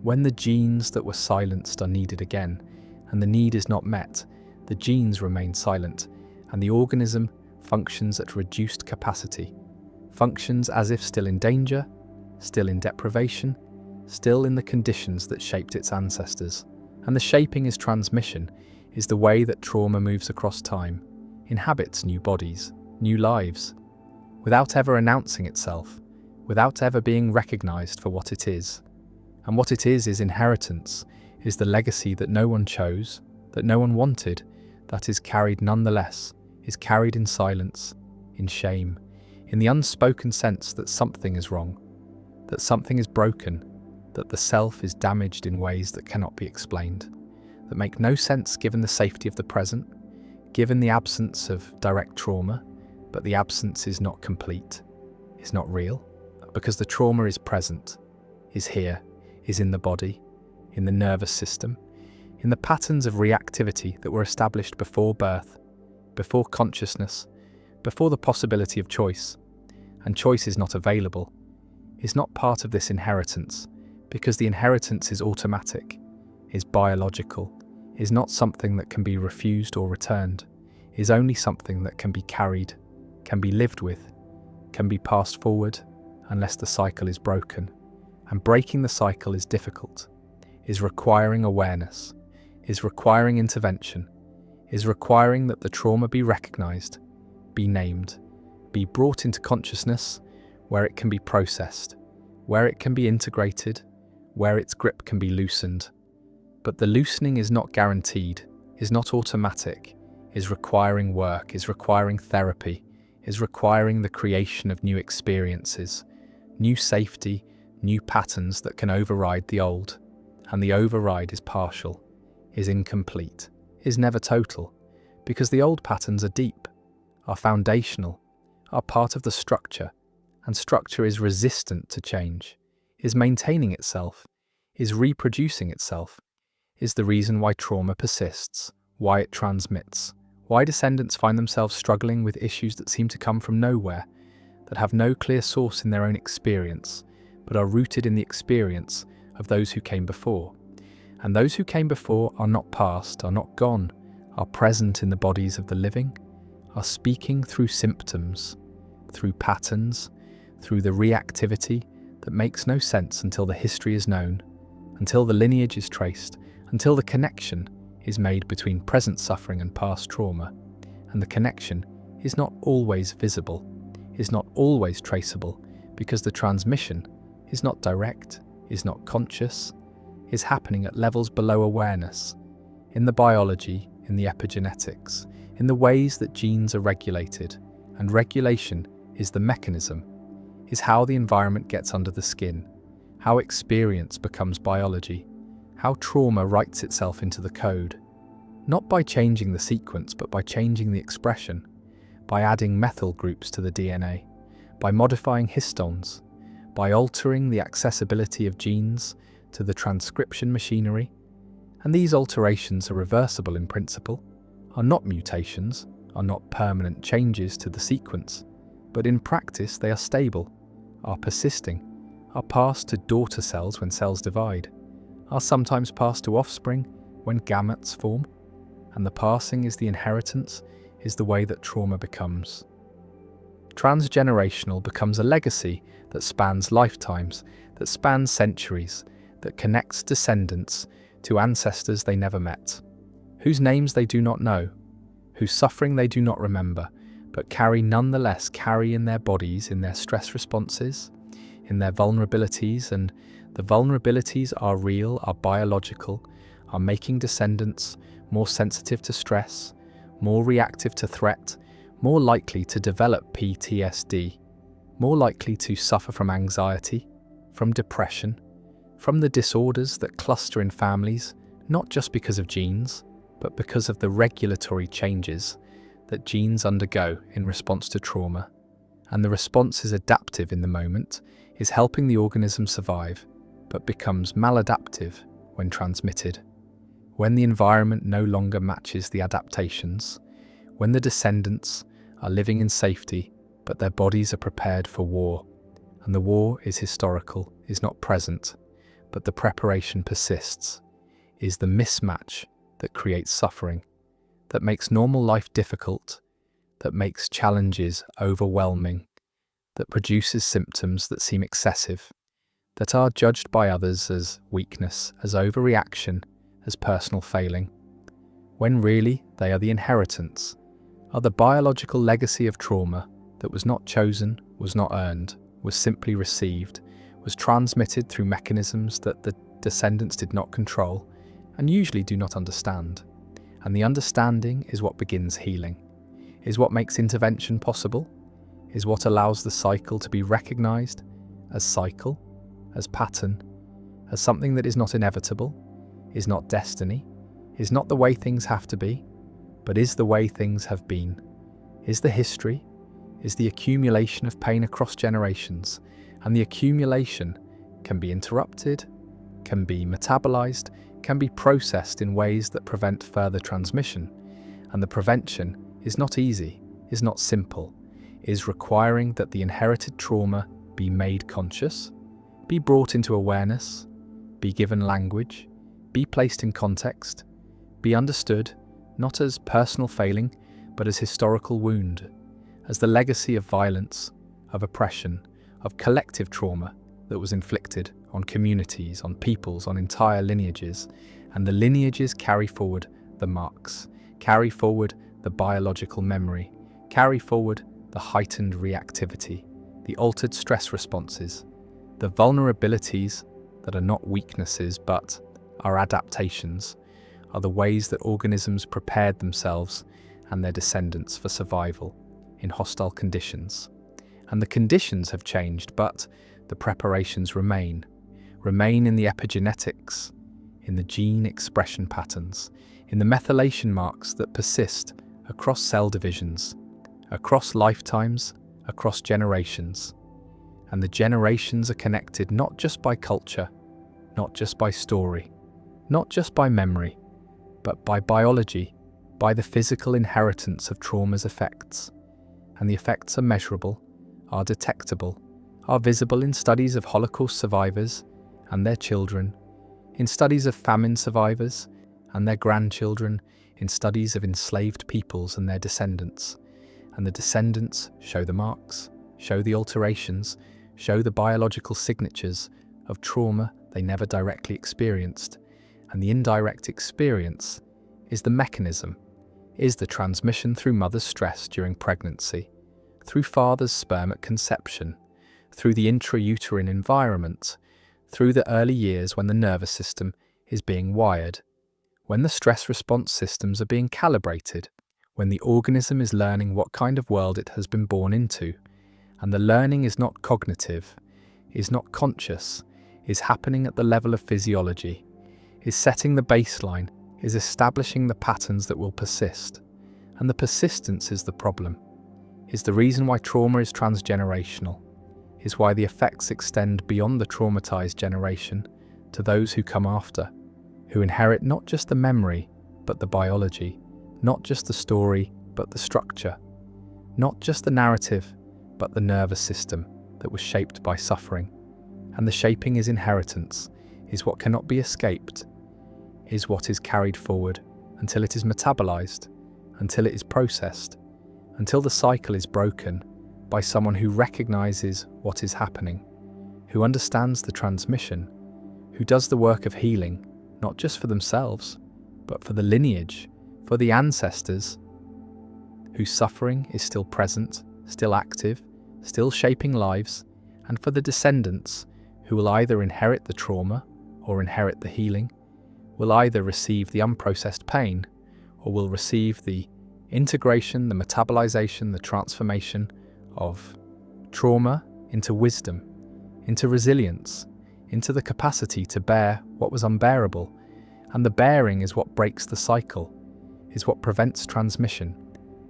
[SPEAKER 1] when the genes that were silenced are needed again, and the need is not met, the genes remain silent, and the organism functions at reduced capacity, functions as if still in danger, still in deprivation, still in the conditions that shaped its ancestors. And the shaping is transmission, is the way that trauma moves across time, inhabits new bodies, new lives, without ever announcing itself, without ever being recognized for what it is. And what it is inheritance, is the legacy that no one chose, that no one wanted, that is carried nonetheless, is carried in silence, in shame, in the unspoken sense that something is wrong, that something is broken, that the self is damaged in ways that cannot be explained, that make no sense given the safety of the present, given the absence of direct trauma, but the absence is not complete, is not real, because the trauma is present, is here, is in the body, in the nervous system, in the patterns of reactivity that were established before birth, before consciousness, before the possibility of choice. And choice is not available, is not part of this inheritance, Because the inheritance is automatic, is biological, is not something that can be refused or returned, is only something that can be carried, can be lived with, can be passed forward unless the cycle is broken. And breaking the cycle is difficult, is requiring awareness, is requiring intervention, is requiring that the trauma be recognized, be named, be brought into consciousness where it can be processed, where it can be integrated, where its grip can be loosened. But the loosening is not guaranteed, is not automatic, is requiring work, is requiring therapy, is requiring the creation of new experiences, new safety, new patterns that can override the old. And the override is partial, is incomplete, is never total, because the old patterns are deep, are foundational, are part of the structure, and structure is resistant to change, is maintaining itself, is reproducing itself, is the reason why trauma persists, why it transmits, why descendants find themselves struggling with issues that seem to come from nowhere, that have no clear source in their own experience, but are rooted in the experience of those who came before. And those who came before are not past, are not gone, are present in the bodies of the living, are speaking through symptoms, through patterns, through the reactivity that makes no sense until the history is known, until the lineage is traced, until the connection is made between present suffering and past trauma. And the connection is not always visible, is not always traceable, because the transmission is not direct, is not conscious, is happening at levels below awareness, in the biology, in the epigenetics, in the ways that genes are regulated, and regulation is the mechanism, is how the environment gets under the skin, how experience becomes biology, how trauma writes itself into the code, not by changing the sequence but by changing the expression, by adding methyl groups to the DNA, by modifying histones, by altering the accessibility of genes to the transcription machinery. And these alterations are reversible in principle, are not mutations, are not permanent changes to the sequence, but in practice they are stable, are persisting, are passed to daughter cells when cells divide, are sometimes passed to offspring when gametes form, and the passing is the inheritance, is the way that trauma becomes. Transgenerational becomes a legacy that spans lifetimes, that spans centuries, that connects descendants to ancestors they never met, whose names they do not know, whose suffering they do not remember, but nonetheless carry in their bodies, in their stress responses, in their vulnerabilities, and the vulnerabilities are real, are biological, are making descendants more sensitive to stress, more reactive to threat, more likely to develop PTSD, more likely to suffer from anxiety, from depression, from the disorders that cluster in families, not just because of genes, but because of the regulatory changes that genes undergo in response to trauma. And the response is adaptive in the moment, is helping the organism survive, but becomes maladaptive when transmitted. When the environment no longer matches the adaptations, when the descendants are living in safety, but their bodies are prepared for war, and the war is historical, is not present, but the preparation persists, is the mismatch that creates suffering, that makes normal life difficult, that makes challenges overwhelming, that produces symptoms that seem excessive, that are judged by others as weakness, as overreaction, as personal failing, when really they are the inheritance, are the biological legacy of trauma that was not chosen, was not earned, was simply received, was transmitted through mechanisms that the descendants did not control and usually do not understand. And the understanding is what begins healing, is what makes intervention possible, is what allows the cycle to be recognized as cycle, as pattern, as something that is not inevitable, is not destiny, is not the way things have to be, but is the way things have been, is the history, is the accumulation of pain across generations, and the accumulation can be interrupted, can be metabolized, can be processed in ways that prevent further transmission. And the prevention is not easy, is not simple, is requiring that the inherited trauma be made conscious, be brought into awareness, be given language, be placed in context, be understood not as personal failing, but as historical wound, as the legacy of violence, of oppression, of collective trauma that was inflicted on communities, on peoples, on entire lineages. And the lineages carry forward the marks, carry forward the biological memory, carry forward the heightened reactivity, the altered stress responses, the vulnerabilities that are not weaknesses but are adaptations, are the ways that organisms prepared themselves and their descendants for survival in hostile conditions. And the conditions have changed, but the preparations remain in the epigenetics, in the gene expression patterns, in the methylation marks that persist across cell divisions, across lifetimes, across generations. And the generations are connected not just by culture, not just by story, not just by memory, but by biology, by the physical inheritance of trauma's effects. And the effects are measurable, are detectable, are visible in studies of Holocaust survivors and their children, in studies of famine survivors and their grandchildren, in studies of enslaved peoples and their descendants. And the descendants show the marks, show the alterations, show the biological signatures of trauma they never directly experienced. And the indirect experience is the mechanism, is the transmission through mother's stress during pregnancy, through father's sperm at conception, through the intrauterine environment, through the early years when the nervous system is being wired, when the stress response systems are being calibrated, when the organism is learning what kind of world it has been born into. And the learning is not cognitive, is not conscious, is happening at the level of physiology, is setting the baseline, is establishing the patterns that will persist. And the persistence is the problem, is the reason why trauma is transgenerational, is why the effects extend beyond the traumatized generation to those who come after, who inherit not just the memory, but the biology, not just the story, but the structure, not just the narrative, but the nervous system that was shaped by suffering. And the shaping is inheritance, is what cannot be escaped, is what is carried forward until it is metabolized, until it is processed, until the cycle is broken by someone who recognizes what is happening, who understands the transmission, who does the work of healing, not just for themselves, but for the lineage, for the ancestors, whose suffering is still present, still active, still shaping lives, and for the descendants who will either inherit the trauma or inherit the healing, will either receive the unprocessed pain or will receive the integration, the metabolization, the transformation of trauma into wisdom, into resilience, into the capacity to bear what was unbearable. And the bearing is what breaks the cycle, is what prevents transmission,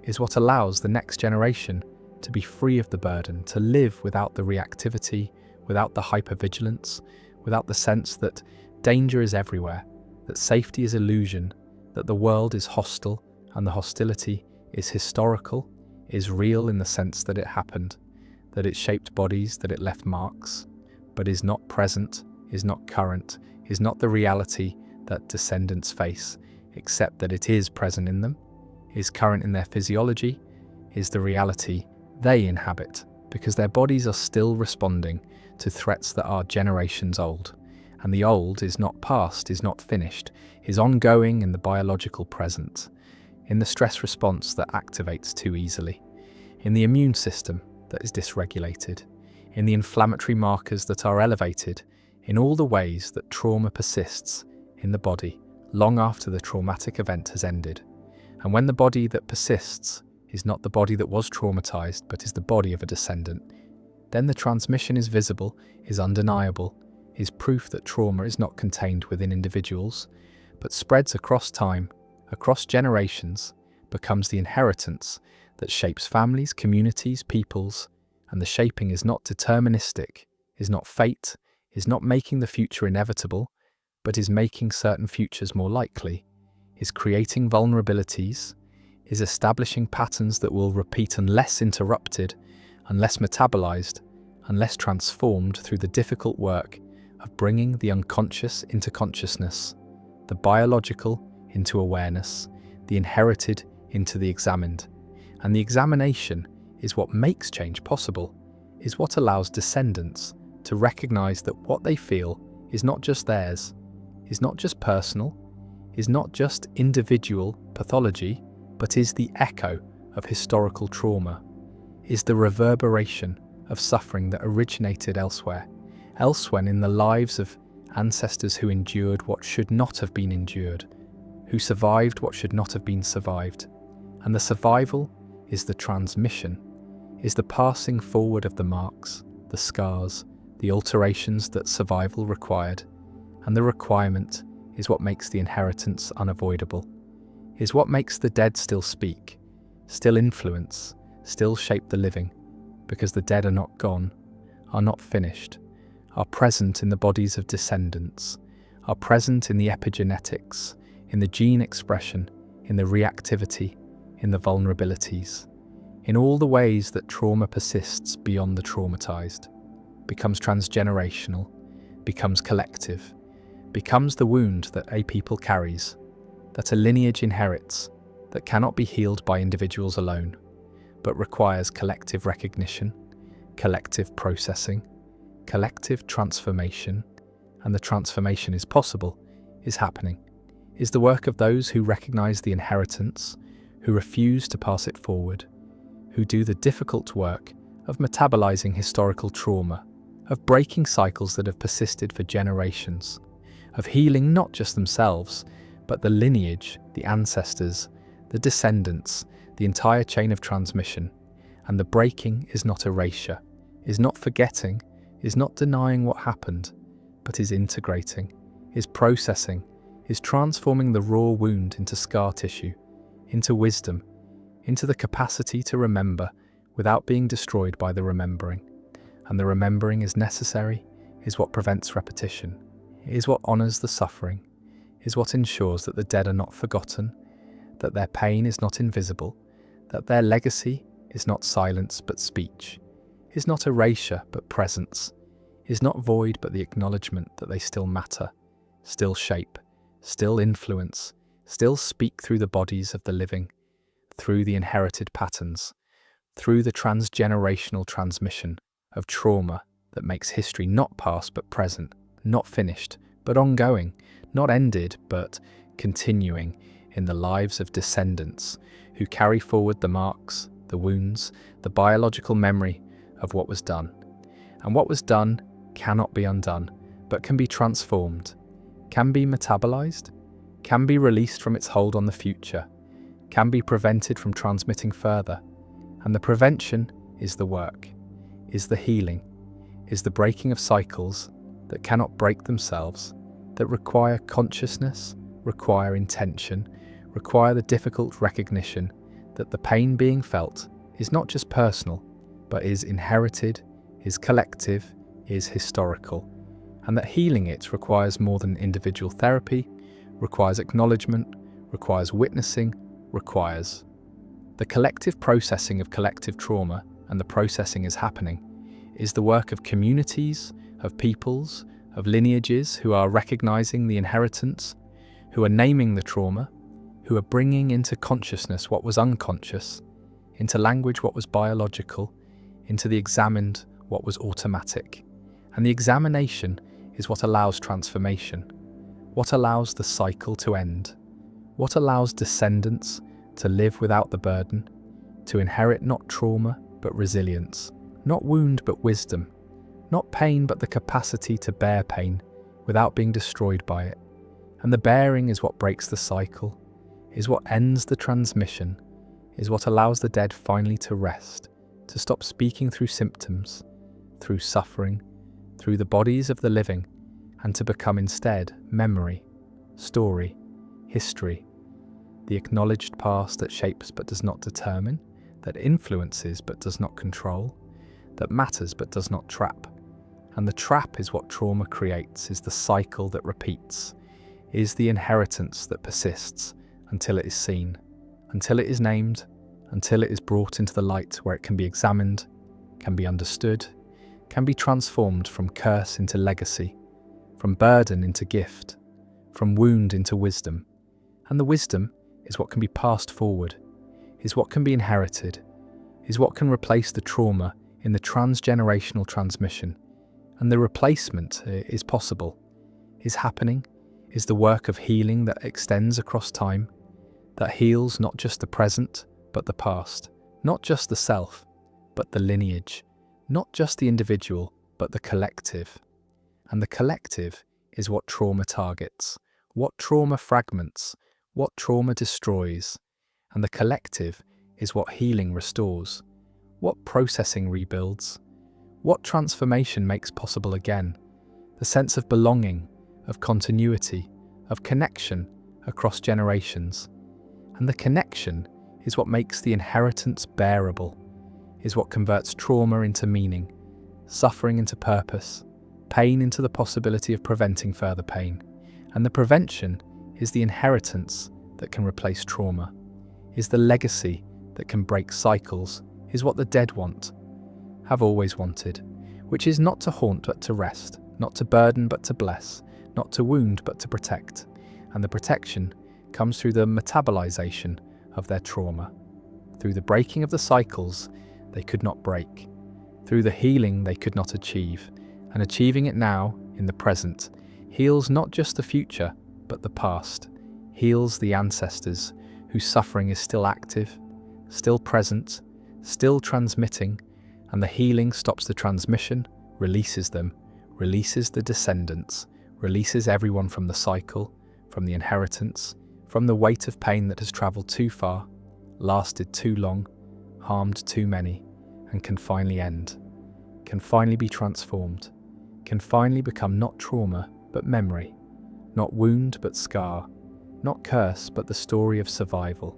[SPEAKER 1] is what allows the next generation to be free of the burden, to live without the reactivity, without the hypervigilance, without the sense that danger is everywhere, that safety is illusion, that the world is hostile and the hostility is historical, is real in the sense that it happened, that it shaped bodies, that it left marks, but is not present, is not current, is not the reality that descendants face, except that it is present in them, is current in their physiology, is the reality they inhabit, because their bodies are still responding to threats that are generations old. And the old is not past, is not finished, is ongoing in the biological present, in the stress response that activates too easily, in the immune system that is dysregulated, in the inflammatory markers that are elevated, in all the ways that trauma persists in the body long after the traumatic event has ended. And when the body that persists is not the body that was traumatized, but is the body of a descendant, then the transmission is visible, is undeniable, is proof that trauma is not contained within individuals, but spreads across time, across generations, becomes the inheritance that shapes families, communities, peoples. And the shaping is not deterministic, is not fate, is not making the future inevitable, but is making certain futures more likely, is creating vulnerabilities, is establishing patterns that will repeat unless interrupted, unless metabolized, unless transformed through the difficult work of bringing the unconscious into consciousness, the biological into awareness, the inherited into the examined. And the examination is what makes change possible, is what allows descendants to recognize that what they feel is not just theirs, is not just personal, is not just individual pathology, but is the echo of historical trauma, is the reverberation of suffering that originated elsewhere in the lives of ancestors who endured what should not have been endured, who survived what should not have been survived. And the survival is the transmission, is the passing forward of the marks, the scars, the alterations that survival required. And the requirement is what makes the inheritance unavoidable, is what makes the dead still speak, still influence, still shape the living, because the dead are not gone, are not finished, are present in the bodies of descendants, are present in the epigenetics, in the gene expression, in the reactivity, in the vulnerabilities, in all the ways that trauma persists beyond the traumatized, becomes transgenerational, becomes collective, becomes the wound that a people carries, that a lineage inherits, that cannot be healed by individuals alone, but requires collective recognition, collective processing, collective transformation. And the transformation is possible, is happening, is the work of those who recognize the inheritance, who refuse to pass it forward, who do the difficult work of metabolizing historical trauma, of breaking cycles that have persisted for generations, of healing not just themselves, but the lineage, the ancestors, the descendants, the entire chain of transmission. And the breaking is not erasure, is not forgetting, is not denying what happened, but is integrating, is processing, is transforming the raw wound into scar tissue, into wisdom, into the capacity to remember without being destroyed by the remembering. And the remembering is necessary, is what prevents repetition, is what honors the suffering, is what ensures that the dead are not forgotten, that their pain is not invisible, that their legacy is not silence but speech, is not erasure but presence, is not void but the acknowledgement that they still matter, still shape, still influence, still speak through the bodies of the living, through the inherited patterns, through the transgenerational transmission of trauma that makes history not past but present, not finished but ongoing, not ended but continuing in the lives of descendants who carry forward the marks, the wounds, the biological memory of what was done. And what was done cannot be undone, but can be transformed, can be metabolized, can be released from its hold on the future, can be prevented from transmitting further. And the prevention is the work, is the healing, is the breaking of cycles that cannot break themselves, that require consciousness, require intention, require the difficult recognition that the pain being felt is not just personal, but is inherited, is collective, is historical, and that healing it requires more than individual therapy, requires acknowledgement, requires witnessing, requires the collective processing of collective trauma. And the processing is happening, is the work of communities, of peoples, of lineages who are recognizing the inheritance, who are naming the trauma, who are bringing into consciousness what was unconscious, into language what was biological, into the examined what was automatic. And the examination is what allows transformation, what allows the cycle to end, what allows descendants to live without the burden, to inherit not trauma but resilience, not wound but wisdom, not pain but the capacity to bear pain without being destroyed by it. And the bearing is what breaks the cycle, is what ends the transmission, is what allows the dead finally to rest, to stop speaking through symptoms, through suffering, through the bodies of the living, and to become instead memory, story, history, the acknowledged past that shapes but does not determine, that influences but does not control, that matters but does not trap. And the trap is what trauma creates, is the cycle that repeats, is the inheritance that persists until it is seen, until it is named, until it is brought into the light where it can be examined, can be understood, can be transformed from curse into legacy, from burden into gift, from wound into wisdom. And the wisdom is what can be passed forward, is what can be inherited, is what can replace the trauma in the transgenerational transmission. And the replacement is possible, is happening, is the work of healing that extends across time, that heals not just the present, but the past, not just the self, but the lineage, not just the individual, but the collective. And the collective is what trauma targets, what trauma fragments, what trauma destroys. And the collective is what healing restores, what processing rebuilds, what transformation makes possible again. The sense of belonging, of continuity, of connection across generations. And the connection is what makes the inheritance bearable, is what converts trauma into meaning, suffering into purpose, pain into the possibility of preventing further pain. And the prevention is the inheritance that can replace trauma, is the legacy that can break cycles, is what the dead want, have always wanted, which is not to haunt but to rest, not to burden but to bless, not to wound but to protect. And the protection comes through the metabolization of their trauma, through the breaking of the cycles they could not break, through the healing they could not achieve. And achieving it now, in the present, heals not just the future, but the past, heals the ancestors whose suffering is still active, still present, still transmitting, and the healing stops the transmission, releases them, releases the descendants, releases everyone from the cycle, from the inheritance, from the weight of pain that has travelled too far, lasted too long, harmed too many, and can finally end, can finally be transformed, can finally become not trauma but memory, not wound but scar, not curse but the story of survival,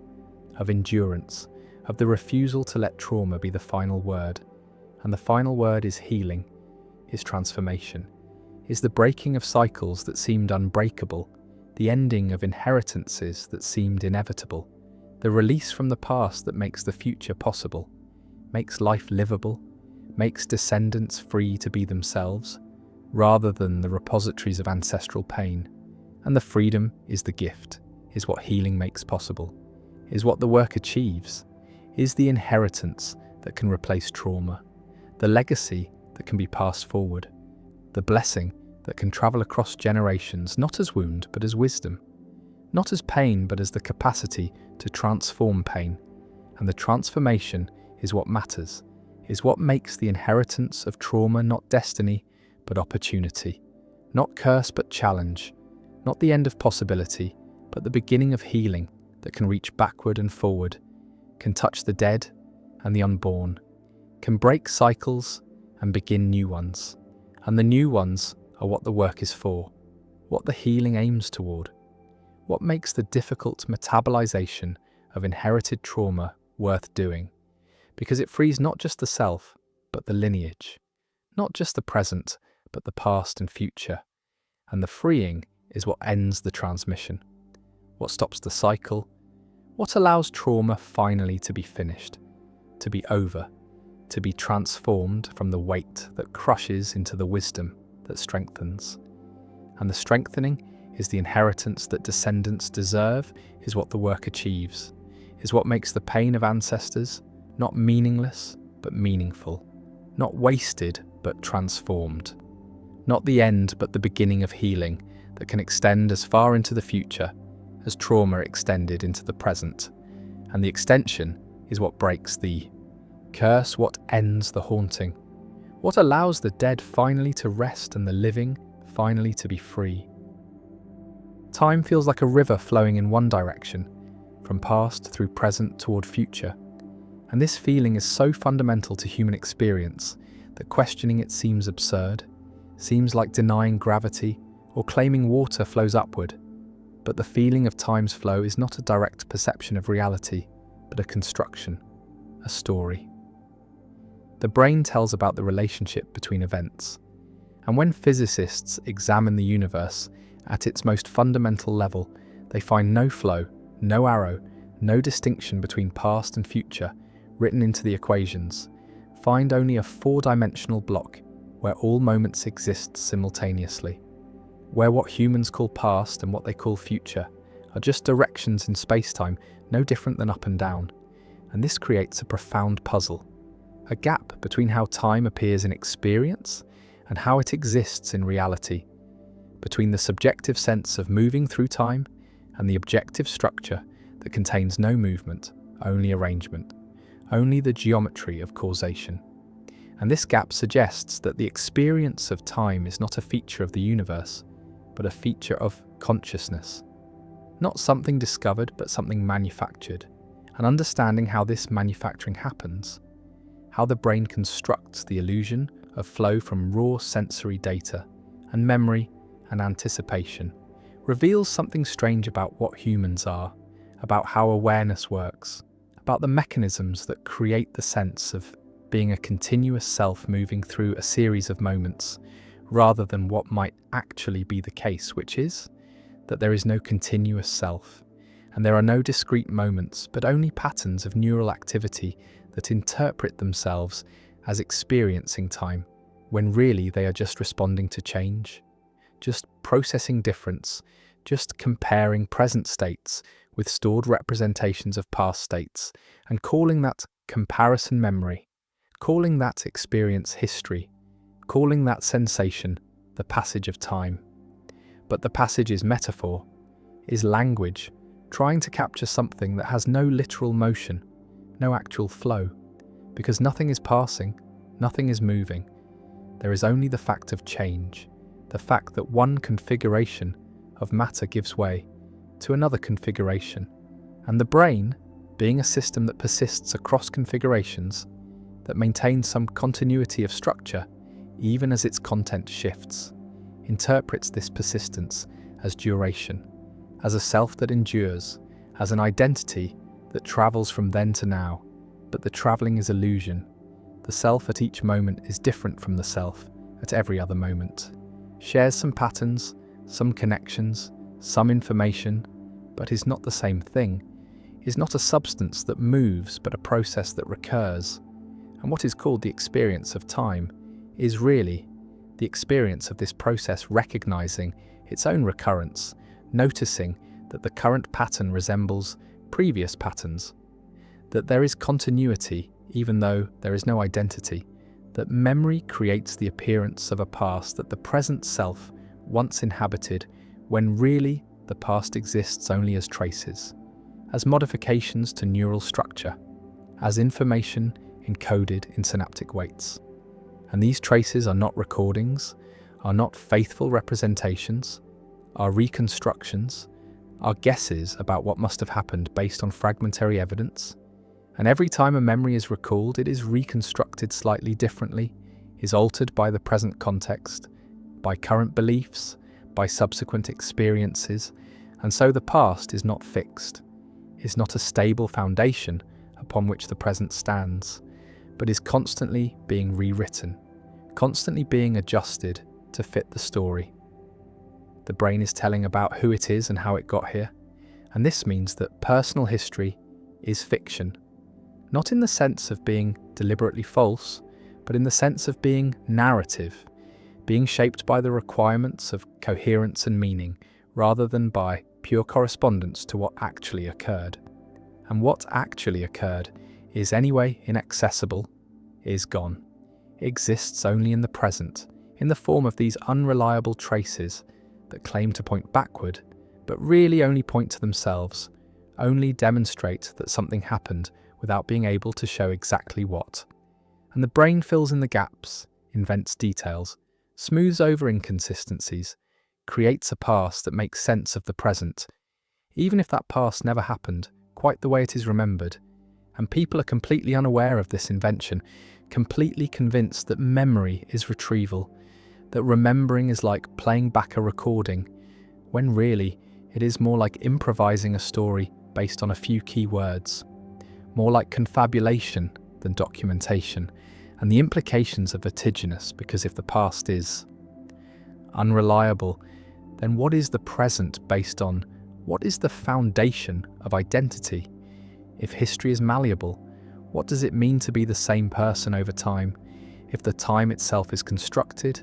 [SPEAKER 1] of endurance, of the refusal to let trauma be the final word. And the final word is healing, is transformation, is the breaking of cycles that seemed unbreakable, the ending of inheritances that seemed inevitable, the release from the past that makes the future possible, makes life livable, makes descendants free to be themselves, rather than the repositories of ancestral pain. And the freedom is the gift, is what healing makes possible, is what the work achieves, is the inheritance that can replace trauma, the legacy that can be passed forward, the blessing that can travel across generations, not as wound but as wisdom, not as pain but as the capacity to transform pain. And the transformation is what matters, is what makes the inheritance of trauma not destiny but opportunity, not curse but challenge, not the end of possibility but the beginning of healing that can reach backward and forward, can touch the dead and the unborn, can break cycles and begin new ones. And the new ones are what the work is for, what the healing aims toward, what makes the difficult metabolization of inherited trauma worth doing, because it frees not just the self, but the lineage, not just the present, but the past and future. And the freeing is what ends the transmission, what stops the cycle, what allows trauma finally to be finished, to be over, to be transformed from the weight that crushes into the wisdom that strengthens. And the strengthening is the inheritance that descendants deserve, is what the work achieves, is what makes the pain of ancestors not meaningless but meaningful, not wasted but transformed, not the end but the beginning of healing that can extend as far into the future as trauma extended into the present. And the extension is what breaks the curse, what ends the haunting, what allows the dead finally to rest and the living finally to be free. Time feels like a river flowing in one direction, from past through present toward future. And this feeling is so fundamental to human experience that questioning it seems absurd, seems like denying gravity or claiming water flows upward. But the feeling of time's flow is not a direct perception of reality, but a construction, a story. The brain tells about the relationship between events, and when physicists examine the universe at its most fundamental level, they find no flow, no arrow, no distinction between past and future written into the equations, find only a four-dimensional block where all moments exist simultaneously. where what humans call past and what they call future are just directions in space-time, no different than up and down. And this creates a profound puzzle, a gap between how time appears in experience and how it exists in reality, between the subjective sense of moving through time and the objective structure that contains no movement, only arrangement, only the geometry of causation. And this gap suggests that the experience of time is not a feature of the universe, but a feature of consciousness. Not something discovered, but something manufactured. And understanding how this manufacturing happens, how the brain constructs the illusion of flow from raw sensory data and memory and anticipation, reveals something strange about what humans are, about how awareness works, about the mechanisms that create the sense of being a continuous self moving through a series of moments, rather than what might actually be the case, which is that there is no continuous self, and there are no discrete moments, but only patterns of neural activity that interpret themselves as experiencing time, when really they are just responding to change, just processing difference, just comparing present states with stored representations of past states, and calling that comparison memory, calling that experience history, calling that sensation the passage of time. But the passage is metaphor, is language, trying to capture something that has no literal motion, no actual flow, because nothing is passing, nothing is moving. There is only the fact of change, the fact that one configuration of matter gives way to another configuration, and the brain, being a system that persists across configurations, that maintains some continuity of structure, even as its content shifts, interprets this persistence as duration, as a self that endures, as an identity that travels from then to now. But the travelling is illusion. The self at each moment is different from the self at every other moment, shares some patterns, some connections, some information, but is not the same thing, is not a substance that moves, but a process that recurs. And what is called the experience of time is really the experience of this process recognizing its own recurrence, noticing that the current pattern resembles previous patterns, that there is continuity even though there is no identity, that memory creates the appearance of a past that the present self once inhabited, when really the past exists only as traces, as modifications to neural structure, as information encoded in synaptic weights. And these traces are not recordings, are not faithful representations, are reconstructions, are guesses about what must have happened based on fragmentary evidence. And every time a memory is recalled, it is reconstructed slightly differently, is altered by the present context, by current beliefs, by subsequent experiences, and so the past is not fixed, is not a stable foundation upon which the present stands, but is constantly being rewritten, constantly being adjusted to fit the story. The brain is telling about who it is and how it got here, and this means that personal history is fiction, not in the sense of being deliberately false, but in the sense of being narrative, being shaped by the requirements of coherence and meaning, rather than by pure correspondence to what actually occurred. And what actually occurred is anyway inaccessible, is gone. It exists only in the present, in the form of these unreliable traces that claim to point backward, but really only point to themselves, only demonstrate that something happened without being able to show exactly what. And the brain fills in the gaps, invents details, smooths over inconsistencies, creates a past that makes sense of the present, even if that past never happened quite the way it is remembered. And people are completely unaware of this invention, completely convinced that memory is retrieval, that remembering is like playing back a recording, when really it is more like improvising a story based on a few key words, more like confabulation than documentation, and the implications are vertiginous, because if the past is unreliable, then what is the present based on? What is the foundation of identity? If history is malleable, what does it mean to be the same person over time, if the time itself is constructed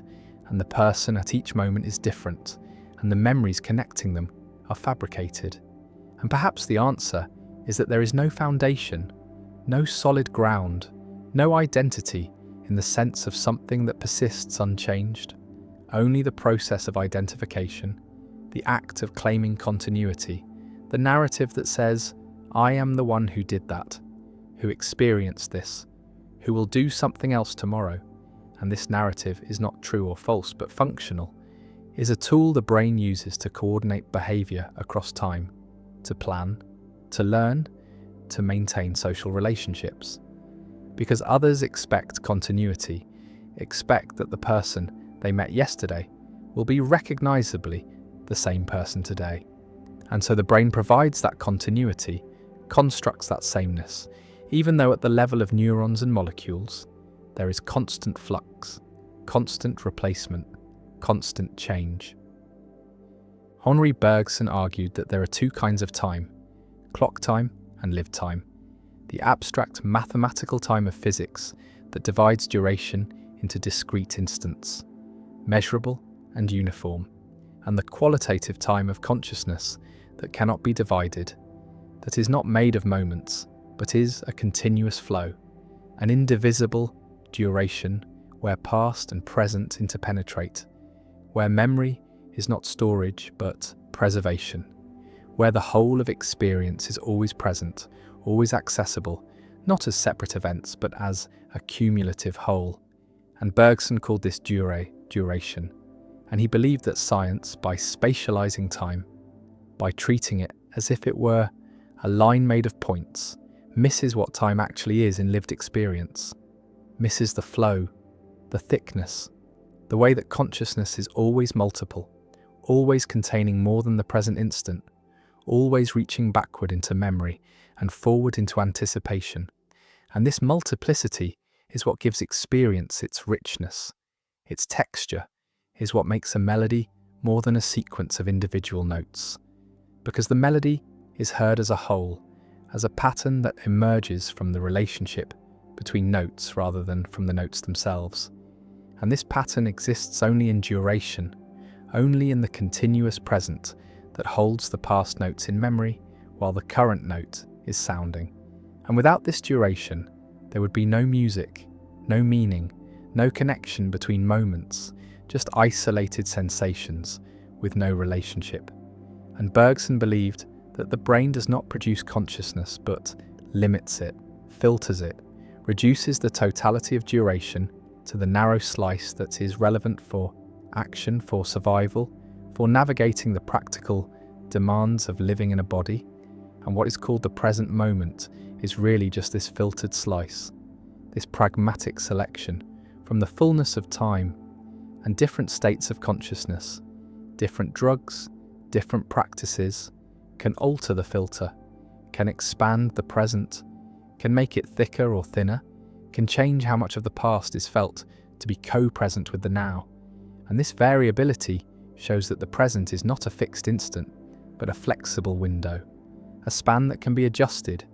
[SPEAKER 1] and the person at each moment is different, and the memories connecting them are fabricated. And perhaps the answer is that there is no foundation, no solid ground, no identity in the sense of something that persists unchanged. Only the process of identification, the act of claiming continuity, the narrative that says, I am the one who did that, who experienced this, who will do something else tomorrow. And this narrative is not true or false, but functional, is a tool the brain uses to coordinate behavior across time, to plan, to learn, to maintain social relationships. Because others expect continuity, expect that the person they met yesterday will be recognizably the same person today. And so the brain provides that continuity, constructs that sameness, even though at the level of neurons and molecules, there is constant flux, constant replacement, constant change. Henri Bergson argued that there are two kinds of time, clock time and lived time. The abstract mathematical time of physics that divides duration into discrete instants, measurable and uniform, and the qualitative time of consciousness that cannot be divided, that is not made of moments, but is a continuous flow, an indivisible duration where past and present interpenetrate, where memory is not storage but preservation, where the whole of experience is always present, always accessible, not as separate events but as a cumulative whole. And Bergson called this duration, and he believed that science, by spatializing time, by treating it as if it were a line made of points, misses what time actually is in lived experience, misses the flow, the thickness, the way that consciousness is always multiple, always containing more than the present instant, always reaching backward into memory and forward into anticipation. And this multiplicity is what gives experience its richness, its texture, is what makes a melody more than a sequence of individual notes. Because the melody is heard as a whole, as a pattern that emerges from the relationship between notes rather than from the notes themselves. And this pattern exists only in duration, only in the continuous present that holds the past notes in memory while the current note is sounding. And without this duration, there would be no music, no meaning, no connection between moments, just isolated sensations with no relationship. And Bergson believed that the brain does not produce consciousness but limits it, filters it, reduces the totality of duration to the narrow slice that is relevant for action, for survival, for navigating the practical demands of living in a body. And what is called the present moment is really just this filtered slice, this pragmatic selection from the fullness of time and different states of consciousness. Different drugs, different practices can alter the filter, can expand the present, can make it thicker or thinner, can change how much of the past is felt to be co-present with the now. And this variability shows that the present is not a fixed instant, but a flexible window, a span that can be adjusted.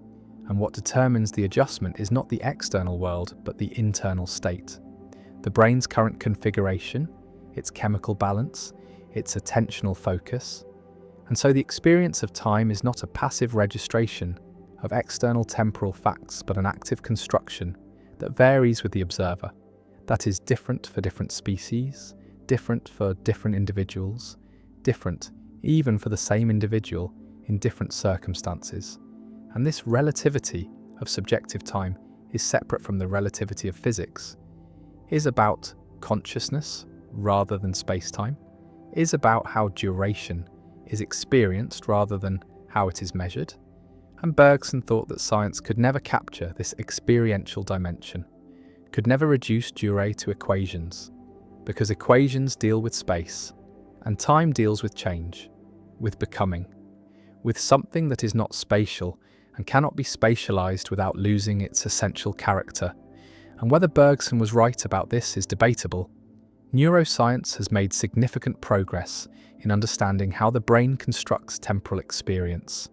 [SPEAKER 1] And what determines the adjustment is not the external world, but the internal state. The brain's current configuration, its chemical balance, its attentional focus. And so the experience of time is not a passive registration of external temporal facts, but an active construction that varies with the observer, that is different for different species, different for different individuals, different even for the same individual in different circumstances. And this relativity of subjective time is separate from the relativity of physics, is about consciousness rather than space-time, is about how duration is experienced rather than how it is measured. And Bergson thought that science could never capture this experiential dimension, could never reduce durée to equations, because equations deal with space, and time deals with change, with becoming, with something that is not spatial and cannot be spatialized without losing its essential character. And whether Bergson was right about this is debatable. Neuroscience has made significant progress in understanding how the brain constructs temporal experience,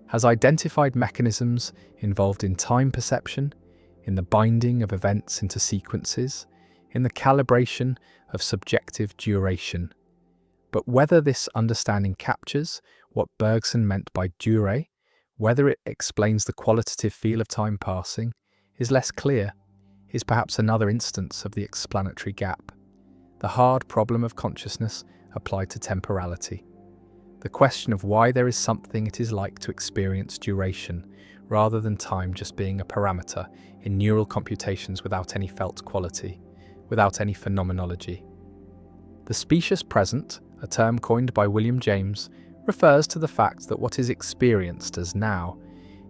[SPEAKER 1] has identified mechanisms involved in time perception, in the binding of events into sequences, in the calibration of subjective duration. But whether this understanding captures what Bergson meant by durée, whether it explains the qualitative feel of time passing, is less clear, is perhaps another instance of the explanatory gap, the hard problem of consciousness applied to temporality. The question of why there is something it is like to experience duration, rather than time just being a parameter in neural computations without any felt quality, without any phenomenology. The specious present, a term coined by William James, refers to the fact that what is experienced as now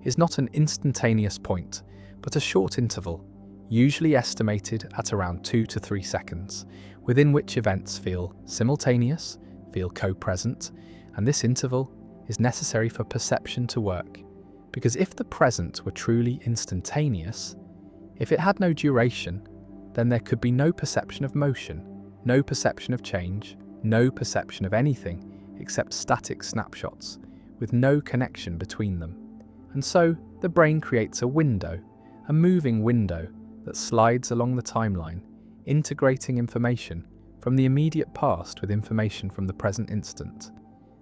[SPEAKER 1] is not an instantaneous point, but a short interval, usually estimated at around 2 to 3 seconds, within which events feel simultaneous, feel co-present, and this interval is necessary for perception to work. Because if the present were truly instantaneous, if it had no duration, then there could be no perception of motion, no perception of change, no perception of anything except static snapshots, with no connection between them. And so the brain creates a window, a moving window that slides along the timeline, integrating information from the immediate past with information from the present instant.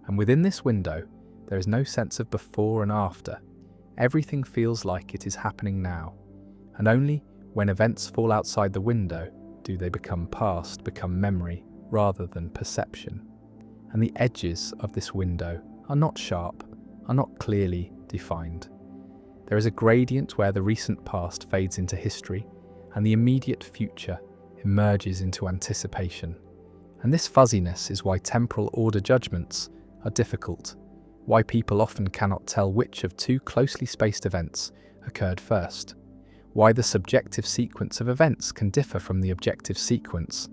[SPEAKER 1] And within this window, there is no sense of before and after. Everything feels like it is happening now. And only when events fall outside the window do they become past, become memory, rather than perception. And the edges of this window are not sharp, are not clearly defined. There is a gradient where the recent past fades into history, and the immediate future emerges into anticipation. And this fuzziness is why temporal order judgments are difficult, why people often cannot tell which of two closely spaced events occurred first, why the subjective sequence of events can differ from the objective sequence.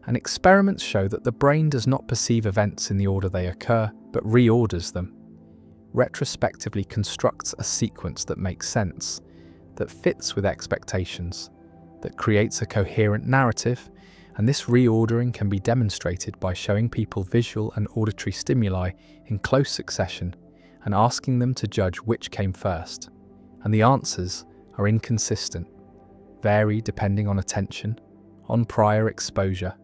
[SPEAKER 1] And experiments show that the brain does not perceive events in the order they occur, but reorders them, retrospectively constructs a sequence that makes sense, that fits with expectations, that creates a coherent narrative. And this reordering can be demonstrated by showing people visual and auditory stimuli in close succession and asking them to judge which came first. And the answers are inconsistent, vary depending on attention, on prior exposure,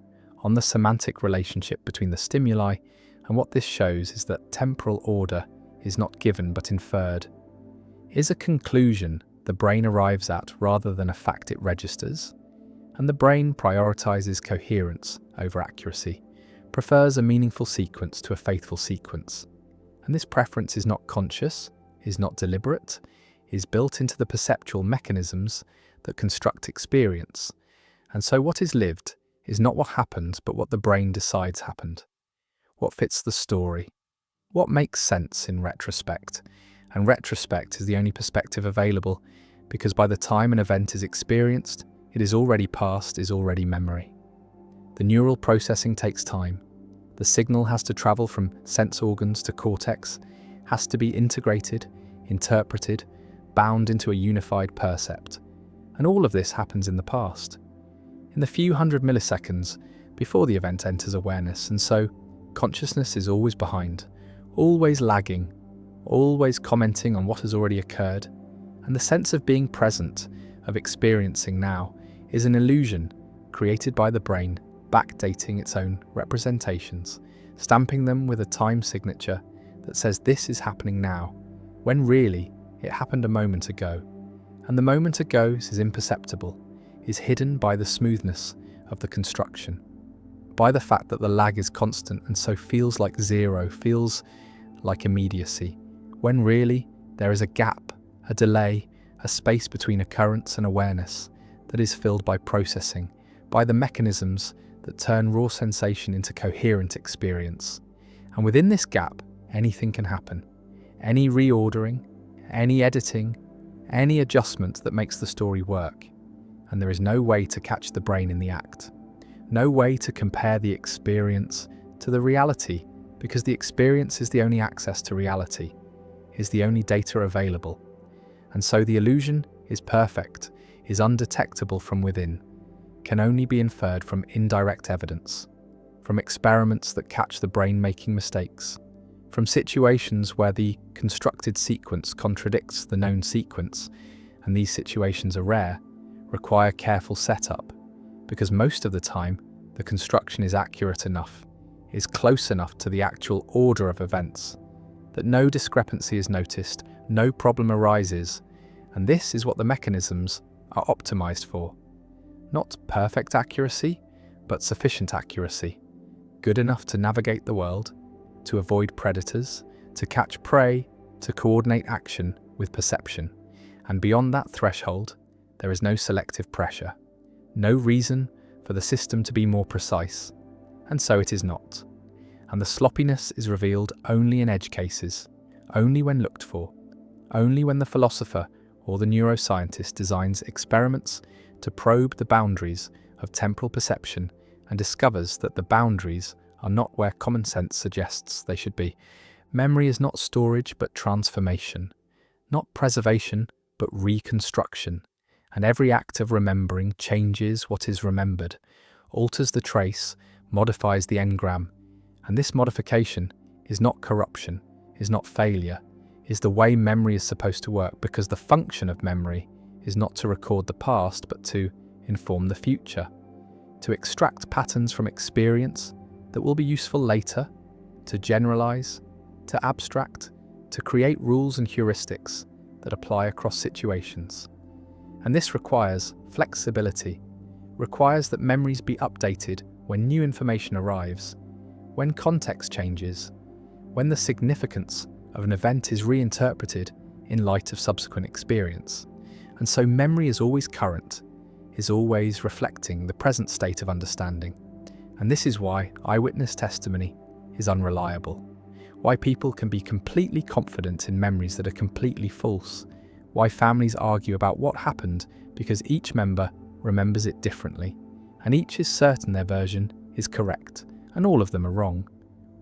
[SPEAKER 1] on the semantic relationship between the stimuli, and what this shows is that temporal order is not given but inferred, is a conclusion the brain arrives at rather than a fact it registers. And the brain prioritizes coherence over accuracy, prefers a meaningful sequence to a faithful sequence. And this preference is not conscious, is not deliberate, is built into the perceptual mechanisms that construct experience. And so what is lived is not what happened, but what the brain decides happened. What fits the story? What makes sense in retrospect? And retrospect is the only perspective available, because by the time an event is experienced, it is already past, is already memory. The neural processing takes time. The signal has to travel from sense organs to cortex, has to be integrated, interpreted, bound into a unified percept. And all of this happens in the past, in the few hundred milliseconds before the event enters awareness. And so consciousness is always behind, always lagging, always commenting on what has already occurred. And the sense of being present, of experiencing now, is an illusion created by the brain, backdating its own representations, stamping them with a time signature that says this is happening now, when really it happened a moment ago. And the moment ago is imperceptible, is hidden by the smoothness of the construction, by the fact that the lag is constant and so feels like zero, feels like immediacy, when really there is a gap, a delay, a space between occurrence and awareness that is filled by processing, by the mechanisms that turn raw sensation into coherent experience. And within this gap, anything can happen. Any reordering, any editing, any adjustment that makes the story work. And there is no way to catch the brain in the act. No way to compare the experience to the reality, because the experience is the only access to reality, is the only data available. And so the illusion is perfect, is undetectable from within, can only be inferred from indirect evidence, from experiments that catch the brain making mistakes, from situations where the constructed sequence contradicts the known sequence, and these situations are rare, require careful setup, because most of the time the construction is accurate enough, is close enough to the actual order of events that no discrepancy is noticed, no problem arises, and this is what the mechanisms are optimized for. Not perfect accuracy, but sufficient accuracy, good enough to navigate the world, to avoid predators, to catch prey, to coordinate action with perception. And beyond that threshold, there is no selective pressure, no reason for the system to be more precise, and so it is not. And the sloppiness is revealed only in edge cases, only when looked for, only when the philosopher or the neuroscientist designs experiments to probe the boundaries of temporal perception and discovers that the boundaries are not where common sense suggests they should be. Memory is not storage but transformation, not preservation but reconstruction, and every act of remembering changes what is remembered, alters the trace, modifies the engram, and this modification is not corruption, is not failure, is the way memory is supposed to work, because the function of memory is not to record the past but to inform the future, to extract patterns from experience that will be useful later, to generalize, to abstract, to create rules and heuristics that apply across situations. And this requires flexibility, requires that memories be updated when new information arrives, when context changes, when the significance of an event is reinterpreted in light of subsequent experience. And so memory is always current, is always reflecting the present state of understanding. And this is why eyewitness testimony is unreliable, why people can be completely confident in memories that are completely false, why families argue about what happened because each member remembers it differently, and each is certain their version is correct, and all of them are wrong.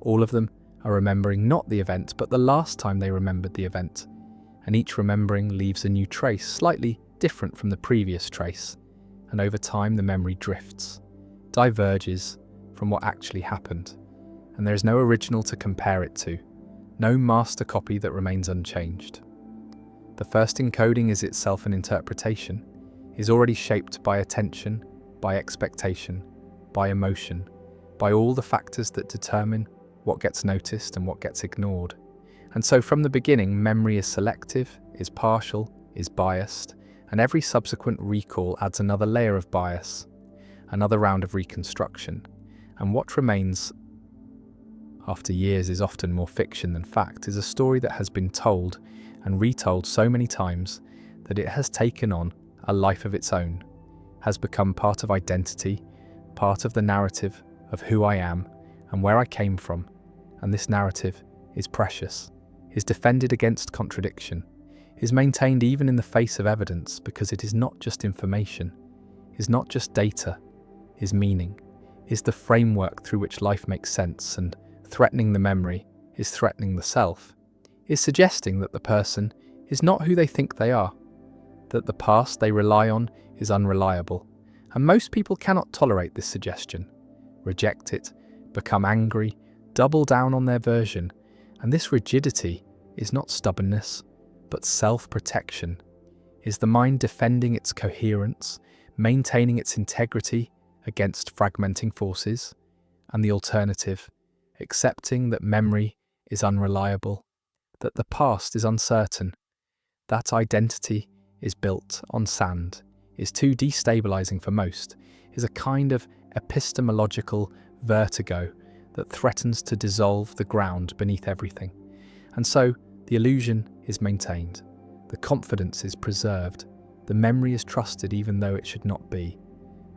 [SPEAKER 1] All of them are remembering not the event, but the last time they remembered the event, and each remembering leaves a new trace, slightly different from the previous trace, and over time the memory drifts, diverges from what actually happened, and there is no original to compare it to, no master copy that remains unchanged. The first encoding is itself an interpretation, is already shaped by attention, by expectation, by emotion, by all the factors that determine what gets noticed and what gets ignored. And so from the beginning, memory is selective, is partial, is biased, and every subsequent recall adds another layer of bias, another round of reconstruction. And what remains after years is often more fiction than fact, is a story that has been told and retold so many times that it has taken on a life of its own, has become part of identity, part of the narrative of who I am and where I came from. And this narrative is precious, is defended against contradiction, is maintained even in the face of evidence, because it is not just information, is not just data, is meaning, is the framework through which life makes sense, and threatening the memory is threatening the self, is suggesting that the person is not who they think they are, that the past they rely on is unreliable. And most people cannot tolerate this suggestion, reject it, become angry, double down on their version. And this rigidity is not stubbornness, but self-protection, is the mind defending its coherence, maintaining its integrity against fragmenting forces, and the alternative, accepting that memory is unreliable, that the past is uncertain, that identity is built on sand, is too destabilizing for most, is a kind of epistemological vertigo that threatens to dissolve the ground beneath everything. And so the illusion is maintained, the confidence is preserved, the memory is trusted even though it should not be.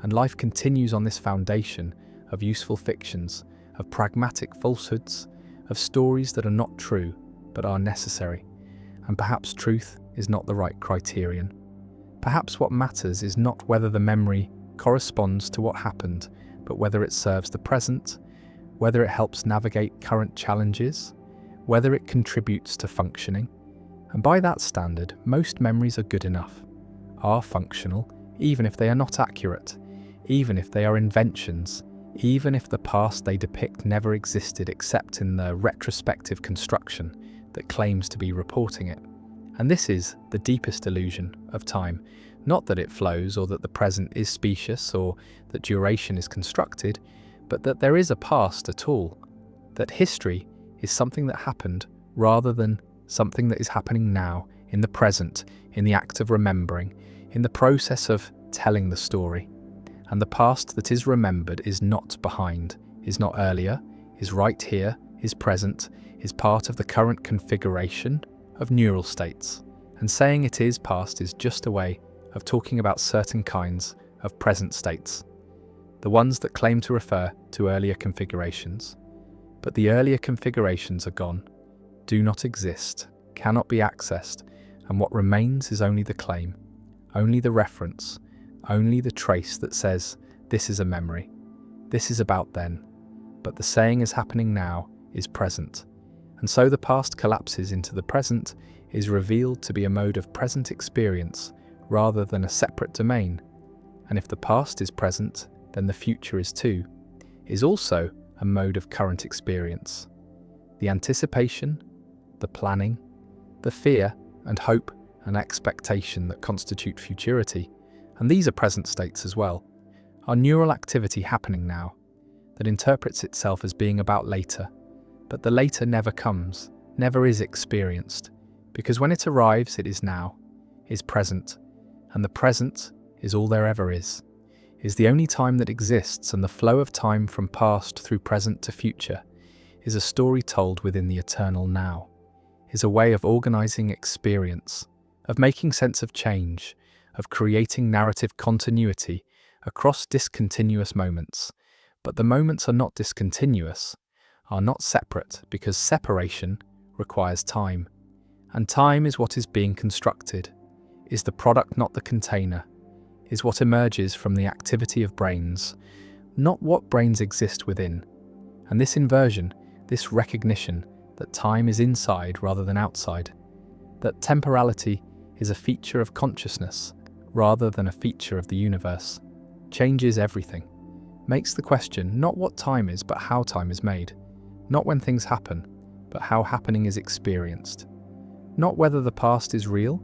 [SPEAKER 1] And life continues on this foundation of useful fictions, of pragmatic falsehoods, of stories that are not true but are necessary. And perhaps truth is not the right criterion. Perhaps what matters is not whether the memory corresponds to what happened, but whether it serves the present, whether it helps navigate current challenges, whether it contributes to functioning. And by that standard, most memories are good enough, are functional, even if they are not accurate, even if they are inventions, even if the past they depict never existed except in the retrospective construction that claims to be reporting it. And this is the deepest illusion of time, not that it flows or that the present is specious or that duration is constructed, but that there is a past at all, that history is something that happened rather than something that is happening now, in the present, in the act of remembering, in the process of telling the story. And the past that is remembered is not behind, is not earlier, is right here, is present, is part of the current configuration of neural states. And saying it is past is just a way of talking about certain kinds of present states, the ones that claim to refer to earlier configurations. But the earlier configurations are gone, do not exist, cannot be accessed, and what remains is only the claim, only the reference, only the trace that says, this is a memory, this is about then, but the saying is happening now, is present. And so the past collapses into the present, is revealed to be a mode of present experience rather than a separate domain. And if the past is present, then the future is too, is also a mode of current experience. The anticipation, the planning, the fear and hope and expectation that constitute futurity, and these are present states as well, are neural activity happening now, that interprets itself as being about later, but the later never comes, never is experienced, because when it arrives it is now, is present, and the present is all there ever is the only time that exists, and the flow of time from past through present to future is a story told within the eternal now, is a way of organizing experience, of making sense of change, of creating narrative continuity across discontinuous moments. But the moments are not discontinuous, are not separate, because separation requires time. And time is what is being constructed, is the product, not the container, is what emerges from the activity of brains, not what brains exist within. And this inversion, this recognition that time is inside rather than outside, that temporality is a feature of consciousness rather than a feature of the universe, changes everything, makes the question not what time is but how time is made, not when things happen, but how happening is experienced, not whether the past is real,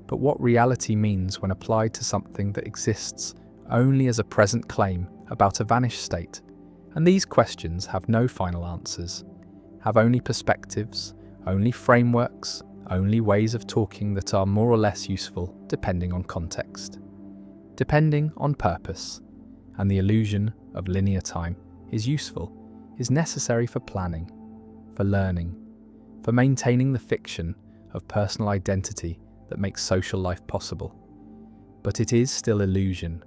[SPEAKER 1] but what reality means when applied to something that exists only as a present claim about a vanished state. And these questions have no final answers, have only perspectives, only frameworks, only ways of talking that are more or less useful depending on context, depending on purpose. And the illusion of linear time is useful, is necessary for planning, for learning, for maintaining the fiction of personal identity that makes social life possible. But it is still illusion,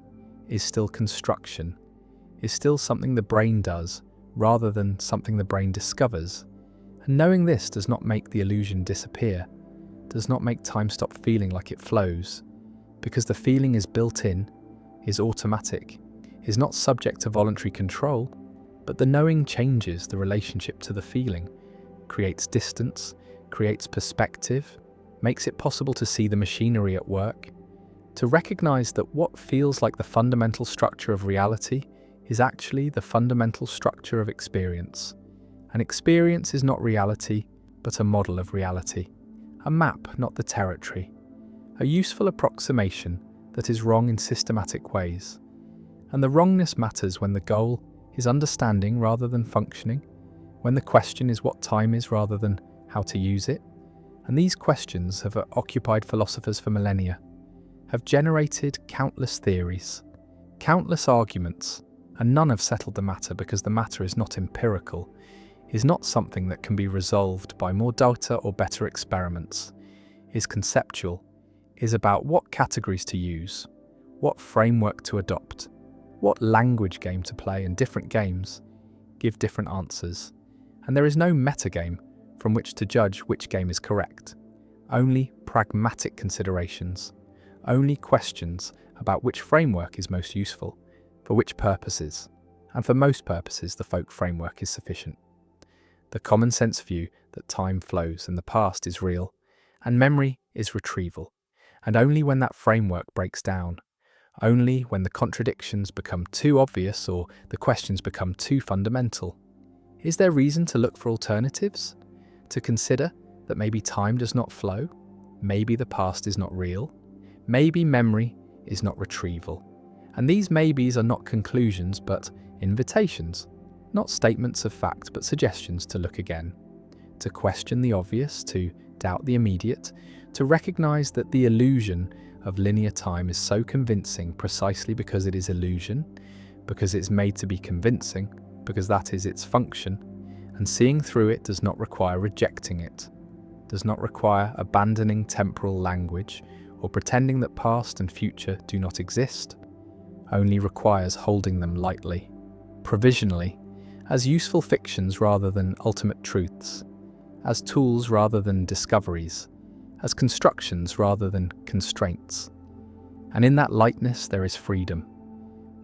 [SPEAKER 1] is still construction, is still something the brain does rather than something the brain discovers. And knowing this does not make the illusion disappear, does not make time stop feeling like it flows, because the feeling is built in, is automatic, is not subject to voluntary control, but the knowing changes the relationship to the feeling, creates distance, creates perspective, makes it possible to see the machinery at work, to recognize that what feels like the fundamental structure of reality is actually the fundamental structure of experience. And experience is not reality, but a model of reality, a map, not the territory, a useful approximation that is wrong in systematic ways. And the wrongness matters when the goal is understanding rather than functioning, when the question is what time is rather than how to use it. And these questions have occupied philosophers for millennia, have generated countless theories, countless arguments, and none have settled the matter, because the matter is not empirical, is not something that can be resolved by more data or better experiments, is conceptual, is about what categories to use, what framework to adopt, what language game to play, and different games give different answers. And there is no metagame from which to judge which game is correct, only pragmatic considerations, only questions about which framework is most useful, for which purposes, and for most purposes the folk framework is sufficient. The common sense view that time flows and the past is real, and memory is retrieval, and only when that framework breaks down, only when the contradictions become too obvious or the questions become too fundamental, is there reason to look for alternatives? To consider that maybe time does not flow, maybe the past is not real, maybe memory is not retrieval. And these maybes are not conclusions but invitations, Not statements of fact, but suggestions to look again, to question the obvious, to doubt the immediate, to recognize that the illusion of linear time is so convincing precisely because it is illusion, because it's made to be convincing, because that is its function, and seeing through it does not require rejecting it, does not require abandoning temporal language or pretending that past and future do not exist, only requires holding them lightly, provisionally, as useful fictions rather than ultimate truths, as tools rather than discoveries, as constructions rather than constraints. And in that lightness there is freedom.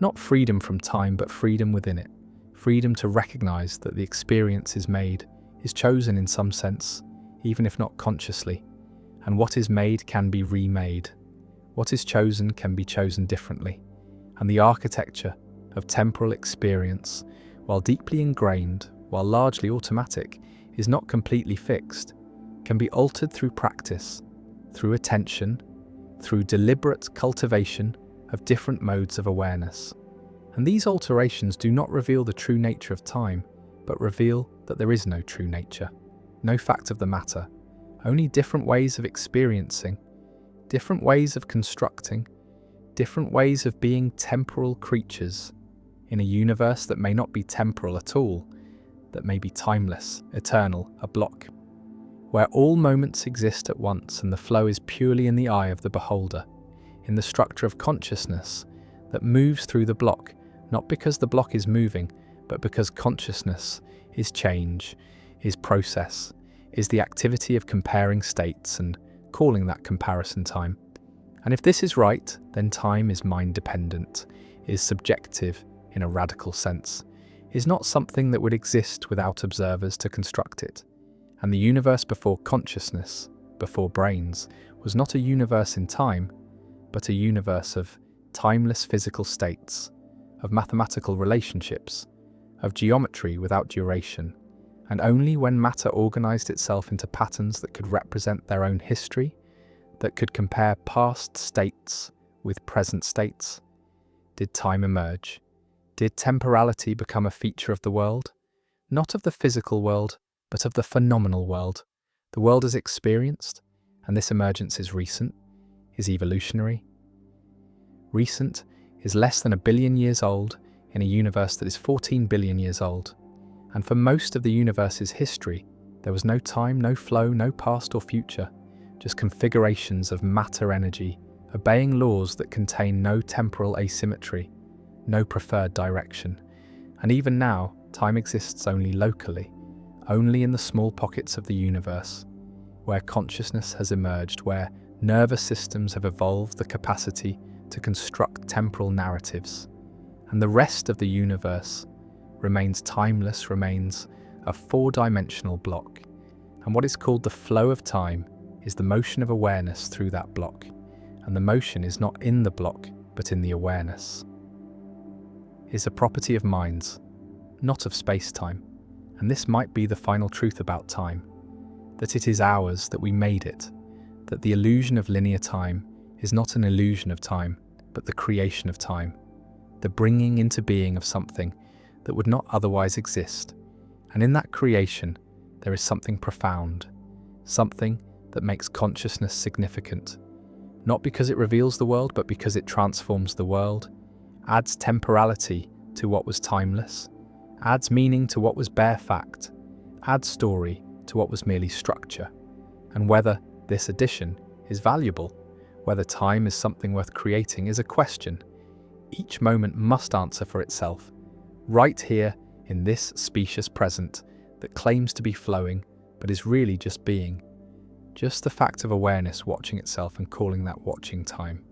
[SPEAKER 1] Not freedom from time, but freedom within it. Freedom to recognize that the experience is made, is chosen in some sense, even if not consciously. And what is made can be remade. What is chosen can be chosen differently. And the architecture of temporal experience, while deeply ingrained, while largely automatic, is not completely fixed, can be altered through practice, through attention, through deliberate cultivation of different modes of awareness. And these alterations do not reveal the true nature of time, but reveal that there is no true nature, no fact of the matter, only different ways of experiencing, different ways of constructing, different ways of being temporal creatures in a universe that may not be temporal at all, that may be timeless, eternal, a block, where all moments exist at once and the flow is purely in the eye of the beholder, in the structure of consciousness that moves through the block, not because the block is moving, but because consciousness is change, is process, is the activity of comparing states and calling that comparison time. And if this is right, then time is mind-dependent, is subjective in a radical sense, is not something that would exist without observers to construct it. And the universe before consciousness, before brains, was not a universe in time, but a universe of timeless physical states, of mathematical relationships, of geometry without duration. And only when matter organized itself into patterns that could represent their own history, that could compare past states with present states, did time emerge. Did temporality become a feature of the world? Not of the physical world, but of the phenomenal world. The world is experienced, and this emergence is recent, is evolutionary. Recent is less than 1 billion years old in a universe that is 14 billion years old. And for most of the universe's history, there was no time, no flow, no past or future, just configurations of matter energy, obeying laws that contain no temporal asymmetry, no preferred direction. And even now, time exists only locally, only in the small pockets of the universe, where consciousness has emerged, where nervous systems have evolved the capacity to construct temporal narratives. And the rest of the universe remains timeless, remains a four-dimensional block. And what is called the flow of time is the motion of awareness through that block. And the motion is not in the block, but in the awareness. Is a property of minds, not of space-time. And this might be the final truth about time, that it is ours, that we made it, that the illusion of linear time is not an illusion of time, but the creation of time, the bringing into being of something that would not otherwise exist. And in that creation, there is something profound, something that makes consciousness significant, not because it reveals the world, but because it transforms the world, adds temporality to what was timeless, adds meaning to what was bare fact, adds story to what was merely structure. And whether this addition is valuable, whether time is something worth creating, is a question each moment must answer for itself, right here in this specious present that claims to be flowing, but is really just being, just the fact of awareness watching itself and calling that watching time.